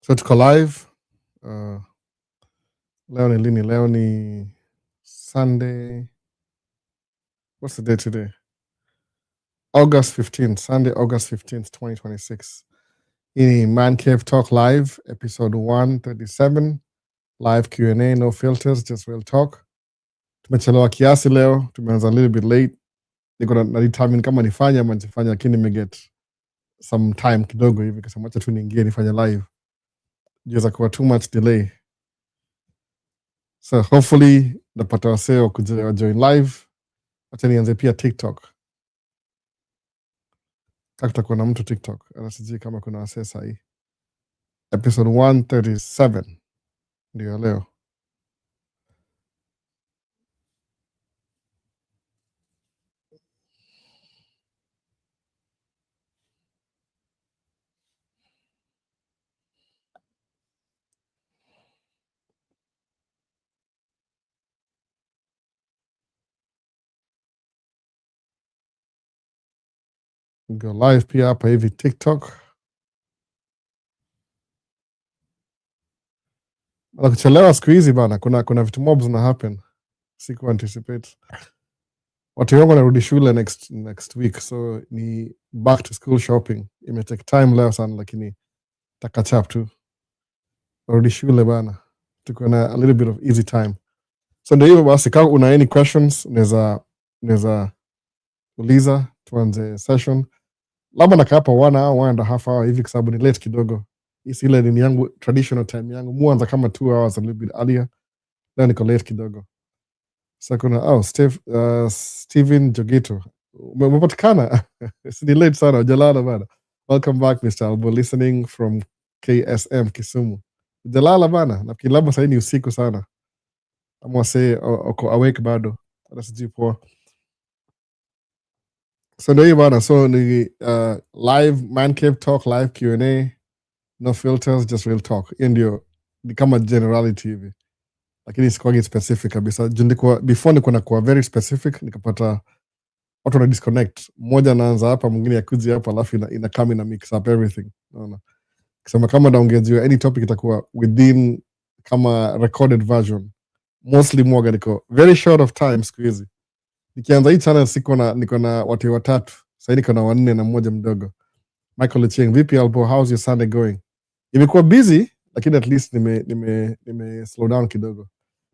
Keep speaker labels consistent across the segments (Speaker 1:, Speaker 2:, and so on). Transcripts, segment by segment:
Speaker 1: So tuko live. Leo ni lini? Leo ni Sunday. What's the date today? August 15th. Sunday, August 15th, 2026. Hii ni Man Cave Talk Live, episode 137. Live Q&A, no filters, just real talk. Tumechelewa kiasi leo. Tumeanza a little bit late. Niko na determine kama nifanye ama nisifanye, lakini nimeget some time kidogo hivi kasema acha tu niingie nifanye live. Jiweza kuwa too much delay. So hopefully napata waseo kuja join live. Acha nianze pia TikTok. Kutakuwa na mtu TikTok. Ana sijui kama kuna wasee sahi. Episode 137 ndio leo. Go live pia hapa hivi TikTok. Ala kuchelewa siku hizi bana, kuna vitu mobs na happen. Siku anticipate. Watu wangu wanarudi shule next week, so ni back to school shopping. Ime take time leo sana, lakini catch up tu. Warudi shule bana. Tuko na a little bit of easy time. So ndio hivyo basi, kama una any questions unaweza uliza, tuanze session. Labda nakaa hapa 1.5 hour hivi kwa sababu ni late kidogo. Hii ile ni yangu traditional time yangu. Muanza kama 2 hours a little bit earlier. Leo niko late kidogo. So kuna Steven Jogito. Umepatikana? Si ni late sana, hujalala bana. Welcome back Mr. Albo, listening from KSM Kisumu. Hujalala bana, nafikiri labda sasa ni usiku sana. Ama say uko awake bado. Hata sijui poa. So ndio bana, so ni live Man Cave Talk, live Q&A, no filters, just real talk. Ndio ni kama generality hivi. Lakini sikuwa specific kabisa. Before niko na kuwa very specific, nikapata watu wana disconnect. Mmoja anaanza hapa, mwingine yakuja hapa, alafu ina come in mix up everything. Unaona? Kisema kama naongezea any topic itakuwa within kama recorded version. Mostly mwaga niko very short of time siku hizi. Nikianza hii channel niko na watu watatu. Sasa niko na 4 na mmoja mdogo. Michael Cheng, VP Albo, how's your Sunday going? Imekuwa busy, lakini at least nime slow down kidogo.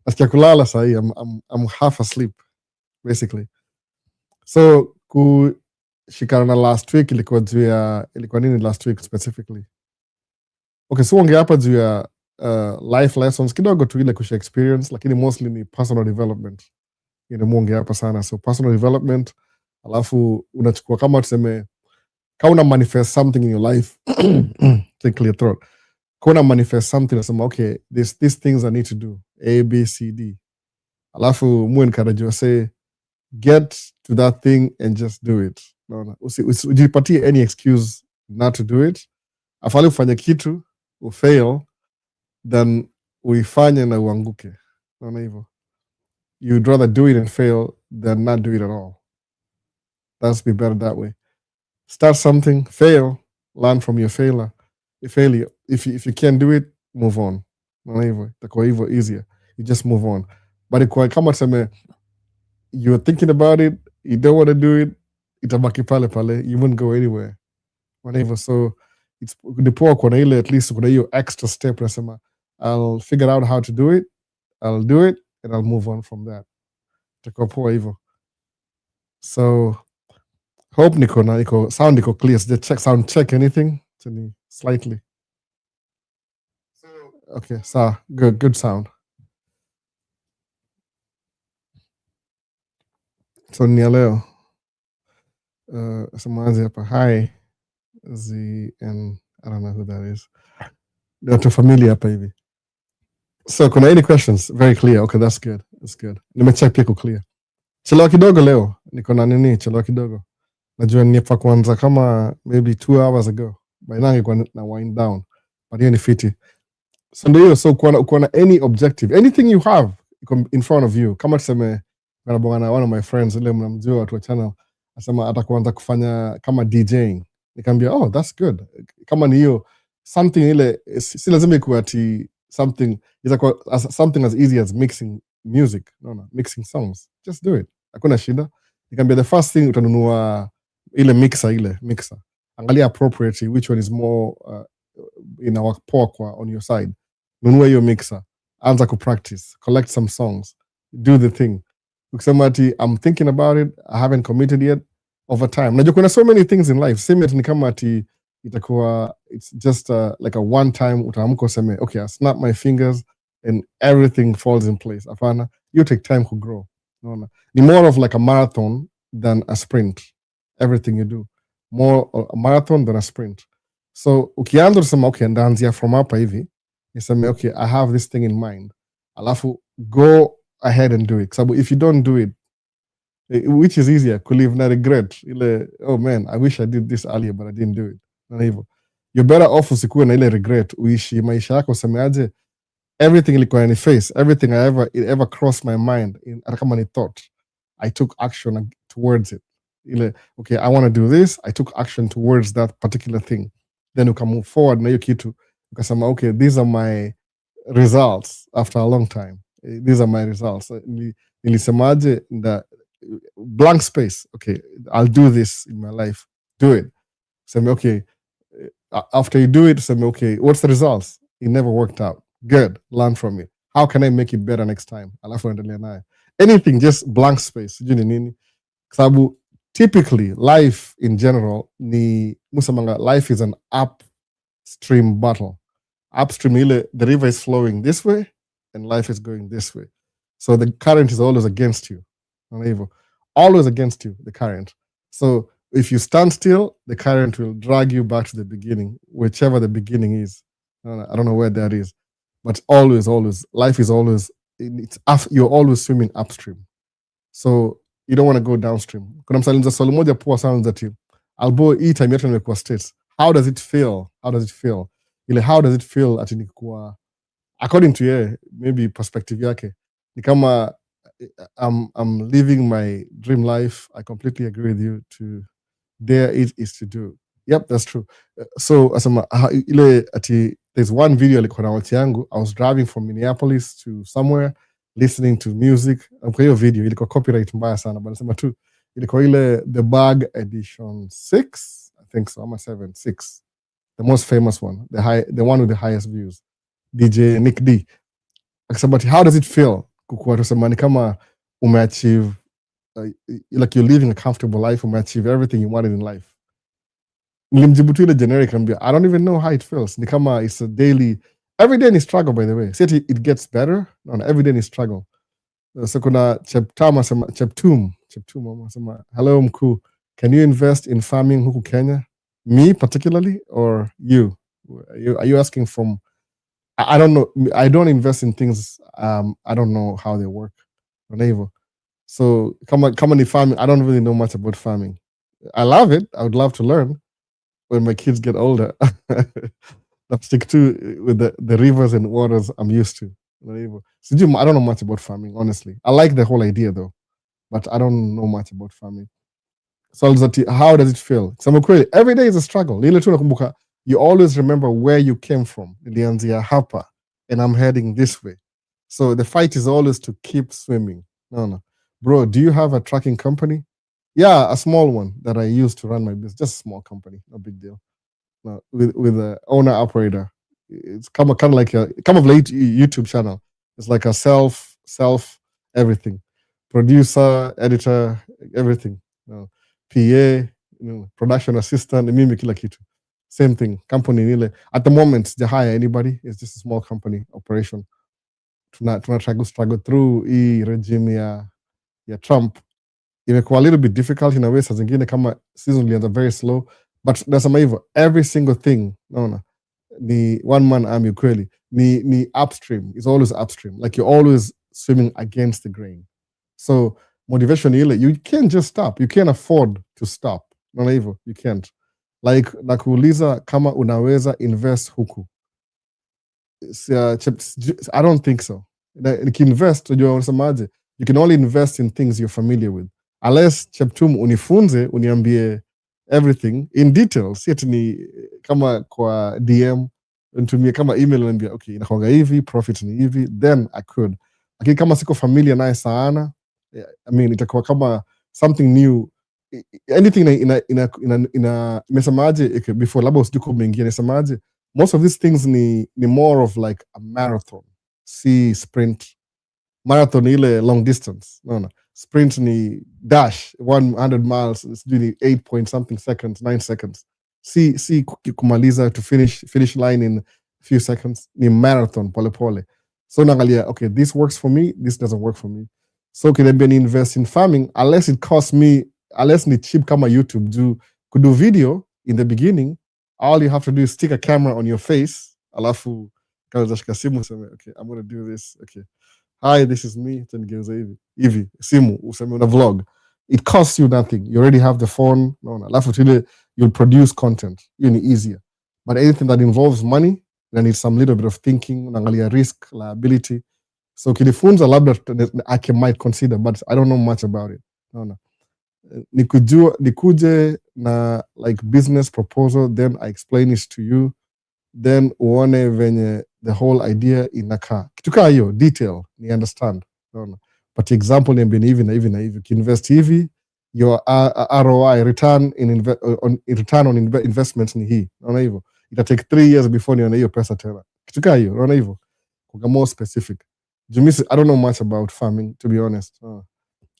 Speaker 1: Nasikia kulala sahi, I'm half asleep basically. So kushikana na last week ilikuwa nini last week specifically? Okay, so ongea hapa juu ya life lessons kidogo tu, ile kusha experience, lakini mostly ni personal development. Muongea hapa sana. So personal development, alafu unachukua kama tuseme kama una manifest something in your life take clear throat. Kona manifest something, nasema okay, these things I need to do A, B, C, D. Alafu encourage say get to that thing and just do it. No. Ujipatie any excuse not to do it. Afali ufanye kitu ufail, then uifanye na uanguke. Naona hivyo. You'd rather do it and fail than not do it at all. That's be better that way. Start something, fail, learn from your failure. If you can't do it, move on. Itakuwa hivyo easier. You just move on. But ikuwa kama tuseme you're thinking about it, you don't want to do it, itabaki pale pale, you won't go anywhere. So it's the poor kuna ile at least kuna hiyo extra step, nasema I'll figure out how to do it, I'll do it, and I'll move on from that. Itakuwa poa hivyo. So hope niko sound niko clear. Just sound check anything to me slightly. Okay, so good sound. So ni leo someone's hapa, hi Z, and I don't know who that is. They're too familiar hapa hivi. So kuna any questions? Very clear. Okay, that's good. Nimecheck pia clear. Chelewa kidogo leo. Niko na nini chelewa kidogo. Najua nifa kuanza kama maybe 2 hours ago. By now nilikuwa na wind down. But hiyo ni fiti. So ndio, so kuna any objective, anything you have in front of you. Kama tuseme na one of my friends ile mnamjua watu wa channel, asema atakuanza kufanya kama DJing. Nikamwambia, oh, that's good. Kama ni hiyo something ile si lazima ikuwe ati something something as easy as mixing music, mixing songs, just do it, hakuna shida. Nikamwambia the first thing utanunua ile mixer, angalia appropriately which one is more inawapoa kwa on your side, nunua hiyo mixer, anza kupractice, collect some songs, do the thing. Ukisema ati I'm thinking about it, I haven't committed yet, over time. Najua kuna so many things in life, same ni kama ati itakuwa it's just like a one time utaamka useme okay, I snap my fingers and everything falls in place. Hapana, you take time to grow. Unaona, ni more of like a marathon than a sprint. Everything you do, more a marathon than a sprint. So ukianza kusema okay, ndaanzia from hapa hivi, niseme okay, I have this thing in mind, alafu go ahead and do it. So if you don't do it, which is easier, could live na regret ile, oh man, I wish I did this earlier but I didn't do it. Na hivyo you're better off usikuwe na ile regret, uishi maisha yako usemeaje, everything ilikuwa ni face, everything it ever crossed my mind, hata kama ni thought, I took action towards it. Ile okay, I want to do this, I took action towards that particular thing, then you can move forward na hiyo kitu ukasema okay, these are my results after a long time, these are my results. Nilisemaje, the blank space, okay, I'll do this in my life, do it. Say okay, after you do it, say okay, what's the results? It never worked out, good, learn from it, how can I make it better next time? Alafu endelea naye, anything, just blank space. Sijui ni nini, sababu typically life in general ni musamanga, life is an upstream battle. Upstream ile, the river is flowing this way and life is going this way, so the current is always against you. Always against you, the current. So if you stand still, the current will drag you back to the beginning, whichever the beginning is. I don't know where that is, but always, life is always, you're always swimming upstream. So you don't want to go downstream. Kuna msalinza swali moja poa sana that you, albo hii time yetu nimekuwa states, how does it feel? Ile how does it feel ati nikuwa, according to ye, maybe perspective yake, ni kama I'm living my dream life. I completely agree with you. To dare it is to do. Yep, that's true. So asema ile ati, there's one video like when I was driving from Minneapolis to somewhere, listening to music. Kwa hiyo video ilikuwa copyright mbaya sana, but nasema tu ilikuwa ile The Bag edition 6, I think so, ama 7, 6, the most famous one, the one with the highest views, DJ Nick D. Akasema how does it feel kukuwa tusema ni kama umeachieve, like you're living a comfortable life, umeachieve everything you wanted in life. Nilimjibu tu ile generic, I don't even know how it feels. Ni kama it's a daily, every day ni struggle, by the way. See, it gets better. No, every day ni struggle. So kuna Cheptum asema, hello mkuu, can you invest in farming huku Kenya? Me particularly, or you? Are you asking from, I don't know. I don't invest in things. I don't know how they work. So come on, farming. I don't really know much about farming. I love it. I would love to learn when my kids get older. I'll stick to with the rivers and waters I'm used to. So I don't know much about farming, honestly. I like the whole idea though, but I don't know much about farming. So how does it feel? Every day is a struggle. You always remember where you came from. Hapa, and I'm heading this way. So the fight is always to keep swimming. No. Bro, do you have a trucking company? Yeah, a small one that I use to run my business. Just a small company, no big deal. No, with an owner-operator. It's kind of like a YouTube channel. It's like a self everything. Producer, editor, everything. PA, production assistant, mimi kila kitu. Same thing. Company nile. At the moment, they hire anybody. It's just a small company operation. Tuna struggle through hii regime ya Trump. Imekuwa a little bit difficult in a way. Saa zingine kama season ilianza very slow. But nasema hivyo, every single thing, ni one man army kweli. Ni upstream. It's always upstream. Like you're always swimming against the grain. So motivation ile, you can't just stop. You can't afford to stop. Naona hivyo, you can't. Like nakuuliza kama unaweza invest huku. I don't think so. Invest, you can only invest in things you're familiar with. Unless Cheptum unifunze, uniambie everything in detail. Si ati ni kama kwa DM nitumie kama email niambia okay inakuanga hivi, profit ni hivi, then I could. Lakini kama siko familiar naye sana, I mean itakuwa kama something new. Anything imesemaje before labda usijiko umeingia, nisemaje most of these things ni more of like a marathon, si sprint. Marathon ile long distance, no. Sprint ni dash 100 miles, it's doing 8 point something seconds, 9 seconds. Si kumaliza to finish line in a few seconds, ni marathon pole pole. So naangalia okay, this works for me, this doesn't work for me. So kiniambia ni invest in farming unless it costs me, unless ni cheap kama YouTube. Could do video in the beginning, all you have to do is stick a camera on your face, alafu kaza shika simu useme okay, I'm going to do this. Okay, hi, this is me. Tengeuza hivi simu useme una vlog. It costs you nothing, you already have the phone. Alafu tile you'll produce content, easier. But anything that involves money, then needs some little bit of thinking, unaangalia risk, liability. So kilifunza labda I might consider, but I don't know much about it. Nikuje na like business proposal, then I explain it to you, then uone venye the whole idea inakaa. Kitu kaa hiyo detail ni understand. But example niambie hivi na hivi na hivi, invest hivi, your ROI, return on investments ni hii. Unaona hivyo? Ita take 3 years before nione hiyo pesa tena. Kitu kaa hiyo, unaona hivyo? Kuga more specific. Jumisi, I don't know much about farming, to be honest.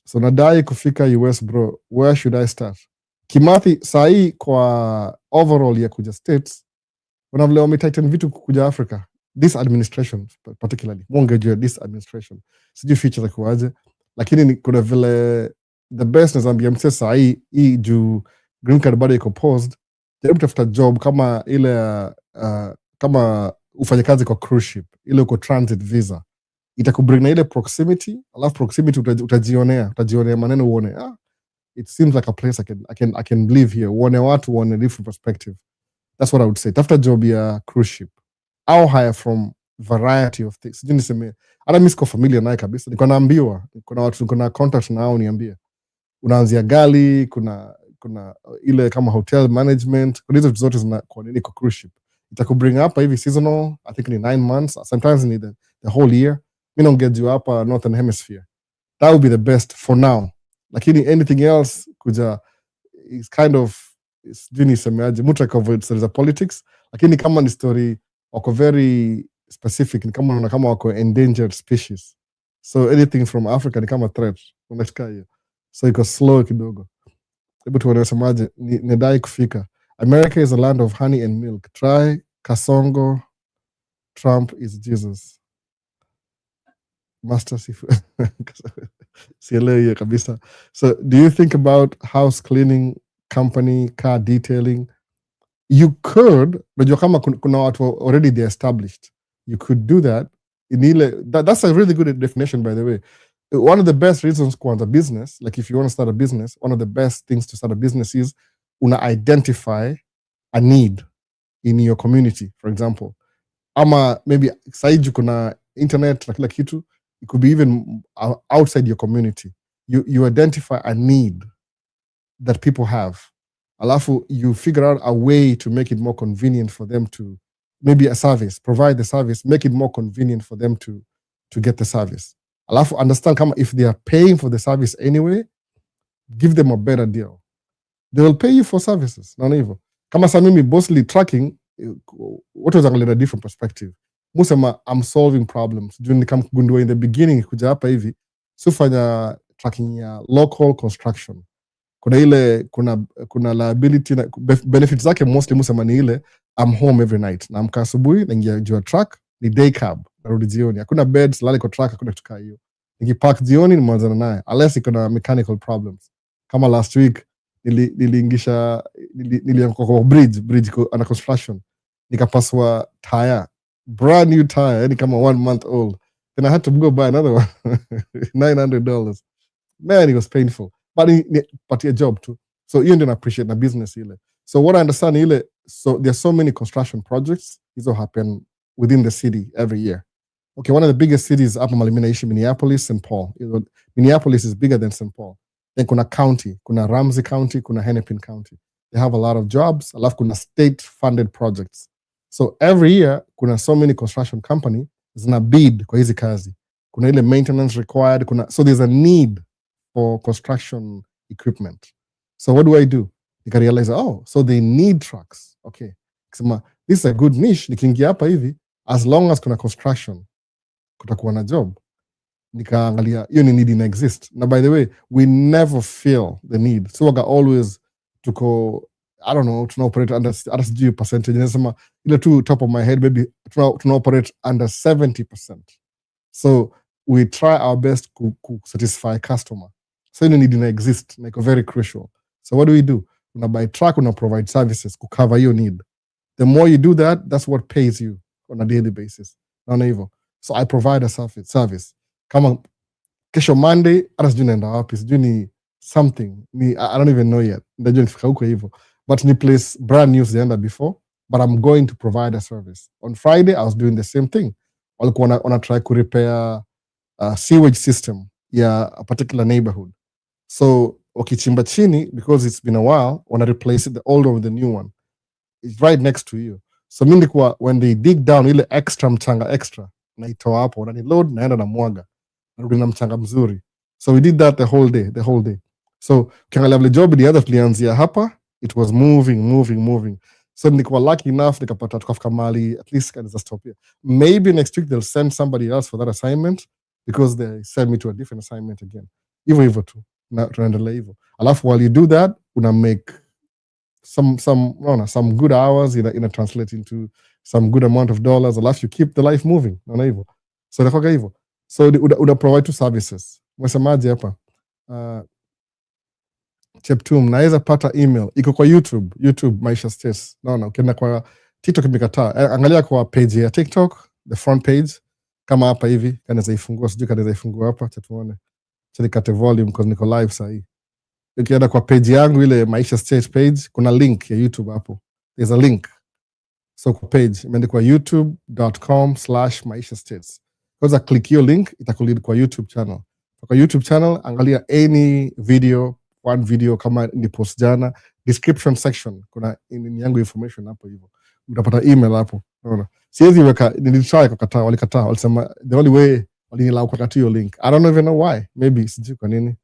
Speaker 1: So nadai kufika US bro, where should I start? Kimathi sahi kwa overall ya kuja States, kuna vile wametighten vitu kuja Africa. This administration particularly, mwongejua this administration. Sijui feature za kuwaje, lakini kuna vile the best nazambia mse sahi hii juu green card bado iko paused, jaribu tafuta job kama ile kama ufanye kazi kwa cruise ship, ile uko transit visa. Itakubring na ile proximity, alafu proximity utajionea maneno uone, it seems like a place I can live here. Uone watu, uone different perspective. That's what I would say. Tafuta job ya cruise ship. Au hire from variety of things. Sijui niseme, hata mimi siko familiar naye kabisa. Niko naambiwa, kuna watu niko na contact nao niambia. Unaanzia gali, kuna ile kama hotel management, kuna hizo zote zina kwa nini kwa cruise ship. Itakubring hapa hivi seasonal, I think ni 9 months, sometimes ni the whole year. Mimi naongea you hapa Northern Hemisphere. That would be the best for now. Lakini anything else kuja is kind of sijui semeaje, mtu avoid stories of politics, lakini kama ni story wako very specific, ni kama unaona kama wako endangered species. So anything from Africa ni kama threat. Unasikia hiyo. So iko slow kidogo. Hebu tuone semaje, nidai kufika. America is a land of honey and milk. Try Kasongo. Trump is Jesus. Master Sifu. Sielewi kabisa. So do you think about house cleaning company, car detailing? You could, but kama kuna watu already they established, you could do that. That's a really good definition, by the way. One of the best reasons to start a business, like if you want to start a business, one of the best things to start a business is una identify a need in your community, for example. Ama maybe saiji kuna internet na kila kitu, it could be even outside your community. You identify a need that people have. Alafu, you figure out a way to make it more convenient for them to, maybe a service, provide the service, make it more convenient for them to get the service. Alafu, understand if they are paying for the service anyway, give them a better deal. They will pay you for services. Naona hivyo. Kama sa mimi mostly tracking, what was a different perspective. Musema, I'm solving problems. Juu nikamgundua in the beginning, kuja hapa hivi, sufanya tracking ya local construction. Kuna liability na benefits zake mostly musema ni ile I'm home every night. Na amka asubuhi naingia juu ya truck ni day cab narudi jioni. Hakuna beds lale kwa truck, hakuna tukaa hiyo. Nikipark jioni nimalizana naye unless iko mechanical problems. Kama last week niliingisha kwa bridge under construction. Nikapaswa tire, brand new tire, yani kama 1 month old. Then I had to go buy another one. $900. Man, it was painful. But a job too. So you don't appreciate the business ile. So what I understand ile, so there's so many construction projects these will happen within the city every year. Okay, one of the biggest cities hapa Malimina ishi Minneapolis, St. Paul. Minneapolis is bigger than St. Paul. Then kuna county, kuna Ramsey County, kuna Hennepin County. They have a lot of jobs. Alafu kuna state funded projects. So every year kuna so many construction company zina bid kwa hizi kazi. Kuna ile maintenance required, so there's a need for construction equipment. So what do? Nika realize, so they need trucks. Okay. Kusema, this is a good niche. Nikiingia hapa hivi, as long as kuna construction, kutakuwa na job. Nikaangalia, hiyo ni need ina exist. Now, by the way, we never feel the need. So waga always tuko, I don't know, tuna operate under, RSG percentage. Nasema, ile tu top of my head, maybe tuna operate under 70%. So we try our best to satisfy customer. So you need to exist, like very crucial. So what do? Una buy truck, una provide services to cover your need. The more you do that, that's what pays you on a daily basis. So I provide a service. Kama kesho Monday, hata sijui naenda wapi, sijui ni something. I don't even know yet. Ndajua nifika huko hivyo. But ni place brand new sijaenda before, but I'm going to provide a service. On Friday, I was doing the same thing. Walikuwa wana try to repair a sewage system a particular neighborhood. So wakichimba chini, because it's been a while, wana replace the old one with the new one. It's right next to you. So mimi when they dig down ile extra mchanga extra, naitoa hapo, na ni load naenda na mwaga. Narudi na mchanga mzuri. So we did that the whole day. So ukiangalia vile job the other tulianzia hapa, it was moving. So nilikuwa lucky enough nikapata tukafika mali, at least kanaweza stop here. Maybe next week they'll send somebody else for that assignment because they send me to a different assignment again. Hivyo tu. Na tunaendelea hivyo. Alafu while you do that, una make some good hours in translate into some good amount of dollars. Alafu you keep the life moving. Naona hivyo. So inakuwa hivyo. So una provide two services. Mwasemaje hapa? Cheptum, naweza pata email. Iko kwa YouTube Maisha States. Naona, ukienda kwa TikTok imekataa. Angalia kwa page ya TikTok, the front page. Kama hapa hivi, kanaweza ifungua, sijui kanaweza ifungua hapa, cha tuone. Cha nikate volume, because niko live sahi. Ukienda kwa page yangu ile Maisha States page, kuna link ya YouTube hapo. There's a link. So kwa page, imeandikwa youtube.com/Maisha States. Kwanza click hiyo link, itakulead kwa YouTube channel. Kwa YouTube channel, angalia any video, one video kama ni post jana, description section, kuna yangu information hapo hivyo. Utapata email hapo. Unaona? Siwezi weka, nilitry kukataa, walikataa, walisema the only way waliniallow kukataa hiyo link. I don't even know why. Maybe sijui kwa nini.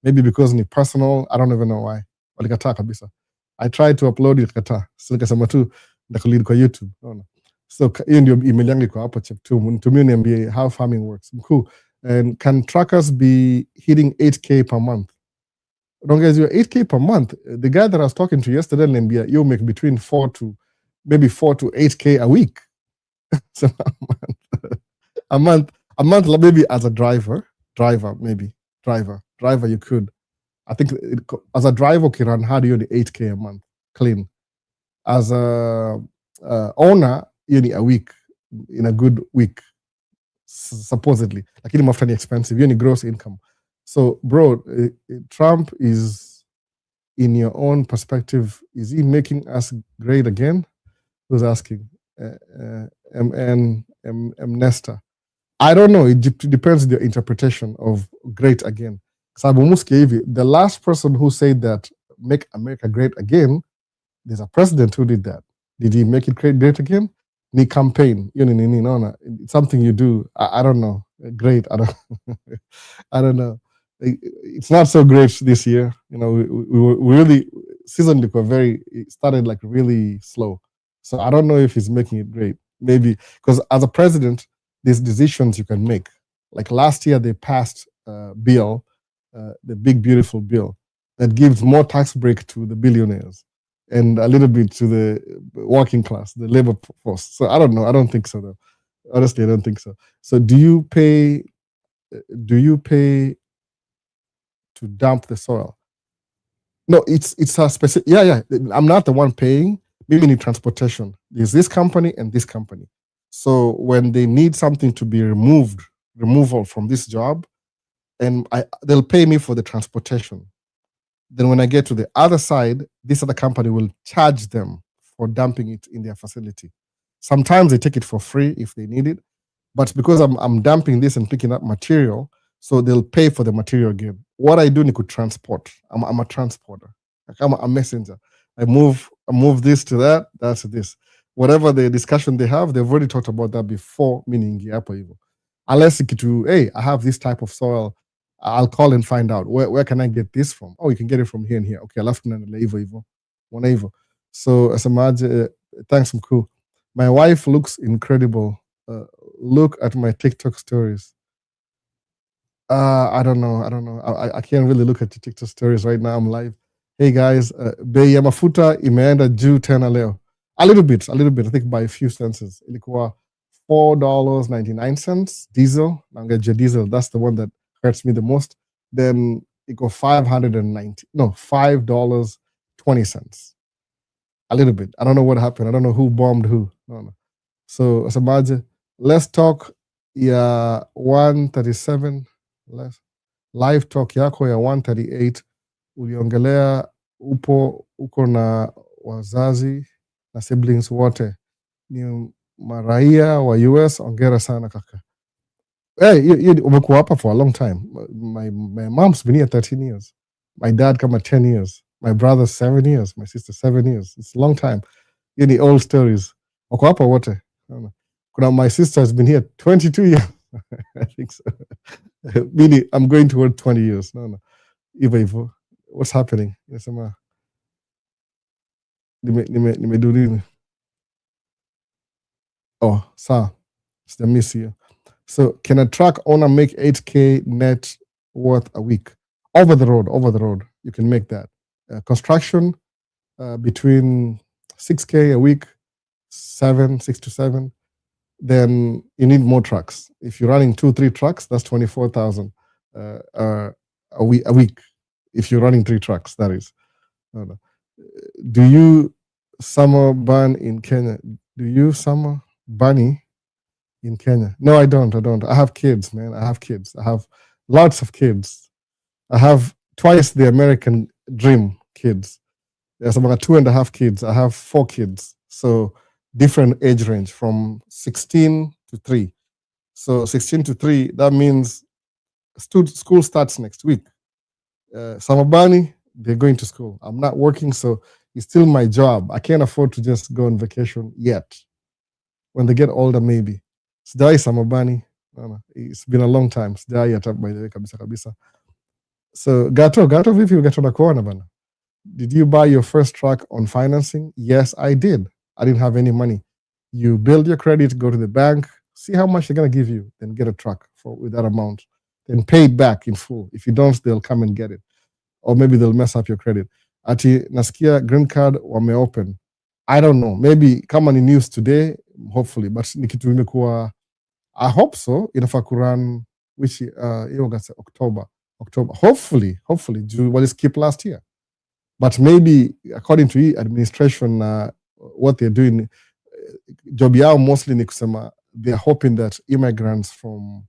Speaker 1: Maybe because ni personal, I don't even know why. Walikataa kabisa. I tried to upload it, kataa. So nikasema tu ndakulead kwa YouTube. Unaona? So hiyo ndio email yangu iko hapo Cheptum. Nitumie niambie how farming works. Cool. And can trackers be hitting 8K per month? Don't guys, you're 8K per month. The guy that I was talking to yesterday, Niambia, you make between 4 to 8K a week. So a month, maybe as a driver, maybe driver, you could. I think as a driver, can run hard, you only 8K a month, clean. As a owner, you need a week, in a good week, supposedly. Like in mafuta ni expensive, you need gross income. So, bro, Trump is, in your own perspective, is he making us great again? Who's asking? Nesta. I don't know. It depends on the interpretation of great again. The last person who said that, make America great again, there's a president who did that. Did he make it great again? Ni campaign. It's something you do. I don't know. Great. I don't know. It's not so great this year. We really, season started like really slow. So I don't know if he's making it great. Maybe because as a president, there's decisions you can make. Like last year, they passed a bill, the big beautiful bill that gives more tax break to the billionaires and a little bit to the working class, the labor force. So I don't know. I don't think so though. Honestly, I don't think so. So do you pay to dump the soil? No, it's a specific. Yeah. I'm not the one paying. Maybe need transportation. There's this company and this company. So when they need something to be removal from this job, and they'll pay me for the transportation. Then when I get to the other side, this other company will charge them for dumping it in their facility. Sometimes they take it for free if they need it, but because I'm dumping this and picking up material, so they'll pay for the material again. What I do, I could transport. I'm a transporter. I'm a messenger. I move this to that, that's this. whatever the discussion they have, they've already talked about that before, meaning hapo hivyo. Unless ikitu, hey, I have this type of soil, I'll call and find out where can I get this from. Oh, you can get it from here and here. Okay, alafu tunaendelea hivyo hivyo, wana hivyo. So asemaje, thanks mkuu. My wife looks incredible. Look at my TikTok stories. I don't know. I can't really look at your TikTok stories right now. I'm live. Hey guys, bei ya mafuta imeenda juu tena leo. A little bit. I think by a few cents. Ilikuwa $4.99 diesel. Nangeja diesel. That's the one that hurts me the most. Then it go $5.20. A little bit. I don't know what happened. I don't know who bombed who. No. So Samaje, let's talk ya 137 live talk yako ya 138 uliongelea uko na wazazi na siblings wote ni maraia wa US. Ongera sana kaka. Hey, umekuwa hapa for a long time. My mom's been here 13 years. My dad kama 10 years. My brother 7 years. My sister 7 years. It's a long time. Ni old stories. Wako hapa wote. Kuna my sister has been here 22 years. I think so. Meaning I'm going toward 20 years. No. Hivyo. What's happening? Nasema nimedu nini? Oh, sawa. Sijamiss here. So can a truck owner make 8K net worth a week? Over the road, you can make that. Construction, between 6K a week, 6 to 7. Then you need more trucks. If you're running 2-3 trucks, that's 24,000 a week. If you're running 3 trucks, that is. Do you summer burn in Kenya? Do you summer bunny in Kenya? No, I don't. I have kids, man. I have lots of kids. I have twice the American dream kids. There's about 2.5 kids. I have 4 kids. So different age range from 16 to 3. So 16 to 3, that means school starts next week. Summer bunny, they're going to school. I'm not working, so it's still my job. I can't afford to just go on vacation yet. When they get older, maybe. Sijai summer bunny. No. It's been a long time. Sijai hata by the way kabisa. So Gato vipi Gato na kuona bana? Did you buy your first truck on financing? Yes, I did. I didn't have any money. You build your credit, go to the bank, see how much they're going to give you, then get a truck with that amount. Then pay it back in full. If you don't, they'll come and get it. Or maybe they'll mess up your credit. Ati nasikia green card wame open. I don't know. Maybe come on in news today, hopefully. But nikitu imekuwa, I hope so. Inafaa kurun which October. Hopefully. Well, skip last year. But maybe according to administration, what they're doing, job yao mostly ni kusema they're hoping that immigrants from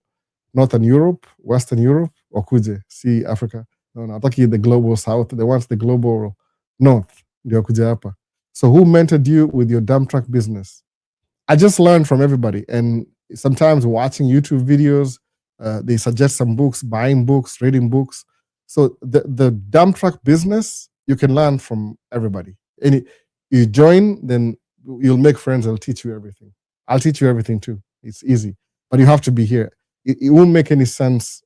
Speaker 1: Northern Europe, Western Europe, wakuje see Africa. No, hataki the global South. They want the global North. Ndio kuja hapa. So who mentored you with your dump truck business? I just learned from everybody. And sometimes watching YouTube videos, they suggest some books, buying books, reading books. So the dump truck business, you can learn from everybody. And you join, then you'll make friends. I'll teach you everything. I'll teach you everything too. It's easy. But you have to be here. It won't make any sense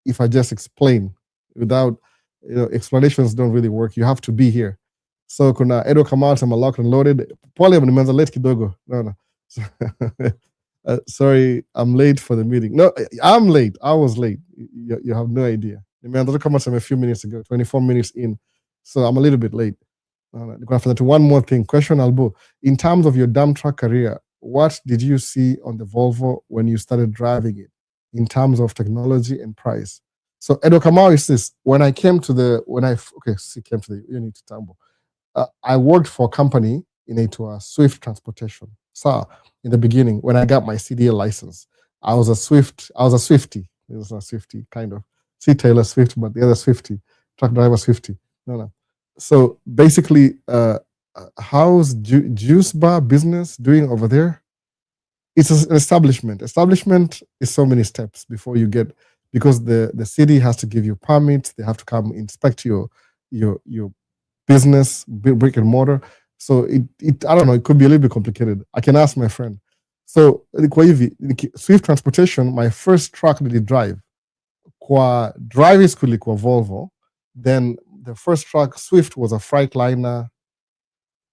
Speaker 1: if I just explain. Without explanations don't really work. You have to be here. So kuna Edo Kamal sama locked and loaded. Pole nimeanza late kidogo. No. Sorry, I'm late for the meeting. No, I'm late. I was late. You have no idea. Nimeanza kama a few minutes ago, 24 minutes in. So I'm a little bit late. One more thing. Question Albo. In terms of your dump truck career, what did you see on the Volvo when you started driving it in terms of technology and price? So Edo Kamau is this. When I came to the unit to Tambo, I worked for a company in Swift Transportation. So in the beginning, when I got my CDL license, I was a Swiftie. It was a Swiftie, kind of. See Taylor Swift, but the other Swiftie, truck driver Swiftie. No. So basically, how's Juice Bar business doing over there? It's an establishment. Establishment is so many steps before you get, because the city has to give you permits. They have to come inspect your business, brick and mortar. So I don't know, it could be a little bit complicated. I can ask my friend. So kwa hivi, Swift Transportation, my first truck nilidrive kwa driving school ilikuwa Volvo. Then the first truck Swift was a Freightliner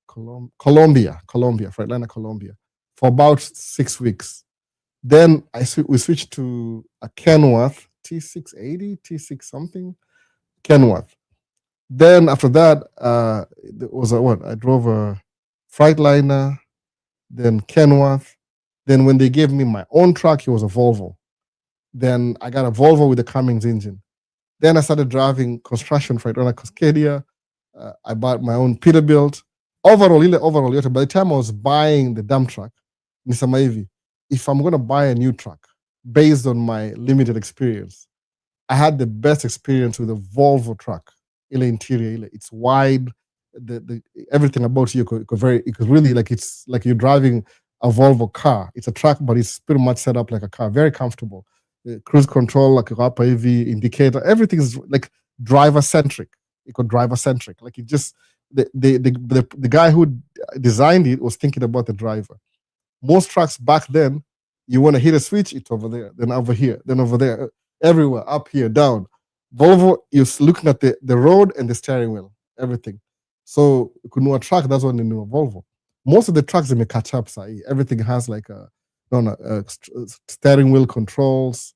Speaker 1: Colombia, Freightliner Colombia, for about 6 weeks. Then we switched to a Kenworth T680, T6 something, Kenworth. Then after that, it was I drove a Freightliner, then Kenworth. Then when they gave me my own truck, it was a Volvo. Then I got a Volvo with a Cummins engine. Then I started driving construction Freightliner Cascadia. I bought my own Peterbilt. Overall, by the time I was buying the dump truck, nisema hivi, if I'm going to buy a new truck based on my limited experience, I had the best experience with a Volvo truck. Ile interior, it's wide. The everything about you it really like it's like you're driving a Volvo car. It's a truck, but it's pretty much set up like a car. Very comfortable. Cruise control, like a AV indicator. Everything is like driver centric. Driver centric. Like it just the guy who designed it was thinking about the driver. Most trucks back then, you want to hit a switch, it's over there, then over here, then over there, everywhere, up here, down. Volvo, you're looking at the road and the steering wheel, everything. So kunua truck, that's what you know Volvo. Most of the trucks they may catch up. Everything has like a steering wheel controls,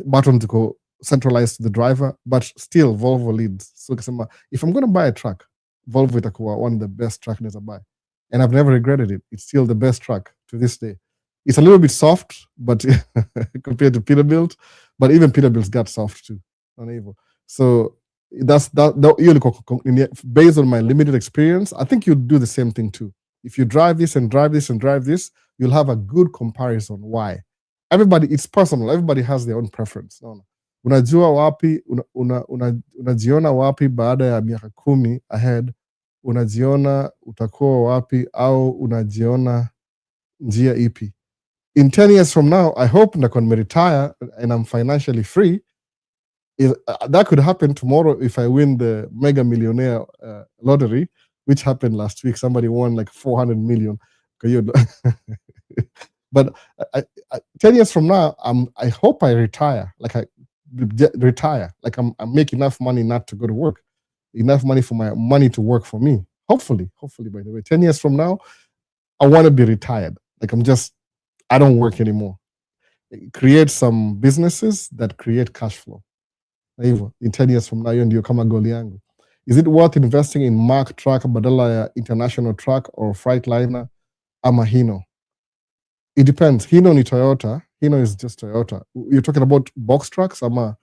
Speaker 1: button to go centralized to the driver, but still Volvo leads. So if I'm going to buy a truck, Volvo is one of the best trucks I buy. And I've never regretted it. It's still the best truck to this day. It's a little bit soft, but compared to Peterbilt, but even Peterbilt's got soft too. So that's based on my limited experience. I think you'll do the same thing too. If you drive this and drive this and drive this, you'll have a good comparison. Why? Everybody, it's personal. Everybody has their own preference. Unajua wapi, unajiona wapi baada ya miaka 10 ahead, unajiona utakuwa wapi au unajiona njia ipi. In 10 years from now, I hope I retire and I'm financially free. That could happen tomorrow if I win the Mega Millionaire lottery, which happened last week. Somebody won like 400 million. But 10 years from now, I hope I retire. Like I retire. Like I'm make enough money not to go to work. Enough money for my money to work for me. Hopefully, by the way. 10 years from now, I want to be retired. Like I don't work anymore. Create some businesses that create cash flow. In 10 years from now, you're kama goal yangu. Is it worth investing in Mark truck badala ya international truck or Freightliner ama Hino? It depends. Hino ni Toyota. Hino is just Toyota. You're talking about box trucks ama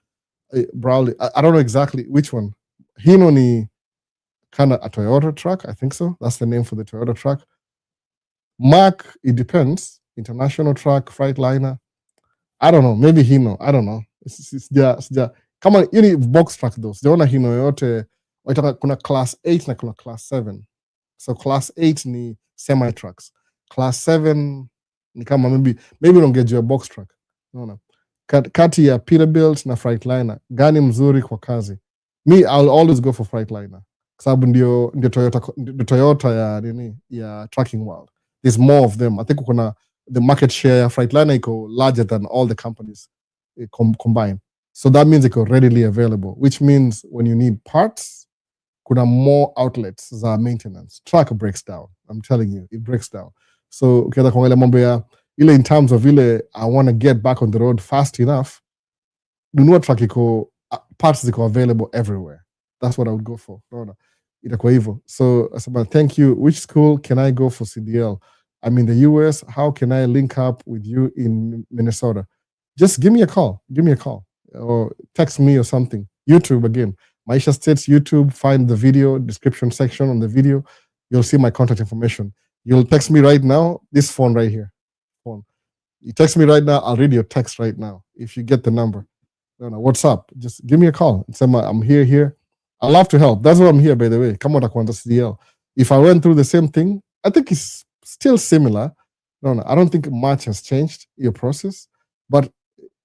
Speaker 1: Brawley. I don't know exactly which one. Hino ni kind of a Toyota truck. I think so. That's the name for the Toyota truck. Mark, it depends. International truck, Freightliner. I don't know. Maybe Hino. I don't know. Come on, you need box truck though. Sijaona Hino yote. Kuna class 8 na kuna class 7. So class 8 ni semi trucks. Class 7 ni kama maybe unangejua box truck. Unaona. Kati ya Peterbilt na Freightliner, gani mzuri kwa kazi? Me, I'll always go for Freightliner. Kwa sababu ndio Toyota ya trucking world. There's more of them. I think the market share Freightliner iko larger than all the companies combined. So that means it's readily available, which means when you need parts, kuna more outlets za maintenance. Truck breaks down. I'm telling you, it breaks down. So ukienda kuangalia mambo ya ile in terms of ile I want to get back on the road fast enough, nunua truck parts ziko available everywhere. That's what I would go for. Itakuwa hivyo. So I said, thank you. Which school can I go for CDL? I'm in the US. How can I link up with you in Minnesota? Just give me a call. Or text me or something. YouTube again. Maisha States YouTube. Find the video description section on the video. You'll see my contact information. You'll text me right now. This phone right here. You text me right now. I'll read your text right now. If you get the number. What's up? Just give me a call. I'm here. I love to help. That's why I'm here, by the way. Come on, Takwanda CDL. If I went through the same thing, I think it's still similar. I don't think much has changed your process, but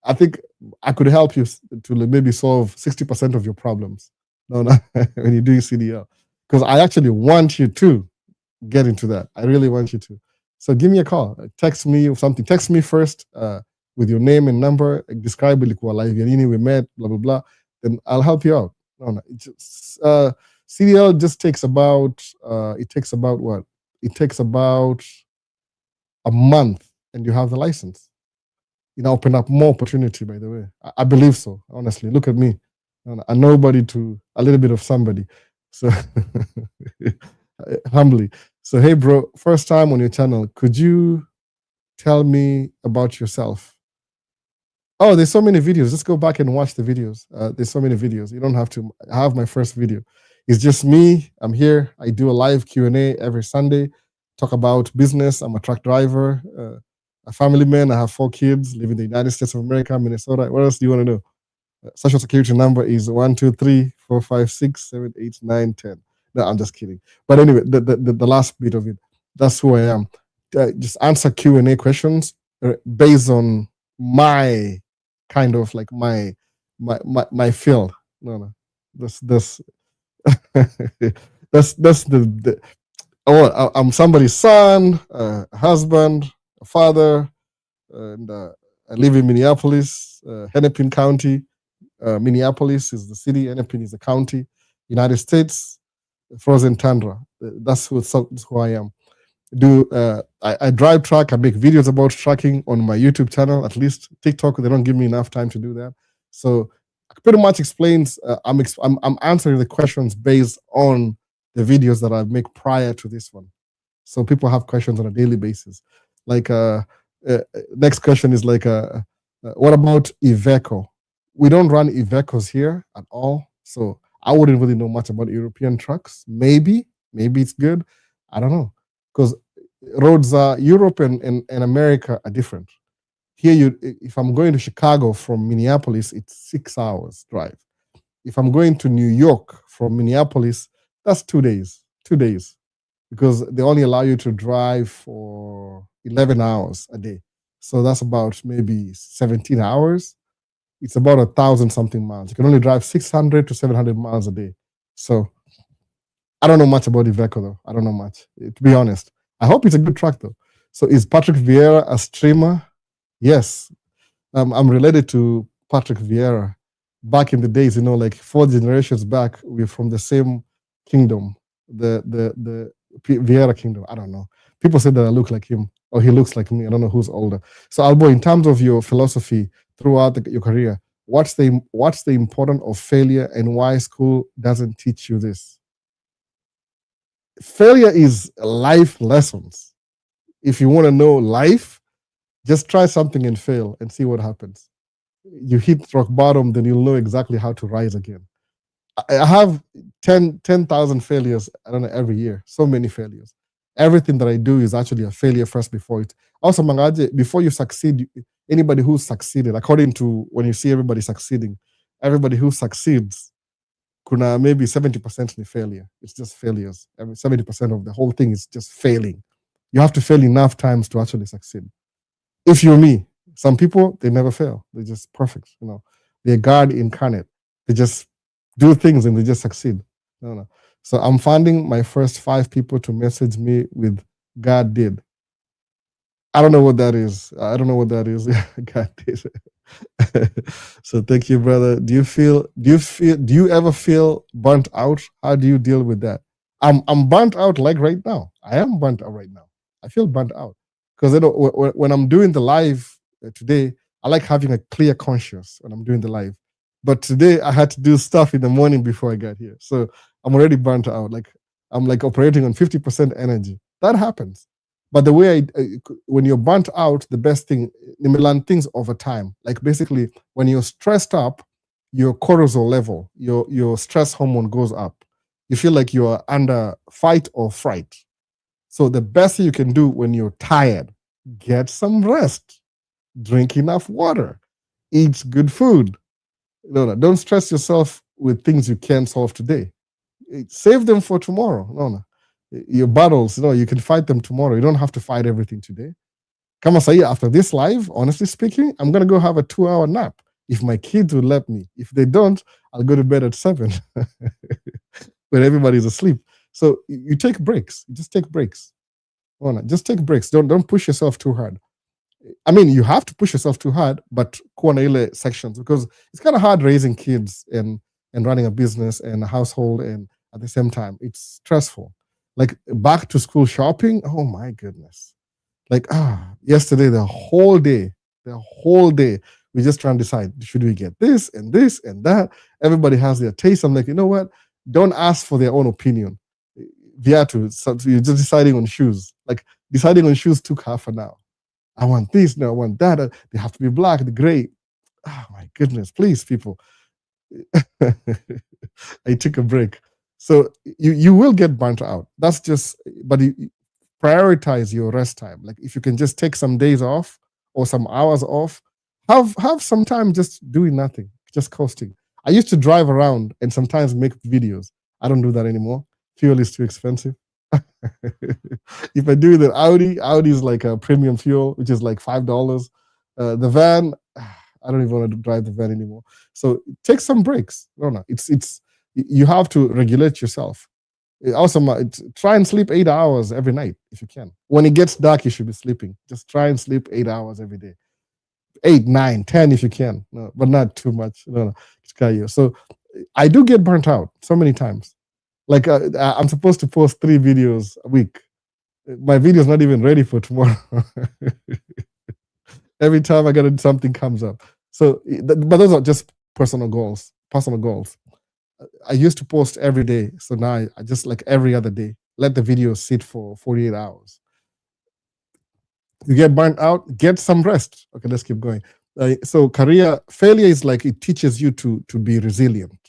Speaker 1: I think I could help you to maybe solve 60% of your problems when you do CDL. Because I actually want you to get into that. I really want you to. So give me a call. Text me or something. Text me first with your name and number. Describe ilikuwa live yanini, we met, blah, blah, blah. Then I'll help you out. No. CDL just takes about, it takes about what? It takes about a month and you have the license. Open up more opportunity, by the way. I believe so, honestly. Look at me. A nobody to a little bit of somebody. So humbly. So, hey, bro, first time on your channel, could you tell me about yourself? Oh, there's so many videos. Just go back and watch the videos. There's so many videos. You don't have to. I have my first video. It's just me. I'm here. I do a live Q&A every Sunday. Talk about business. I'm a truck driver, a family man. I have 4 kids, live in the United States of America, Minnesota. What else do you want to know? Social security number is 1, 2, 3, 4, 5, 6, 7, 8, 9, 10. No, I'm just kidding. But anyway, the last bit of it, that's who I am. Just answer Q&A questions based on my kind of like my field. No. That's I'm somebody's son, husband, a father, and I live in Minneapolis, Hennepin County. Minneapolis is the city, Hennepin is the county, United States, frozen tundra. That's who I am. I drive truck. I make videos about trucking on my YouTube channel. At least TikTok, they don't give me enough time to do that. So pretty much explains. I'm answering the questions based on the videos that I make prior to this one. So people have questions on a daily basis. Like next question is like, what about Iveco? We don't run Ivecos here at all. So I wouldn't really know much about European trucks. Maybe it's good. I don't know. Because roads are Europe and America are different. Here, if I'm going to Chicago from Minneapolis, it's 6 hours drive. If I'm going to New York from Minneapolis, that's 2 days. 2 days. Because they only allow you to drive for 11 hours a day. So that's about maybe 17 hours. It's about 1,000 something miles. You can only drive 600 to 700 miles a day. So I don't know much about Iveco though. I don't know much, to be honest. I hope it's a good truck though. So is Patrick Vieira a streamer? Yes. I'm related to Patrick Vieira. Back in the days, like 4 generations back, we're from the same kingdom, the Vieira kingdom. I don't know. People say that I look like him or he looks like me. I don't know who's older. So Albo, in terms of your philosophy throughout your career, what's the importance of failure and why school doesn't teach you this? Failure is life lessons. If you want to know life, just try something and fail and see what happens. You hit rock bottom, then you'll know exactly how to rise again. I have 10,000 failures, I don't know, every year. So many failures. Everything that I do is actually a failure first before it. Also, Mangaje, before you succeed, anybody who succeeded, according to when you see everybody succeeding, everybody who succeeds, kuna maybe 70% in failure. It's just failures. 70% of the whole thing is just failing. You have to fail enough times to actually succeed. If you're me, some people, they never fail. They're just perfect. They're God incarnate. They just do things and they just succeed. No. So I'm finding my first 5 people to message me with God did. I don't know what that is. God did. So thank you, brother. Do you ever feel burnt out? How do you deal with that? I'm burnt out like right now. I am burnt out right now. I feel burnt out because when I'm doing the live today, I like having a clear conscience when I'm doing the live. But today I had to do stuff in the morning before I got here. So I'm already burnt out. Like I'm like operating on 50% energy. That happens. But the way when you're burnt out, the best thing, you learn things over time. Like basically when you're stressed up, your cortisol level, your stress hormone goes up. You feel like you're under fight or fright. So the best thing you can do when you're tired, get some rest, drink enough water, eat good food. No, don't stress yourself with things you can't solve today. Save them for tomorrow. No. Your battles, you can fight them tomorrow. You don't have to fight everything today. Kama sahi, after this live, honestly speaking, I'm going to go have a 2-hour nap. If my kids will let me. If they don't, I'll go to bed at 7 when everybody's asleep. So you take breaks. You just take breaks. Just take breaks. Don't push yourself too hard. I mean, you have to push yourself too hard, but kuwa na ile sections, because it's kind of hard raising kids and running a business and a household, and at the same time, it's stressful. Like back to school shopping, oh my goodness. Like yesterday, the whole day, we just trying to decide, should we get this and this and that? Everybody has their taste. I'm like, you know what? Don't ask for their own opinion. So you're just deciding on shoes. Like deciding on shoes took half an hour. I want this, no, I want that. They have to be black, the gray. Oh my goodness, please, people. I took a break. So you will get burnt out. That's just, but prioritize your rest time. Like if you can just take some days off or some hours off, have some time just doing nothing, just coasting. I used to drive around and sometimes make videos. I don't do that anymore. Fuel is too expensive. If I do the Audi is like a premium fuel, which is like $5. The van, I don't even want to drive the van anymore. So take some breaks. No, it's you have to regulate yourself. Also, try and sleep 8 hours every night if you can. When it gets dark, you should be sleeping. Just try and sleep 8 hours every day. 8, 9, 10 if you can, no, but not too much. No. So I do get burnt out so many times. Like I'm supposed to post 3 videos a week. My video is not even ready for tomorrow. Every time I get it, something comes up. So, but those are just personal goals. I used to post every day. So now I just like every other day, let the video sit for 48 hours. You get burnt out, get some rest. Okay, let's keep going. So career failure is like it teaches you to be resilient.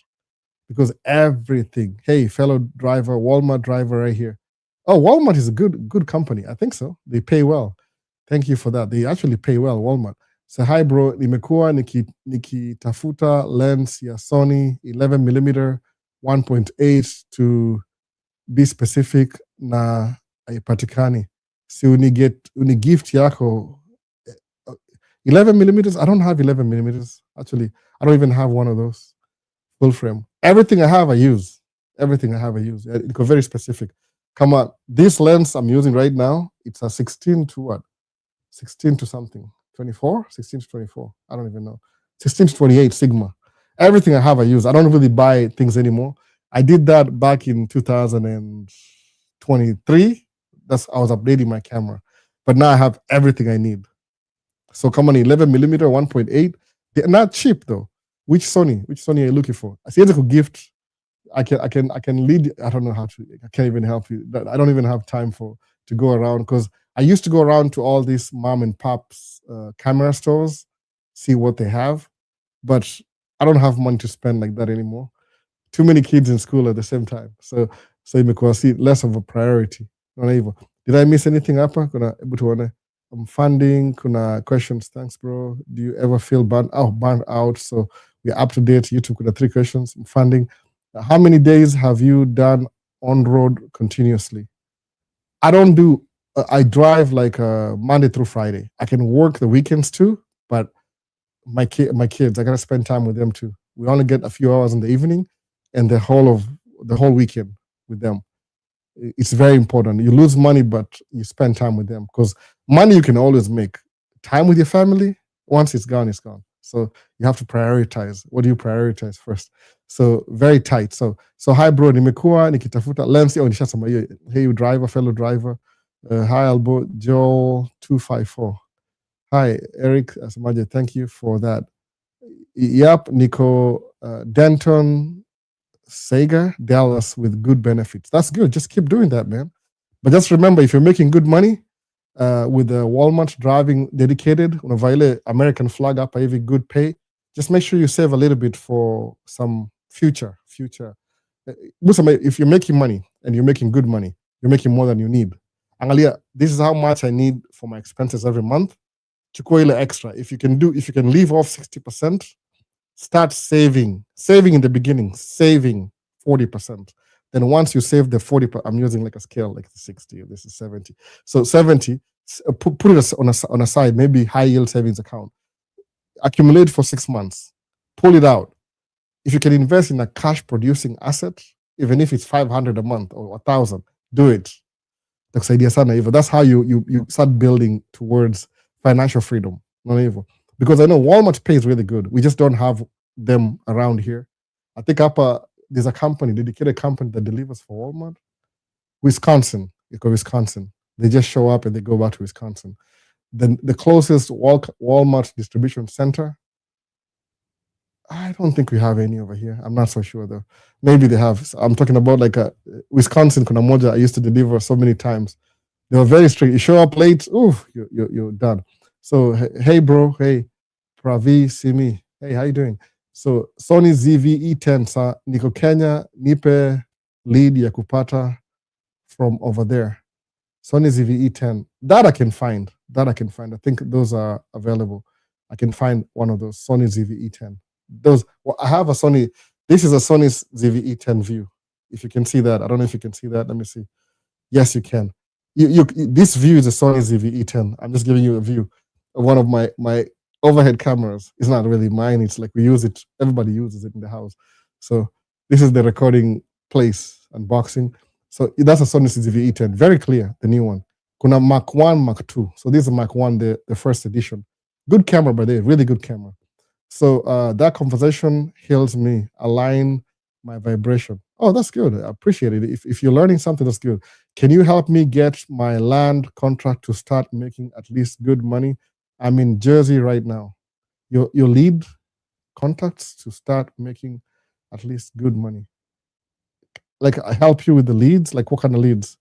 Speaker 1: Because everything, hey, fellow driver, Walmart driver right here. Oh, Walmart is a good company. I think so. They pay well. Thank you for that. They actually pay well, Walmart. So hi bro, nimekuwa nikitafuta lens ya Sony 11mm 1.8 to be specific na haipatikani. Si unigift yako 11mm. I don't have 11mm. Actually, I don't even have one of those full frame. Everything I have, I use. It got very specific. Come on, this lens I'm using right now, it's a 16 to what? 16 to something. 24? 16 to 24. I don't even know. 16 to 28 Sigma. Everything I have, I use. I don't really buy things anymore. I did that back in 2023. I was updating my camera. But now I have everything I need. So come on, 11mm 1.8. They're not cheap though. Which Sony are you looking for? I see it's a gift. I can lead. I don't know how to. I can't even help you. I don't even have time to go around, because I used to go around to all these mom and pops camera stores, see what they have, but I don't have money to spend like that anymore. Too many kids in school at the same time, so because see less of a priority. Did I miss anything, Apa? Funding. Kuna questions. Thanks, bro. Do you ever feel burnt out? So we're up to date. YouTube kuna 3 questions. Funding. How many days have you done on road continuously? I don't do. I drive like Monday through Friday. I can work the weekends too, but my kids, I gotta spend time with them too. We only get a few hours in the evening, and the whole weekend with them. It's very important. You lose money, but you spend time with them, because money you can always make. Time with your family, once it's gone, it's gone. So you have to prioritize. What do you prioritize first? So very tight. So hi bro, nimekuwa nikitafuta lens. Nishasema hiyo. Hey driver, fellow driver. Hi Albo, Joel 254. Hi Eric Asamaje, thank you for that. Yep, Nico Denton Sega, Dallas with good benefits. That's good. Just keep doing that, man. But just remember, if you're making good money with the Walmart driving dedicated, unavaile American flag up, even good pay, just make sure you save a little bit for some future. If you're making money and you're making good money, you're making more than you need. Angalia, this is how much I need for my expenses every month. Chukua ile extra. If you can leave off 60%, start saving in the beginning, saving 40%. Then once you save the 40%, I'm using like a scale, like 60, this is 70. So 70, put it on a side, maybe high yield savings account. Accumulate for 6 months, pull it out. If you can invest in a cash producing asset, even if it's 500 a month or 1,000, do it. Itakusaidia sana hivyo. That's how you start building towards financial freedom. Not hivyo. Because I know Walmart pays really good. We just don't have them around here. I think there's a company, dedicated company that delivers for Walmart. Wisconsin. Wisconsin. They just show up and they go back to Wisconsin. Then the closest Walmart distribution center, I don't think we have any over here. I'm not so sure though. Maybe they have. I'm talking about like a Wisconsin, kuna moja I used to deliver so many times. They were very strict. You show up late, you're done. So hey bro, hey Pravi, Simi, hey, how you doing? So Sony ZV-E10 sa niko Kenya, nipe lead ya kupata from over there. Sony ZV-E10. That I can find. I think those are available. I can find one of those Sony ZV-E10. I have a Sony. This is a Sony ZV-E10 view. If you can see that, I don't know if you can see that. Let me see. Yes, you can. This view is a Sony ZV-E10. I'm just giving you a view of one of my overhead cameras. It's not really mine. It's like we use it. Everybody uses it in the house. So this is the recording place, unboxing. So that's a Sony ZV-E10. Very clear, the new one. Kuna Mark 1, Mark 2. So this is Mark 1, the first edition. Good camera, by the way, really good camera. So that conversation helps me align my vibration. Oh, that's good. I appreciate it. If you're learning something, that's good. Can you help me get my land contract to start making at least good money? I'm in Jersey right now. Your lead contacts to start making at least good money. Like I help you with the leads. Like what kind of leads?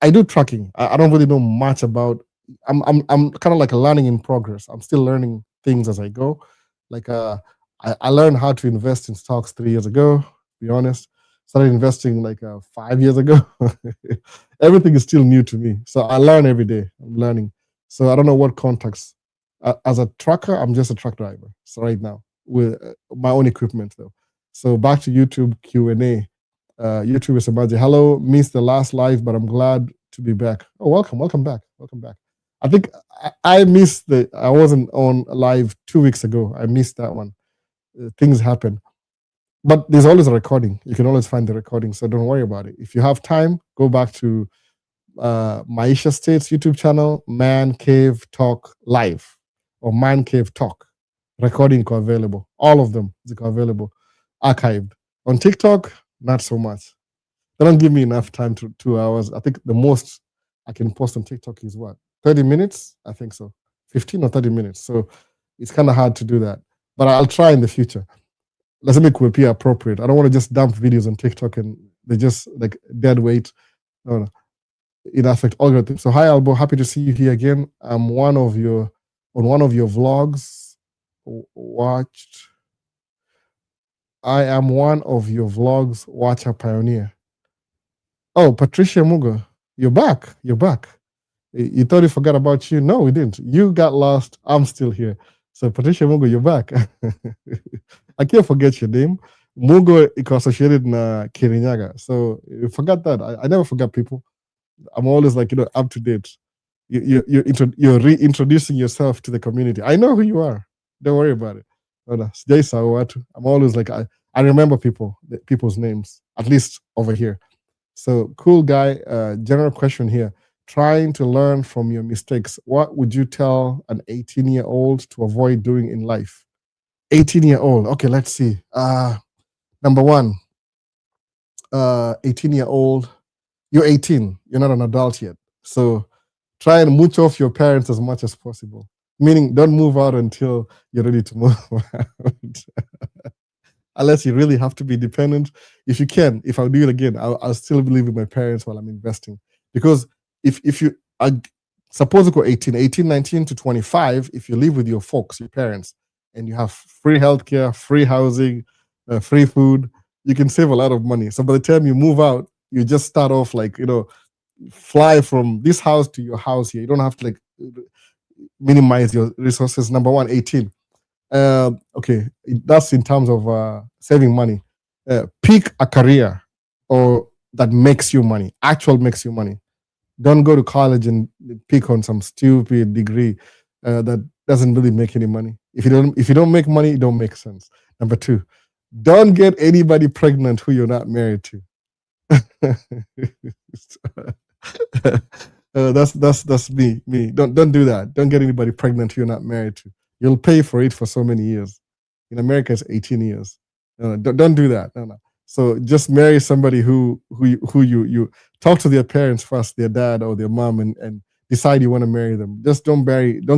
Speaker 1: I do tracking. I don't really know much about. I'm kind of like a learning in progress. I'm still learning things as I go. Like I learned how to invest in stocks 3 years ago. To be honest, started investing like 5 years ago. Everything is still new to me, so I learn every day. I'm learning. So I don't know what contacts. As a trucker, I'm just a truck driver. So right now with my own equipment though. So back to YouTube Q&A. YouTube is about hello, missed the last live, but I'm glad to be back. Oh, welcome back. I think I missed I wasn't on live 2 weeks ago. I missed that one. Things happen. But there's always a recording. You can always find the recording, so don't worry about it. If you have time, go back to Maisha State's YouTube channel, Man Cave Talk Live, or Man Cave Talk. Recording available. All of them are available, archived. On TikTok, not so much. They don't give me enough time to 2 hours. I think the most I can post on TikTok is what? 30 minutes? I think so. 15 or 30 minutes. So it's kind of hard to do that. But I'll try in the future. Let's make it appropriate. I don't want to just dump videos on TikTok and they just like dead weight. No. It affects algorithms. So hi Albo, happy to see you here again. I'm on one of your vlogs. I am one of your vlogs watcher pioneer. Oh, Patricia Mugo, you're back. You thought we forgot about you? No, we didn't. You got lost. I'm still here. So Patricia Mugo, you're back. I can't forget your name. Mugo is associated na Kirinyaga. So you forgot that. I never forget people. I'm always like, up to date. You're reintroducing yourself to the community. I know who you are. Don't worry about it. I'm always like, I remember people's names, at least over here. So cool guy, general question here. Trying to learn from your mistakes. What would you tell an 18-year-old to avoid doing in life? 18-year-old. Okay, let's see. Number one, 18-year-old. You're 18. You're not an adult yet. So try and mooch off your parents as much as possible. Meaning, don't move out until you're ready to move out. Unless you really have to be dependent. If you can, if I'll do it again, I'll still live with my parents while I'm investing. Because if you, suppose you go 18, 19 to 25, if you live with your folks, your parents, and you have free healthcare, free housing, free food, you can save a lot of money. So by the time you move out, you just start off like, fly from this house to your house here. You don't have to like minimize your resources. Number one, 18. Okay, that's in terms of saving money. Pick a career or that makes you money, makes you money. Don't go to college and pick on some stupid degree that doesn't really make any money. If you don't make money, it don't make sense. Number two, don't get anybody pregnant who you're not married to. That's me. Don't do that. Don't get anybody pregnant who you're not married to. You'll pay for it for so many years. In America, it's 18 years. Don't do that. No. So just marry somebody who you talk to their parents first, their dad or their mom, and decide you want to marry them. Just don't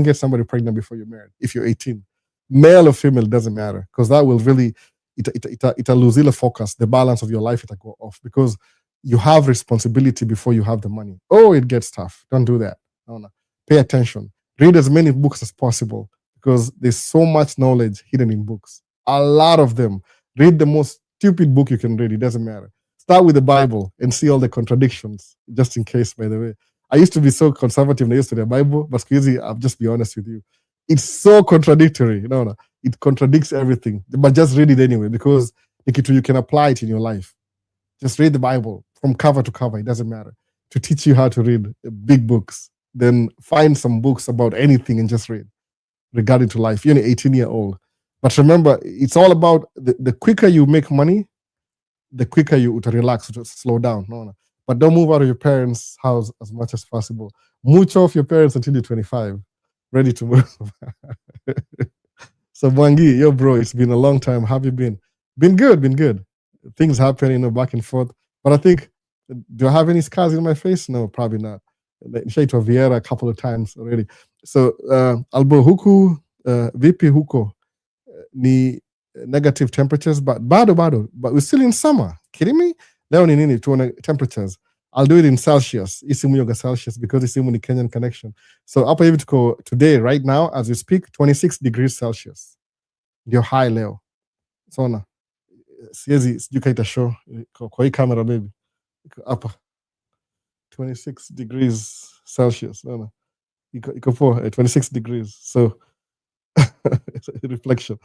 Speaker 1: get somebody pregnant before you're married. If you're 18, male or female doesn't matter, because that will really it'll lose the focus, the balance of your life. It'll go off because you have responsibility before you have the money. Oh, it gets tough. Don't do that. No. Pay attention. Read as many books as possible, because there's so much knowledge hidden in books. A lot of them. Read the most stupid book you can read. It doesn't matter. Start with the Bible and see all the contradictions, just in case, by the way. I used to be so conservative when I used to the Bible, but Squeezy, I'll just be honest with you. It's so contradictory. No. It contradicts everything. But just read it anyway, because you can apply it in your life. Just read the Bible from cover to cover. It doesn't matter. To teach you how to read big books, then find some books about anything and just read regarding to life. You're an 18-year-old. But remember, it's all about the quicker you make money, the quicker you to relax, to slow down. No. But don't move out of your parents' house as much as possible. Mooch off your parents until you're 25, ready to move. So Mwangi, yo bro, it's been a long time. How have you been? Been good. Things happen, back and forth. But I think, do I have any scars in my face? No, probably not. Nishaitwa Vieira a couple of times already. So Albo huku vipi huko ni negative temperatures, but bado, but we're still in summer. Kidding me? Leo ni nini tuone temperatures. I'll do it in Celsius. Isimu yoga Celsius, because isimu ni Kenyan connection. So hapa hivi tuko today, right now, as we speak, 26 degrees Celsius. Ndio high leo. Sona. Siezi sijui kaita show kwa hii camera baby. Hapa 26 degrees Celsius. No. Iko poa, 26 degrees. So reflection.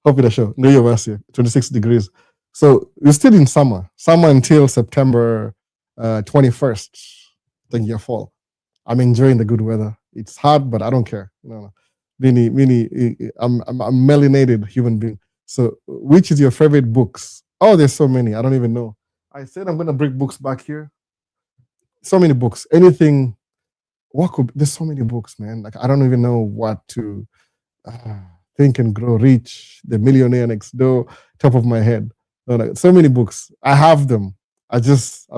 Speaker 1: Hope it a show. New Year last year, 26 degrees. So we're still in summer until September 21st. Then year fall. I'm enjoying the good weather. It's hot, but I don't care. No. I'm a melanated human being. So which is your favorite books? Oh, there's so many. I don't even know. I said I'm gonna bring books back here. So many books. Anything. There's so many books, man. Like I don't even know what to Think and Grow Rich, The Millionaire Next Door, top of my head. So many books. I have them. I've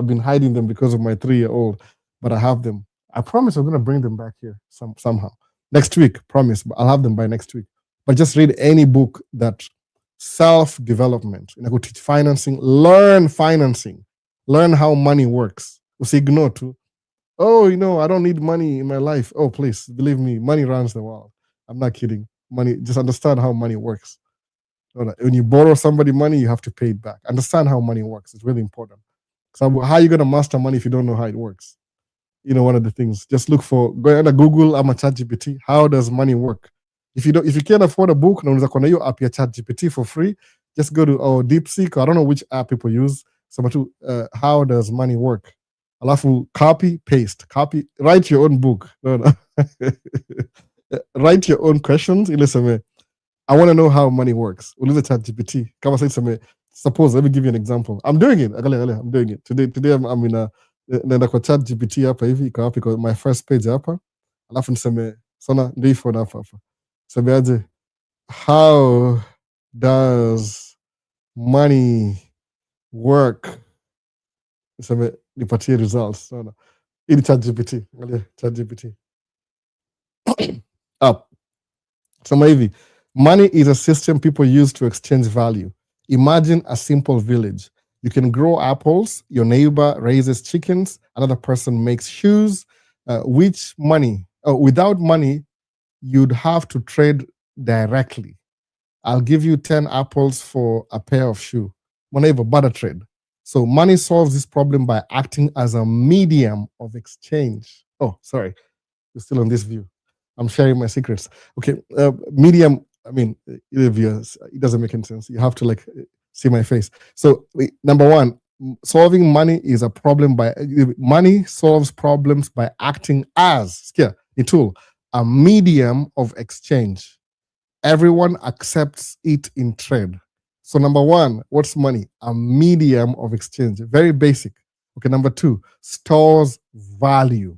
Speaker 1: been hiding them because of my 3-year-old, but I have them. I promise I'm gonna bring them back here somehow. Next week, promise, but I'll have them by next week. But just read any book that self-development. Go teach financing, learn how money works. Ignore too. Oh, I don't need money in my life. Oh, please, believe me, money runs the world. I'm not kidding. Money, just understand how money works. When you borrow somebody money, you have to pay it back. Understand how money works. It's really important. So how are you going to master money if you don't know how it works? One of the things, just go to Google, I'm a ChatGPT. How does money work? If you can't afford a book, unaweza kuwa na hiyo app ya ChatGPT for free. Just go to DeepSeek. I don't know which app people use. How does money work? Alafu copy, paste, write your own book. Write your own questions. I want to know how money works. Uliza ChatGPT. Kama sasa suppose, let me give you an example. I'm doing it. I'm doing it. Today I'm in naenda kwa ChatGPT hapa hivi, iko hapa, iko my first page hapa. Alafu niseme sana ndio phone hapa. Semeaje, how does money work? Niseme nipatie results sana. Ili ChatGPT. Angalia ChatGPT. Up. Sema hivi, money is a system people use to exchange value. Imagine a simple village. You can grow apples, your neighbor raises chickens, another person makes shoes. Without money, you'd have to trade directly. I'll give you 10 apples for a pair of shoes. Whenever, barter trade. So money solves this problem by acting as a medium of exchange. Oh, sorry. You're still on this view. I'm sharing my secrets. Okay, medium, it doesn't make any sense. You have to see my face. So number one, solving money is a problem money solves problems by acting as a tool, a medium of exchange. Everyone accepts it in trade. So number one, what's money? A medium of exchange. Very basic. Okay, number 2, stores value.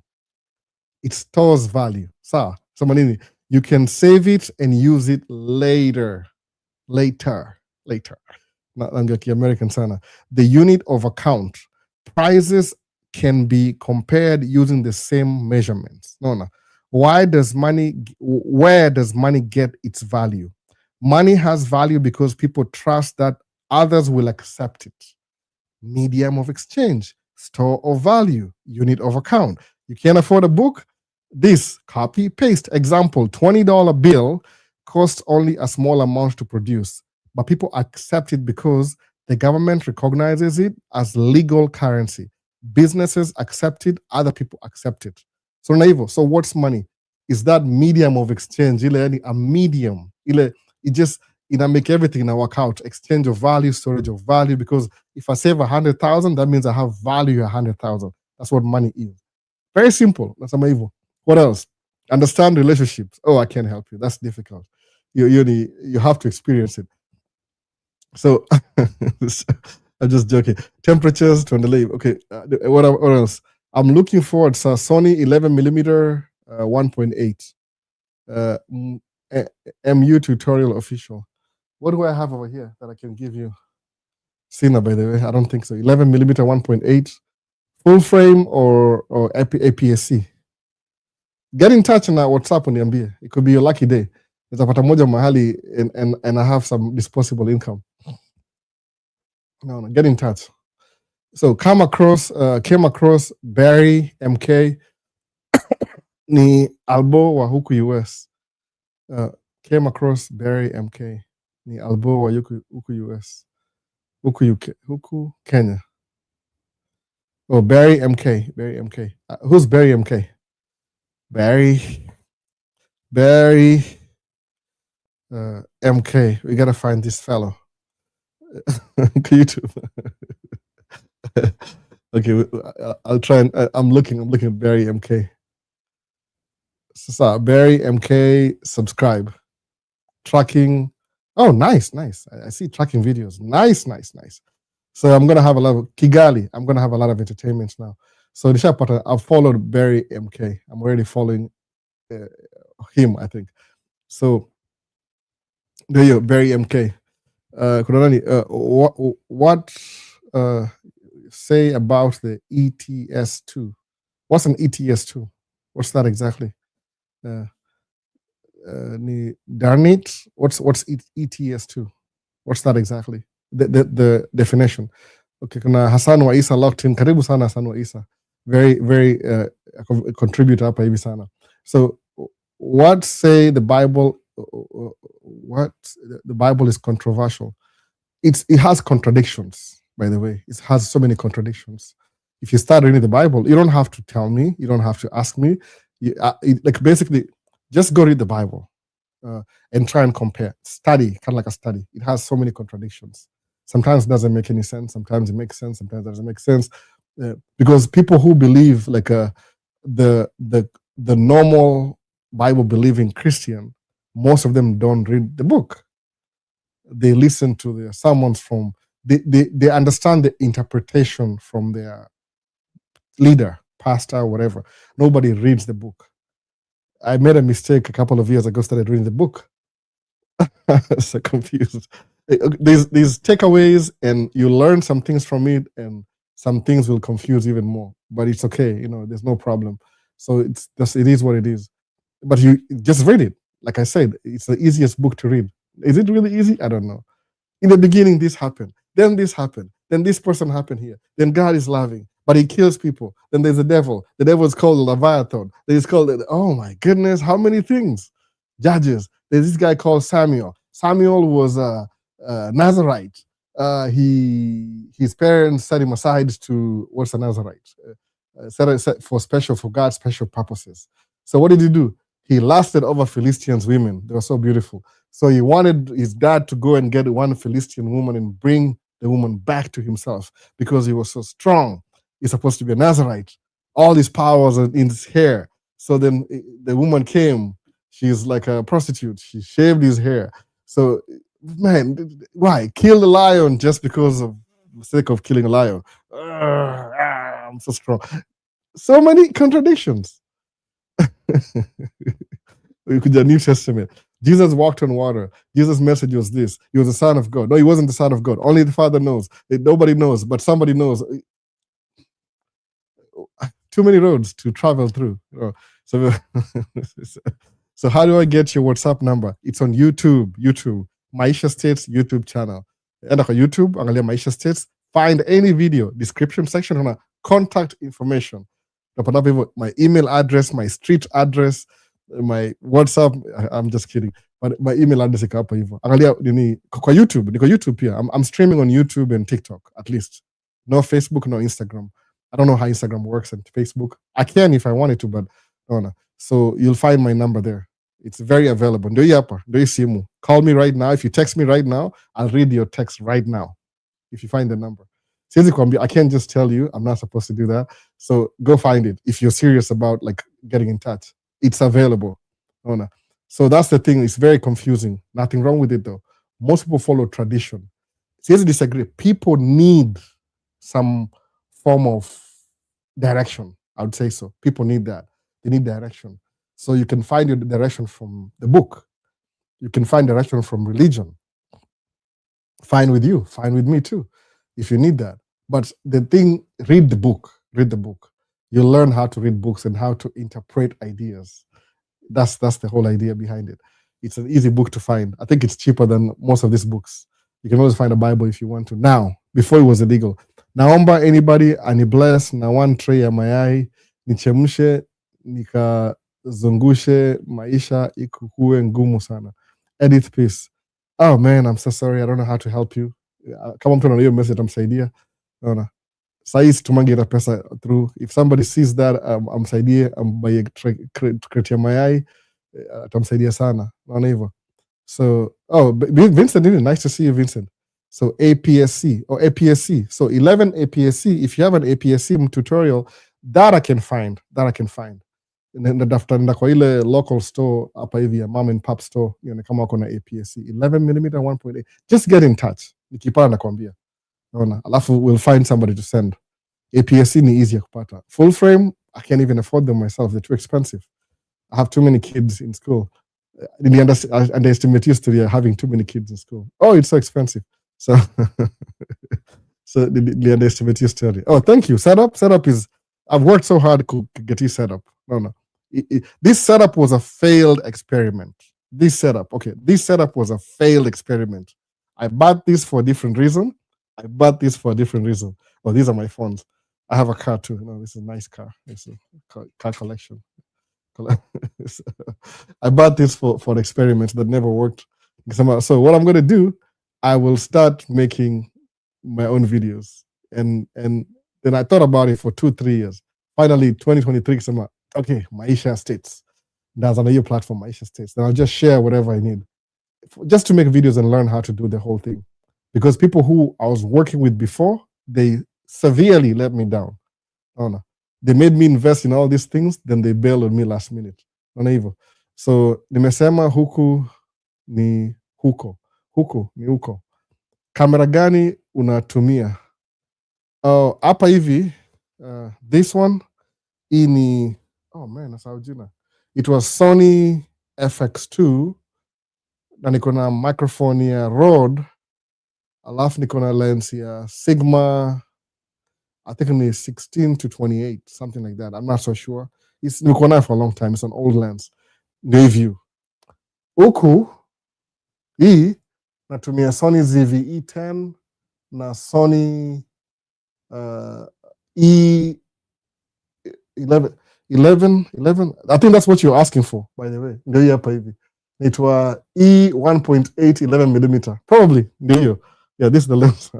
Speaker 1: It stores value. Sawa, sema nini? You can save it and use it later. Naongea American sana. The unit of account. Prices can be compared using the same measurements. No. Where does money get its value? Money has value because people trust that others will accept it. Medium of exchange, store of value, unit of account. You can't afford a book? This, copy, paste. Example, $20 bill costs only a small amount to produce, but people accept it because the government recognizes it as legal currency. Businesses accept it, other people accept it. So what's money? Is that medium of exchange? A medium. It just make everything work out. Exchange of value, storage of value, because if I save 100,000, that means I have value 100,000. That's what money is. Very simple. That's amazing. What else? Understand relationships. Oh, I can't help you. That's difficult. You have to experience it. So I'm just joking. Temperatures to delay. Okay. What else? I'm looking forward to Sony 11mm 1.8 MU tutorial official. What do I have over here that I can give you? Sina, by the way, I don't think so. 11mm 1.8 full frame or APS-C. Get in touch na WhatsApp uniambie. It could be your lucky day. Nitapata moja mahali and I have some disposable income. No, get in touch. So came across Barry MK ni albo wa huku US. Came across Barry MK ni albo wa huku US. Huku Kenya. Oh, Barry MK. Who's Barry MK? Barry MK. We gotta find this fellow. YouTube. Okay, I'll try and I'm looking at Barry MK. So Barry MK, subscribe. Tracking. Oh, nice. I see tracking videos. Nice. So I'm gonna have a lot of Kigali. I'm gonna have a lot of entertainments now. So I've followed Barry MK. I'm already following him, I think. So there you go, Barry MK. What say about the ETS2? What's an ETS2? What's that exactly? Darn it. What's ETS2? What's that exactly? The definition. Okay, kuna Hassan wa Isa locked in. Karibu sana Hassan wa Isa. Very contributor hapa hivi sana. So what say the Bible? What the Bible is controversial. It has contradictions, by the way. It has so many contradictions. If you start reading the Bible, you don't have to tell me. You don't have to ask me. Basically, just go read the Bible and try and compare. Study, kind of like a study. It has so many contradictions. Sometimes it doesn't make any sense. Sometimes it makes sense. Sometimes it doesn't make sense. Because people who believe like the normal Bible-believing Christian, most of them don't read the book. They listen to the sermons from, they understand the interpretation from their leader, pastor, whatever. Nobody reads the book. I made a mistake a couple of years ago, started reading the book. So confused. These takeaways, and you learn some things from it, and some things will confuse even more. But it's okay, there's no problem. So it is what it is. But you just read it. Like I said, it's the easiest book to read. Is it really easy? I don't know. In the beginning, this happened. Then this happened. Then this person happened here. Then God is loving, but he kills people. Then there's the devil. The devil is called Leviathan. He's called, oh my goodness, how many things? Judges. There's this guy called Samuel. Samuel was a Nazarite. His parents set him aside to, what's a Nazarite? Set for God's special purposes. So what did he do? He lasted over Philistines' women. They were so beautiful. So he wanted his dad to go and get one Philistine woman and bring the woman back to himself because he was so strong. He's supposed to be a Nazarite. All his powers are in his hair. So then the woman came. She's like a prostitute. She shaved his hair. So, man, why? Kill the lion just because of the sake of killing a lion. I'm so strong. So many contradictions. You could the New Testament. Jesus walked on water. Jesus' message was this. He was the Son of God. No, he wasn't the Son of God. Only the Father knows. Nobody knows, but somebody knows. Too many roads to travel through. So, so how do I get your WhatsApp number? It's on YouTube. Maisha States YouTube channel. And on YouTube, angalia Maisha States. Find any video, description section, on contact information. My email address, my street address, my WhatsApp. I'm just kidding. But my email address iko hapo hivyo. Angalia kwa YouTube, niko YouTube pia. I'm streaming on YouTube and TikTok at least. No Facebook, no Instagram. I don't know how Instagram works and Facebook. I can if I wanted to, but no. So you'll find my number there. It's very available. Ndio hapa, ndio simu. Call me right now. If you text me right now, I'll read your text right now. If you find the number. I can't just tell you. I'm not supposed to do that. So go find it if you're serious about like getting in touch. It's available. So that's the thing. It's very confusing. Nothing wrong with it though. Most people follow tradition. Seriously disagree. People need some form of direction. I would say so. People need that. They need direction. So you can find your direction from the book. You can find direction from religion. Fine with you. Fine with me too. If you need that. But the thing, read the book. Read the book. You'll learn how to read books and how to interpret ideas. That's the whole idea behind it. It's an easy book to find. I think it's cheaper than most of these books. You can always find a Bible if you want to. Now, before it was illegal. Naomba anybody anibless na 1 tray ya mayai, nichemshe, nikazungushe, maisha ikukue ngumu sana. Edith, please. Oh man, I'm so sorry. I don't know how to help you. Kama mtu anaona message amsaidia. Naona. Saizi tumangira pesa through. If somebody sees that, amsaidie, ambaye crate ya mayai, atamsaidia sana. Naona hivyo. So, Vincent, nice to see you, Vincent. So APS-C or APS-C. So 11 APS-C. If you have an APS-C tutorial, that I can find. Natafuta kwa ile local store hapa hivi ya mom and pop store, kama wako na APS-C 11mm 1.8. Just get in touch. Nikipata nakwambia. Naona. Alafu we'll find somebody to send. APS-C ni easy kupata. Full frame, I can't even afford them myself. They're too expensive. I have too many kids in school. I underestimate history having too many kids in school. Oh, it's so expensive. So the underestimate history. Oh, thank you. Setup is, I've worked so hard to get you set up. No. This setup was a failed experiment. This setup was a failed experiment. I bought this for a different reason. Oh, these are my phones. I have a car too. No, this is a nice car. It's a car collection. I bought this for an experiment that never worked. So what I'm going to do, I will start making my own videos. And then I thought about it for 2-3 years. Finally, 2023, okay, Maisha States. There's another platform, Maisha States. Then I'll just share whatever I need. Just to make videos and learn how to do the whole thing. Because people who I was working with before, they severely let me down. Oh, no. They made me invest in all these things, then they bailed on me last minute. Unevil. So nimesema huku ni huko. Kamera gani unatumia? Oh, hapa hivi, this one, oh man, nasahau jina. It was Sony FX2, na niko na microphone ya Rode, alafu niko na lens ya Sigma, I think it's 16-28, something like that. I'm not so sure. It's niko nayo for a long time. It's an old lens. Review. Huku hii natumia Sony ZV-E10 na Sony E11. I think that's what you're asking for, by the way. Ndio hapa hivi. Inaitwa E1.8 11mm. Probably ndio. Yeah, this is the lens.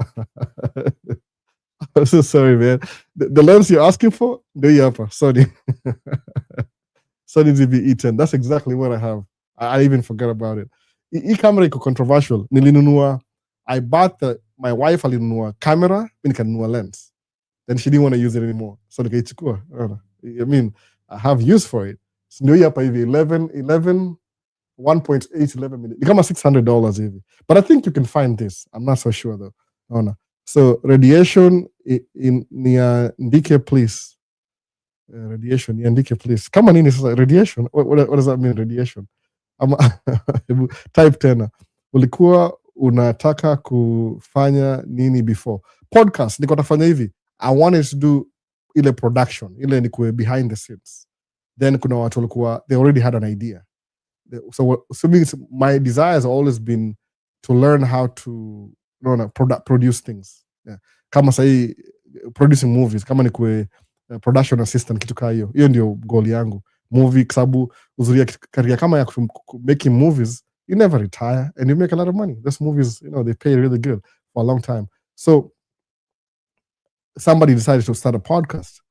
Speaker 1: I'm so sorry, man. The lens you're asking for, ndio hapa. Sorry. Sony ZV-E10. That's exactly what I have. I even forgot about it. Camera iko controversial. Nilinunua. My wife alinunua camera, mimi nikanunua lens. Then she didn't want to use it anymore. So nikaichukua. I mean, I have use for it. So ndio hapa hivi 1.8 11mm. Ni kama $600 hivi. But I think you can find this. I'm not so sure though. So radiation niandike please. Radiation niandike please. Kama nini sasa radiation? What does that mean radiation? Type tena. Ulikuwa unataka kufanya nini before? Podcast niko tafanya hivi. I wanted to do ile production, ile nikuwe behind the scenes. Then kuna watu walikuwa they already had an idea. So my desire has always been to learn how to produce things. Yeah. Kama sahi producing movies, kama nikuwe production assistant, kitu kaa hiyo ndio goal yangu. Movie, sababu uzuri karia kama ya making movies, you never retire and you make a lot of money. Those movies, they pay really good for a long time. So somebody decided to start a podcast.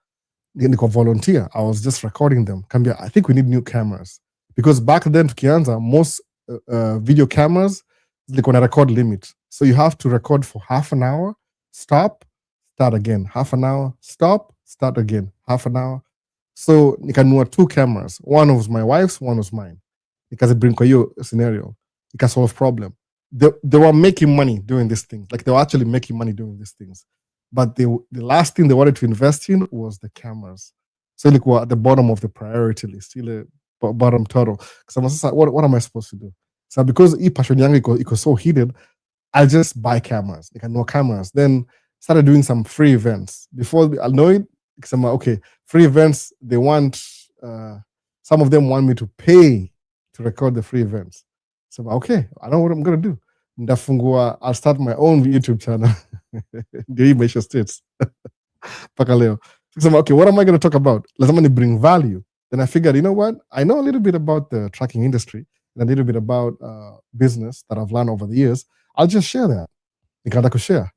Speaker 1: Niko volunteer. I was just recording them. Kambia, I think we need new cameras. Because back then, tukianza, most video cameras, zilikuwa na record limit. So you have to record for half an hour, stop, start again. Half an hour, stop, start again. Half an hour. So nikanunua 2 cameras. One was my wife's, one was mine. Nikazibring kwa hiyo scenario. Solve problem. They were making money doing these things. Like they were actually making money doing these things. But the last thing they wanted to invest in was the cameras. So ilikuwa at the bottom of the priority list. Ile bottom total. Because what am I supposed to do? So because hii passion yangu iko so heated, I'll just buy cameras. Nikanunua cameras. Then started doing some free events. Before I'll know it, okay, free events, they want, some of them want me to pay to record the free events. So okay, I know what I'm going to do. Ndafungua, I'll start my own YouTube channel. Ndio hii Maisha States. Paka leo. So okay, what am I going to talk about? Lazima ni bring value. Then I figured, you know what? I know a little bit about the tracking industry and a little bit about business that I've learned over the years. I'll just share that. Nikaanza kushare.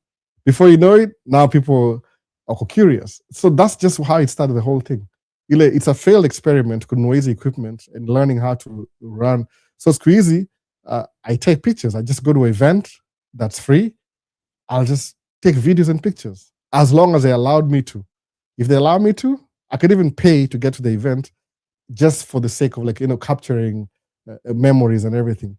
Speaker 1: Before you know it, now people are curious. So that's just how it started, the whole thing. It's a failed experiment, kununua hizi equipment and learning how to run. So siku hizi, I take pictures. I just go to an event that's free. I'll just take videos and pictures as long as they allowed me to. If they allow me to, I could even pay to get to the event just for the sake of capturing memories and everything.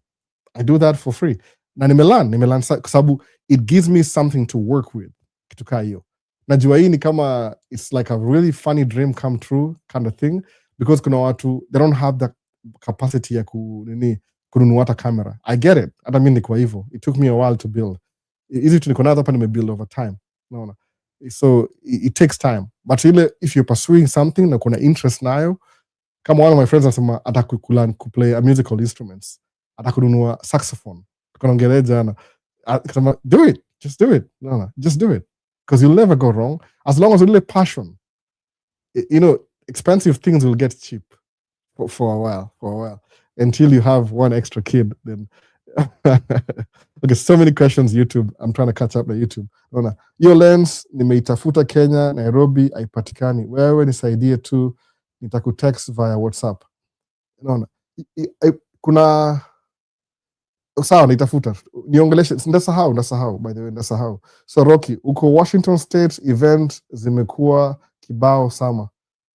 Speaker 1: I do that for free. Na nimelan sababu it gives me something to work with. Kitu kaa hiyo. Najua hii ni kama it's like a really funny dream come true kind of thing because kuna watu they don't have the capacity ya kununua hata camera. I get it. Hata mimi niko hivyo. It took me a while to build. Hizi tu niko nazo hapa nimebuild over time. Unaona? So it takes time. But if you're pursuing something na kuna interest nayo, kama one of my friends anasema atakulan kuplay a musical instruments, atakununua saxophone. Tukaongelea jana. Akasema do it. Just do it. No, just do it. Because you'll never go wrong as long as you really passion. Expensive things will get cheap for a while until you have one extra kid. Then okay, so many questions YouTube. I'm trying to catch up na YouTube. Unaona, hiyo lens nimeitafuta Kenya, Nairobi haipatikani. Wewe nisaidie tu, nitakutext via WhatsApp. Unaona, kuna sawa nitafuta. Niongeleshe, ndasahau by the way, ndasahau. So Rocky, uko Washington State, event zimekuwa kibao sama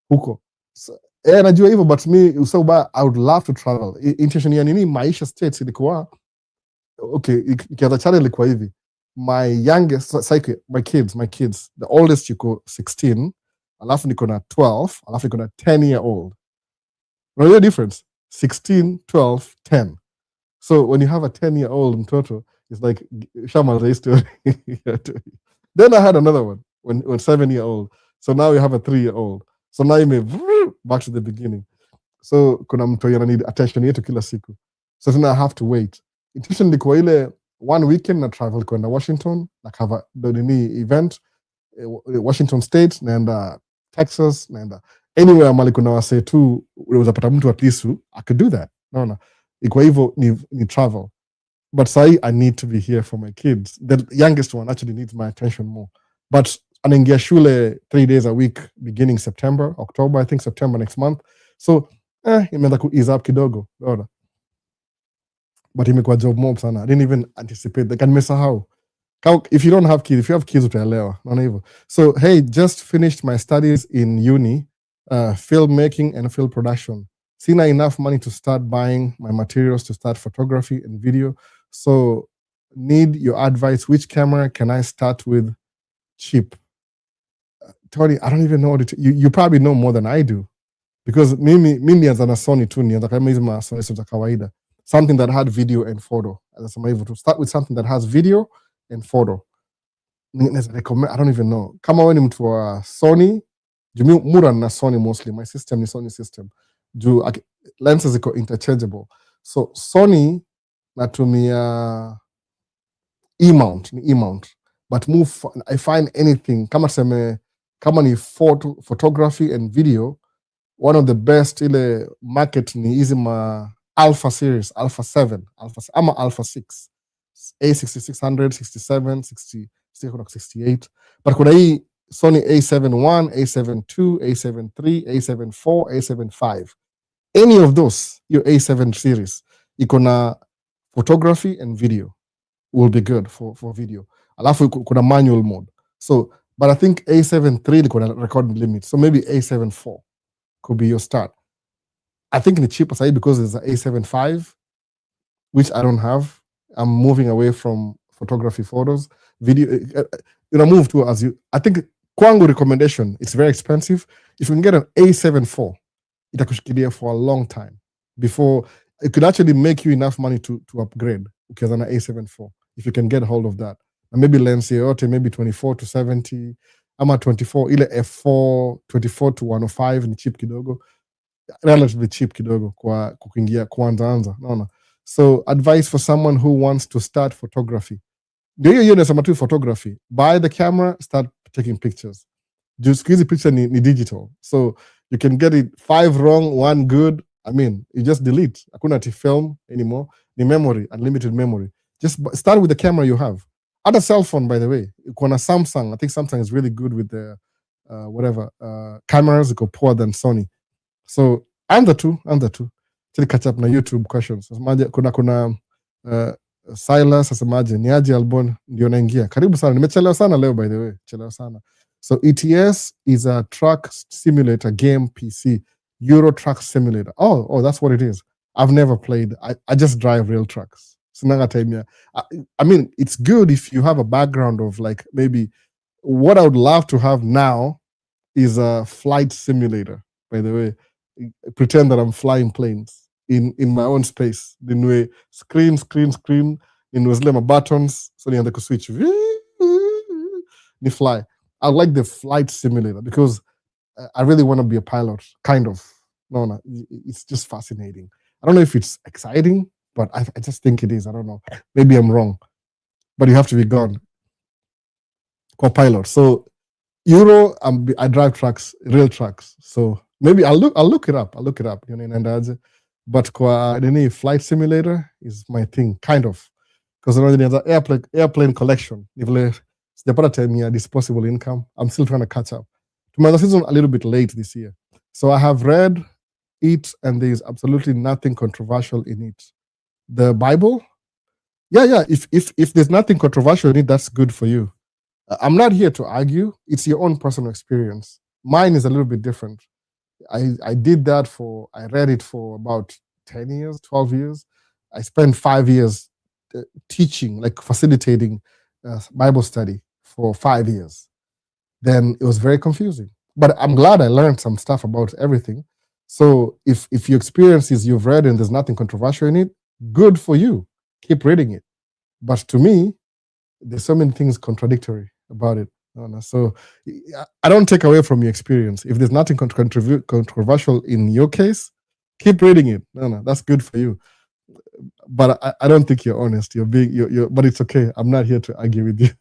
Speaker 1: huko. So, najua hivyo, but me usauba I would love to travel. Intention ya nini Maisha States ilikuwa okay, ikianza channel ilikuwa hivi. My youngest, my kids, the oldest yuko 16, alafu niko na 12, alafu niko na 10-year-old. Know the difference? 16, 12, 10. So when you have a 10-year-old mtoto, it's like Shama's story. Then I had another one when 7-year-old. So now you have a 3-year-old. So now you may back to the beginning. So kuna mtu yana need attention yetu kila siku. So then I have to wait. Intention ilikuwa ile one weekend na travel kwenda Washington na cover the event, Washington State, naenda Texas, naenda anywhere mali kuna wase tu unaweza mtu at least I could do that. No. Iko hivyo ni travel. But say I need to be here for my kids. The youngest one actually needs my attention more. But anaingia shule 3 days a week beginning October, I think September next month. So imeanza ku ease up kidogo. Unaona? But imekuwa job mob sana. I didn't even anticipate that. Nimesahau. If you don't have kids, if you have kids utaelewa. Naona hivyo. So hey, just finished my studies in uni, filmmaking and film production. Sina enough money to start buying my materials to start photography and video. So need your advice. Which camera can I start with cheap? Tony, I don't even know what you probably know more than I do, because mimi nianza na Sony tu, nianza kama hizi ma Sony za kawaida, something that had video and photo. Anasema hivyo, to start with something that has video and photo. I don't even know. Kama wewe ni mtu wa Sony, juu mura na Sony mostly, my system ni Sony system, juu lenses ziko interchangeable. So Sony natumia E-mount, but I find anything kama ni photography and video, one of the best ile market ni hizi ma Alpha series, Alpha 7, ama Alpha 6, A6600, 67, 60, 68. But kuna hii Sony A71, A72, A73, A74, A75. Any of those, your A7 series, iko na photography and video, will be good for video. Alafu kuna manual mode. So, but I think A73 liko na recording limit. So maybe A74 could be your start. I think the cheaper side, because there's an A75, which I don't have. I'm moving away from photography, photos, video. Move to I think kwangu recommendation, it's very expensive. If you can get an A74, itakushikilia for a long time before it could actually make you enough money to upgrade. Because on an A74, if you can get hold of that, and maybe lens yote maybe 24 to 70, ama 24 ile f4 24 to 105 ni cheap kidogo, relatively cheap kidogo kwa kuingia kwanza, naona. So advice for someone who wants to start photography, ndio hiyo nasema tu photography, buy the camera, start taking pictures. Just hizi picture ni digital, so you can get it 5 wrong, 1 good. I mean, you just delete. Hakuna ati film anymore. Ni memory, unlimited memory. Just start with the camera you have. Other cell phone, by the way. Kuna Samsung. I think Samsung is really good with the cameras. Iko poor than Sony. So I'm the two. Till catch up na YouTube questions. Kuna Silas asemaje, ni aje Albon ndio naingia. Karibu sana. Nimechelewa sana leo, by the way. Chelewa sana. So ETS is a truck simulator game PC. Euro Truck Simulator. Oh, that's what it is. I've never played. I just drive real trucks. I mean, it's good if you have a background of like, maybe what I would love to have now is a flight simulator, by the way. Pretend that I'm flying planes in my own space. Then screen, in my buttons, so you have to switch. Ni fly. I like the flight simulator because I really want to be a pilot, kind of. No, it's just fascinating. I don't know if it's exciting, but I just think it is. I don't know. Maybe I'm wrong, but you have to be gone. Co-pilot. So Euro, I drive trucks, real trucks. So maybe I'll look it up. But any flight simulator is my thing, kind of, because there's an airplane collection. If disposable income, I'm still trying to catch up. To my season a little bit late this year. So I have read it, and there is absolutely nothing controversial in it. The Bible, yeah. If there's nothing controversial in it, that's good for you. I'm not here to argue. It's your own personal experience. Mine is a little bit different. I did that I read it for about 10 years, 12 years. I spent 5 years teaching, like facilitating Bible study for 5 years. Then it was very confusing. But I'm glad I learned some stuff about everything. So if your experience is you've read and there's nothing controversial in it, good for you. Keep reading it. But to me, there's so many things contradictory about it. So I don't take away from your experience. If there's nothing controversial in your case, keep reading it. No, that's good for you. But I don't think you're honest. But it's okay. I'm not here to argue with you.